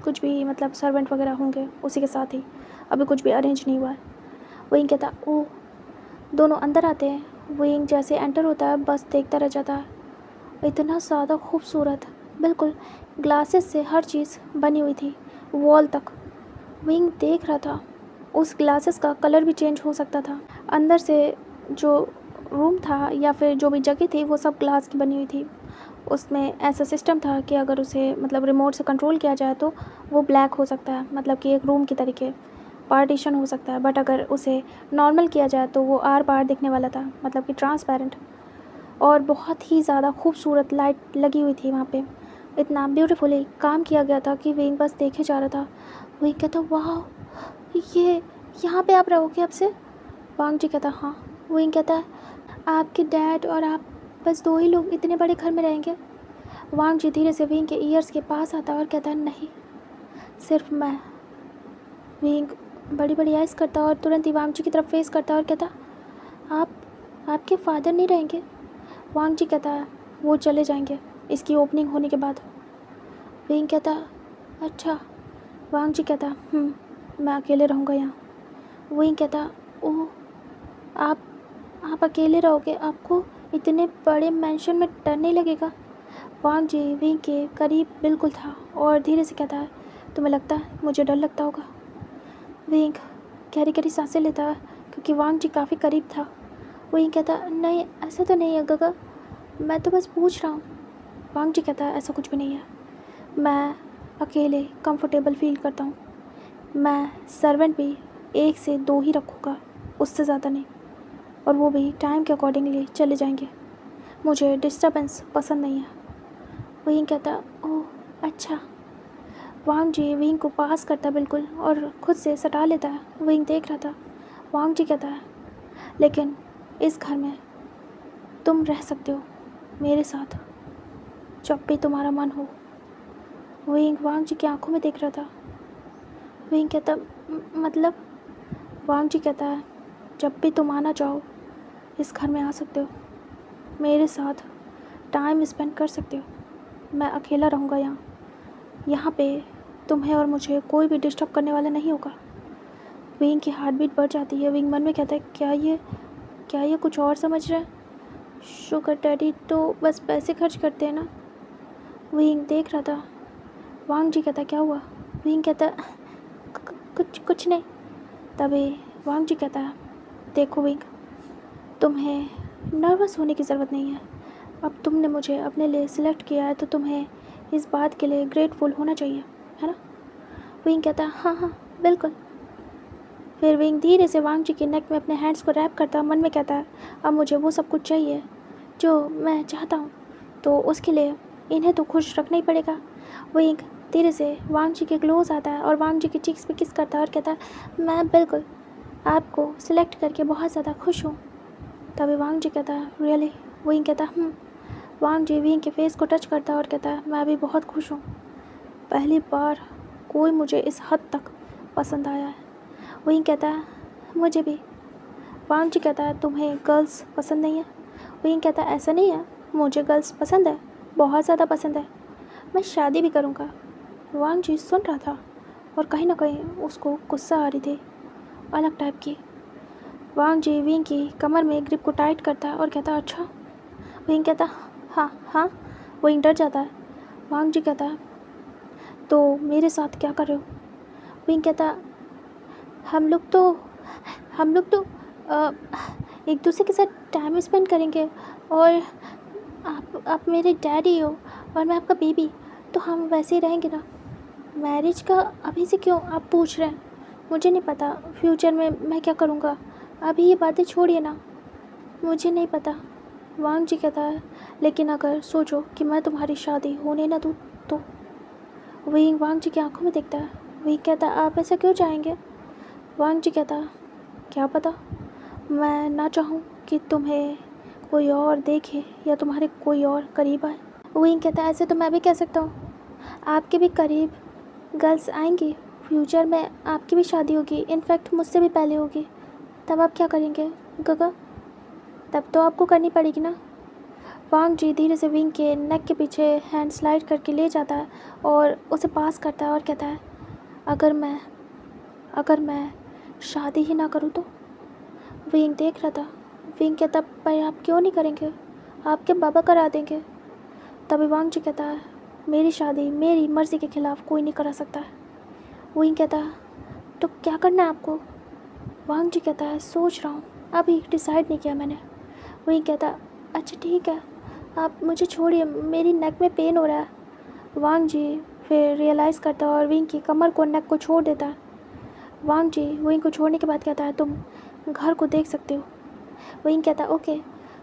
कुछ भी मतलब सर्वेंट वगैरह होंगे उसी के साथ ही, अभी कुछ भी अरेंज नहीं हुआ है। विंग कहता, ओ। दोनों अंदर आते हैं। विंग जैसे एंटर होता है बस देखता रह जाता है। इतना ज़्यादा खूबसूरत, बिल्कुल ग्लासेस से हर चीज़ बनी हुई थी, वॉल तक। विंग देख रहा था उस ग्लासेस का कलर भी चेंज हो सकता था। अंदर से जो रूम था या फिर जो भी जगह थी वो सब ग्लास की बनी हुई थी। उसमें ऐसा सिस्टम था कि अगर उसे मतलब रिमोट से कंट्रोल किया जाए तो वो ब्लैक हो सकता है, मतलब कि एक रूम की तरीके पार्टीशन हो सकता है। बट अगर उसे नॉर्मल किया जाए तो वो आर पार दिखने वाला था, मतलब कि ट्रांसपेरेंट। और बहुत ही ज़्यादा खूबसूरत लाइट लगी हुई थी वहाँ पे। इतना ब्यूटीफुली काम किया गया था कि विंग बस देखे जा रहा था। विंग कहता, वाह ये यहाँ पे आप रहोगे अब से? वांग जी कहता, हाँ। विंग कहता है, आपके डैड और आप बस दो ही लोग इतने बड़े घर में रहेंगे? वांग जी धीरे से विंग के ईयर्स के पास आता है और कहता है, नहीं सिर्फ मैं। विंग बड़ी बड़ी आइज़ करता और तुरंत ही वांग जी की तरफ फेस करता और कहता, आपके फादर नहीं रहेंगे? वांग जी कहता है, वो चले जाएंगे इसकी ओपनिंग होने के बाद। विंग कहता, अच्छा। वांग जी कहता, मैं अकेले रहूँगा यहाँ। विंग कहता, ओह आप आप अकेले रहोगे, आपको इतने बड़े मैंशन में डर नहीं लगेगा? वांग जी विंग के करीब बिल्कुल था और धीरे से कहता है, तुम्हें लगता है मुझे डर लगता होगा? विंग गहरी गहरी सांसें लेता है क्योंकि वांग जी काफ़ी करीब था। विंग कहता, नहीं ऐसा तो नहीं है गगा, मैं तो बस पूछ रहा हूँ। वांग जी कहता है, ऐसा कुछ भी नहीं है, मैं अकेले कंफर्टेबल फील करता हूँ। मैं सर्वेंट भी 1 से 2 ही रखूँगा, उससे ज़्यादा नहीं, और वो भी टाइम के अकॉर्डिंगली चले जाएंगे। मुझे डिस्टर्बेंस पसंद नहीं है। विंग कहता, ओह अच्छा। वांग जी विंग को पास करता बिल्कुल और खुद से सटा लेता है। विंग देख रहा था। वांग जी कहता है, लेकिन इस घर में तुम रह सकते हो मेरे साथ जब भी तुम्हारा मन हो। विंग वांग जी की आंखों में देख रहा था। विंग कहता, मतलब? वांग जी कहता है, जब भी तुम आना चाहो इस घर में आ सकते हो, मेरे साथ टाइम स्पेंड कर सकते हो। मैं अकेला रहूँगा यहाँ पे तुम्हें और मुझे कोई भी डिस्टर्ब करने वाला नहीं होगा। विंग की हार्ट बीट बढ़ जाती है। विंग मन में कहता है, क्या ये कुछ और समझ रहे हैं? शुगर डैडी तो बस पैसे खर्च करते हैं ना? विंग देख रहा था। वांग जी कहता, क्या हुआ? विंग कहता, कुछ नहीं। तभी वांग जी कहता है, देखो विंग, तुम्हें नर्वस होने की ज़रूरत नहीं है। अब तुमने मुझे अपने लिए सिलेक्ट किया है तो तुम्हें इस बात के लिए ग्रेटफुल होना चाहिए, है ना? विंग कहता है, हाँ बिल्कुल। फिर विंग धीरे से वांग जी के नेक में अपने हैंड्स को रैप करता मन में कहता है, अब मुझे वो सब कुछ चाहिए जो मैं चाहता हूँ, तो उसके लिए इन्हें तो खुश रखना ही पड़ेगा। विंग धीरे से वांग जी के क्लोज आता है और वांग जी के चीक्स पे किस करता है और कहता है, मैं बिल्कुल आपको सिलेक्ट करके बहुत ज़्यादा खुश हूँ। तभी वांग जी कहता है, रियली? विंग कहता है, वांग जी विंग के फेस को टच करता है और कहता है, मैं भी बहुत खुश हूँ। पहली बार कोई मुझे इस हद तक पसंद आया है। विंग कहता है, मुझे भी। वांग जी कहता है, तुम्हें गर्ल्स पसंद नहीं है? विंग कहता है, ऐसा नहीं है, मुझे गर्ल्स पसंद है, बहुत ज़्यादा पसंद है, मैं शादी भी करूँगा। वांग जी सुन रहा था और कहीं ना कहीं उसको गुस्सा आ रही थी, अलग टाइप की। वांग जी विंग की कमर में ग्रिप को टाइट करता है और कहता है, अच्छा? विंग कहता, हाँ। विंग डर जाता है। वांग जी कहता है, तो मेरे साथ क्या कर रहे हो? विंग कहता, हम लोग तो एक दूसरे के साथ टाइम स्पेंड करेंगे, और आप मेरे डैडी हो और मैं आपका बेबी, तो हम वैसे ही रहेंगे ना। मैरिज का अभी से क्यों आप पूछ रहे हैं? मुझे नहीं पता फ्यूचर में मैं क्या करूँगा, अभी ये बातें छोड़िए ना, मुझे नहीं पता। वांग जी कहता है, लेकिन अगर सोचो कि मैं तुम्हारी शादी होने ना दूँ तो? विंग वांग जी की आंखों में देखता है। विंग कहता है, आप ऐसा क्यों चाहेंगे? वांग जी कहता है, क्या पता, मैं ना चाहूँ कि तुम्हें कोई और देखे या तुम्हारे कोई और करीब आए। विंग कहता है, ऐसे तो मैं भी कह सकता हूँ, आपके भी करीब गर्ल्स आएंगी, फ्यूचर में आपकी भी शादी होगी, इनफैक्ट मुझसे भी पहले होगी, तब आप क्या करेंगे गगा? तब तो आपको करनी पड़ेगी ना। वांग जी धीरे से विंग के नेक के पीछे हैंड स्लाइड करके ले जाता है और उसे पास करता है और कहता है, अगर मैं शादी ही ना करूँ तो? विंग देख रहा था। विंग कहता, पर आप क्यों नहीं करेंगे, आपके बाबा करा देंगे। तभी वांग जी कहता है, मेरी शादी मेरी मर्ज़ी के ख़िलाफ़ कोई नहीं करा सकता है। विंग कहता है, तो क्या करना है आपको? वांग जी कहता है, सोच रहा हूँ, अभी डिसाइड नहीं किया मैंने। विंग कहता है, अच्छा ठीक है, आप मुझे छोड़िए, मेरी नेक में पेन हो रहा है। वांग जी फिर रियलाइज़ करता है और विंग की कमर को नेक को छोड़ देता है। वांग जी विंग को छोड़ने के बाद कहता है, तुम घर को देख सकते हो। विंग कहता है, ओके।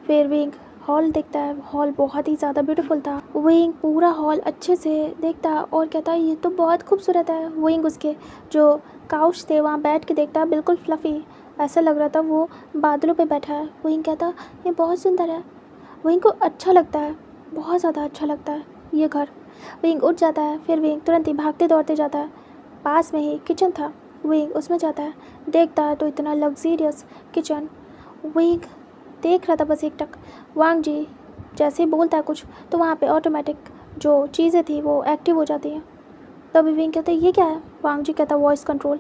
फिर विंग हॉल देखता है। हॉल बहुत ही ज़्यादा ब्यूटीफुल था। विंग पूरा हॉल अच्छे से देखता है और कहता है, ये तो बहुत खूबसूरत है। विंग उसके जो काउच थे वहाँ बैठ के देखता है, बिल्कुल फ्लफ़ी, ऐसा लग रहा था वो बादलों पे बैठा है। विंग कहता है, ये बहुत सुंदर है। विंग को अच्छा लगता है, बहुत ज़्यादा अच्छा लगता है ये घर। विंग उठ जाता है। फिर विंग तुरंत ही भागते दौड़ते जाता है। पास में ही किचन था। विंग उसमें जाता है, देखता है तो इतना लग्जीरियस किचन। विंग देख रहा था बस एक टक। वांग जी जैसे ही बोलता है कुछ तो वहाँ पे ऑटोमेटिक जो चीज़ें थी वो एक्टिव हो जाती हैं। तभी विंग कहता है, ये क्या है? वांग जी कहता है, वॉइस कंट्रोल।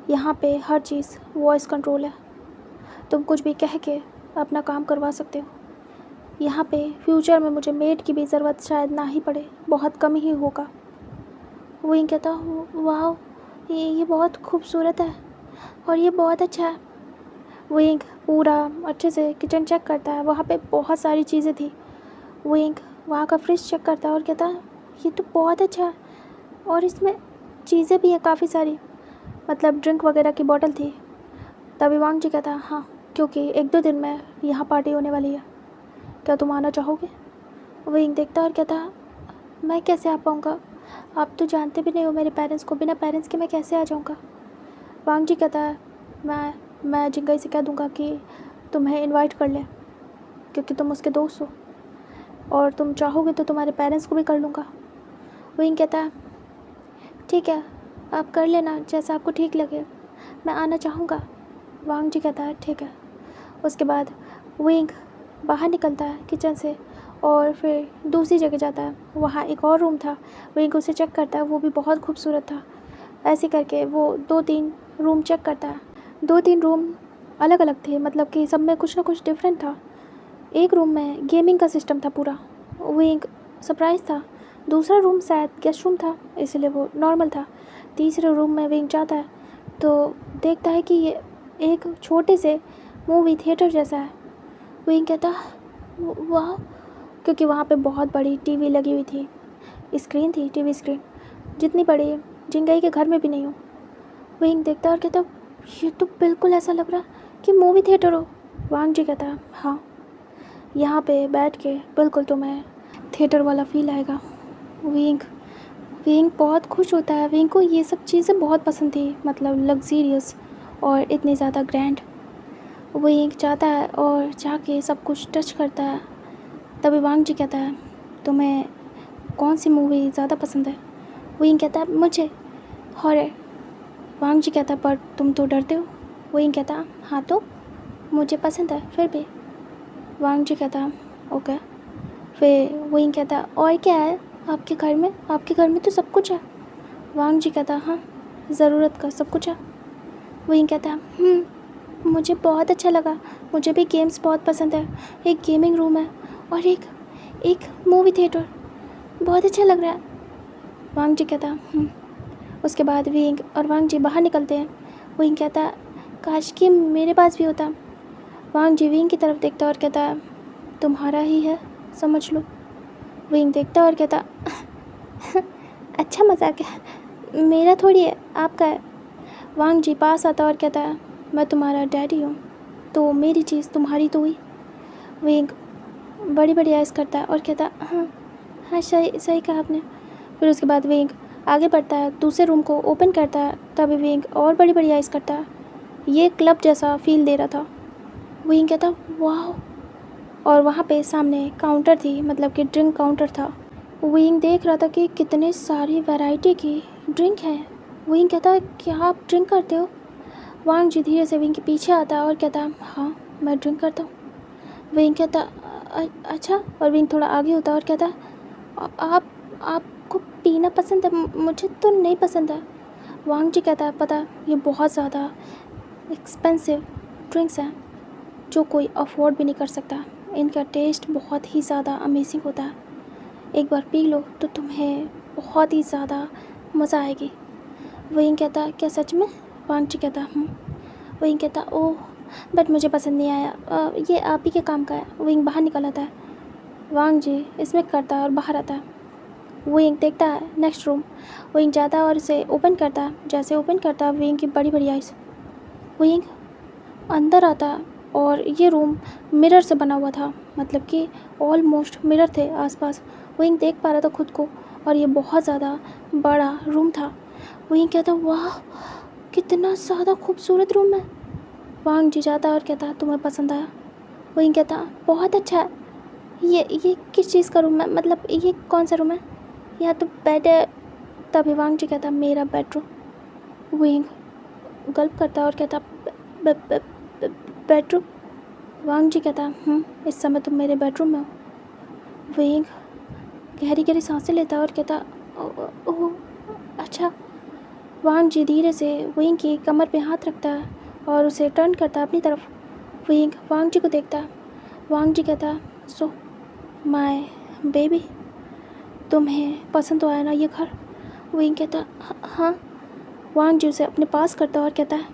यहाँ पे हर चीज़ वॉइस कंट्रोल है, तुम कुछ भी कह के अपना काम करवा सकते हो। यहाँ पे फ्यूचर में मुझे मेड की भी ज़रूरत शायद ना ही पड़े, बहुत कम ही होगा। विंग कहता वाह, ये बहुत खूबसूरत है और ये बहुत अच्छा है। विंग पूरा अच्छे से किचन चेक करता है, वहाँ पे बहुत सारी चीज़ें थी। विंग वहाँ का फ्रिज चेक करता है और कहता है ये तो बहुत अच्छा है और इसमें चीज़ें भी हैं काफ़ी सारी, मतलब ड्रिंक वगैरह की बोतल थी। तभी वांग जी कहता है हाँ, क्योंकि 1-2 दिन में यहाँ पार्टी होने वाली है, क्या तुम आना चाहोगे? विंग देखता है और कहता है मैं कैसे आ पाऊँगा, आप तो जानते भी नहीं हो मेरे पेरेंट्स को, बिना पेरेंट्स के मैं कैसे आ जाऊँगा? वांग जी कहता है मैं जिंगई से कह दूँगा कि तुम्हें इनवाइट कर ले, क्योंकि तुम उसके दोस्त हो, और तुम चाहोगे तो तुम्हारे पेरेंट्स को भी कर लूँगा। विंग कहता है ठीक है, आप कर लेना जैसा आपको ठीक लगे, मैं आना चाहूँगा। वांग जी कहता है ठीक है। उसके बाद विंग बाहर निकलता है किचन से और फिर दूसरी जगह जाता है। वहाँ एक और रूम था, विंग उसे चेक करता है, वो भी बहुत खूबसूरत था। ऐसे करके वो 2-3 रूम चेक करता है। 2-3 रूम अलग अलग थे, मतलब कि सब में कुछ ना कुछ डिफरेंट था। एक रूम में गेमिंग का सिस्टम था पूरा, विंग सरप्राइज था। दूसरा रूम शायद गेस्ट रूम था, इसलिए वो नॉर्मल था। तीसरे रूम में विंग जाता है तो देखता है कि ये एक छोटे से मूवी थिएटर जैसा है। विंग कहता वाह, क्योंकि वहाँ पे बहुत बड़ी टीवी लगी हुई थी, स्क्रीन थी, टीवी स्क्रीन जितनी बड़ी जिंगई के घर में भी नहीं हो। विंग देखता और कहता ये तो बिल्कुल ऐसा लग रहा कि मूवी थिएटर हो। वांग जी कहता हाँ, यहाँ पे बैठ के बिल्कुल तुम्हें थिएटर वाला फील आएगा। विंग विंग बहुत खुश होता है। विंग को ये सब चीज़ें बहुत पसंद थी, मतलब लग्जीरियस और इतनी ज़्यादा ग्रैंड। विंग जाता है और जाके सब कुछ टच करता है। तभी वांग जी कहता है तुम्हें कौन सी मूवी ज़्यादा पसंद है? विंग कहता है मुझे हॉरर। वांग जी कहता है पर तुम तो डरते हो। विंग कहता हाँ तो मुझे पसंद है फिर भी। वांग जी कहता ओके। फिर विंग कहता और क्या है आपके घर में? आपके घर में तो सब कुछ है। वांग जी कहता हाँ, ज़रूरत का सब कुछ है। विंग कहता मुझे बहुत अच्छा लगा, मुझे भी गेम्स बहुत पसंद है। एक गेमिंग रूम है और एक मूवी थिएटर, बहुत अच्छा लग रहा है। वांग जी कहता उसके बाद विंग और वांग जी बाहर निकलते हैं। विंग कहता काश कि मेरे पास भी होता। वांग जी विंग की तरफ देखता और कहता तुम्हारा ही है, समझ लो। विंग देखता और कहता अच्छा मजाक है, मेरा थोड़ी है, आपका है। वांग जी पास आता और कहता मैं तुम्हारा डैडी हूँ, तो मेरी चीज़ तुम्हारी तो हुई। विंग बड़ी बड़ी आइज़ करता है और कहता हाँ सही सही कहा आपने। फिर उसके बाद विंग आगे बढ़ता है, दूसरे रूम को ओपन करता है। तभी विंग और बड़ी बड़ी आइज़ करता है, ये क्लब जैसा फील दे रहा था। विंग कहता वाह, और वहाँ पे सामने काउंटर थी, मतलब कि ड्रिंक काउंटर था। विंग देख रहा था कि कितने सारी वैरायटी की ड्रिंक हैं। विंग कहता क्या आप ड्रिंक करते हो? वांग जी धीरे से विंग के पीछे आता है और कहता हाँ मैं ड्रिंक करता हूँ। विंग कहता अच्छा, और विंग थोड़ा आगे होता है और कहता आपको पीना पसंद है? मुझे तो नहीं पसंद है। वांग जी कहता है पता, ये बहुत ज़्यादा एक्सपेंसिव ड्रिंक्स हैं जो कोई अफोर्ड भी नहीं कर सकता। इनका टेस्ट बहुत ही ज़्यादा अमेजिंग होता है, एक बार पी लो तो तुम्हें बहुत ही ज़्यादा मज़ा आएगी। विंग कहता क्या सच में? वांग जी कहता विंग कहता ओह बट मुझे पसंद नहीं आया, ये आप ही के काम का है। विंग बाहर निकल आता है। वांग जी इसमें करता है और बाहर आता है। विंग देखता है नेक्स्ट रूम। विंग जाता है और इसे ओपन करता है। जैसे ओपन करता है विंग की बड़ी बड़ी आइज़। विंग अंदर आता है और ये रूम मिरर से बना हुआ था, मतलब कि ऑलमोस्ट मिरर थे आसपास। विंग देख पा रहा था खुद को और ये बहुत ज़्यादा बड़ा रूम था। विंग कहता वाह कितना ज़्यादा खूबसूरत रूम है। वांग जी जाता और कहता तुम्हें पसंद आया? विंग कहता बहुत अच्छा है। ये किस चीज़ का रूम है, मतलब ये कौन सा रूम है? यहाँ तो बेड है। तभी वांग जी कहता मेरा बेडरूम। विंग गल्प करता और कहता बेडरूम? वांग जी कहता इस समय तुम मेरे बेडरूम में हो। विंग गहरी गहरी सांसें लेता और कहता ओह अच्छा। वांग जी धीरे से विंग की कमर पे हाथ रखता है और उसे टर्न करता है अपनी तरफ। विंग वांग जी को देखता है। वांग जी कहता है, सो माय बेबी, तुम्हें पसंद तो आया ना ये घर? विंग कहता हाँ। वांग जी उसे अपने पास करता है और कहता है,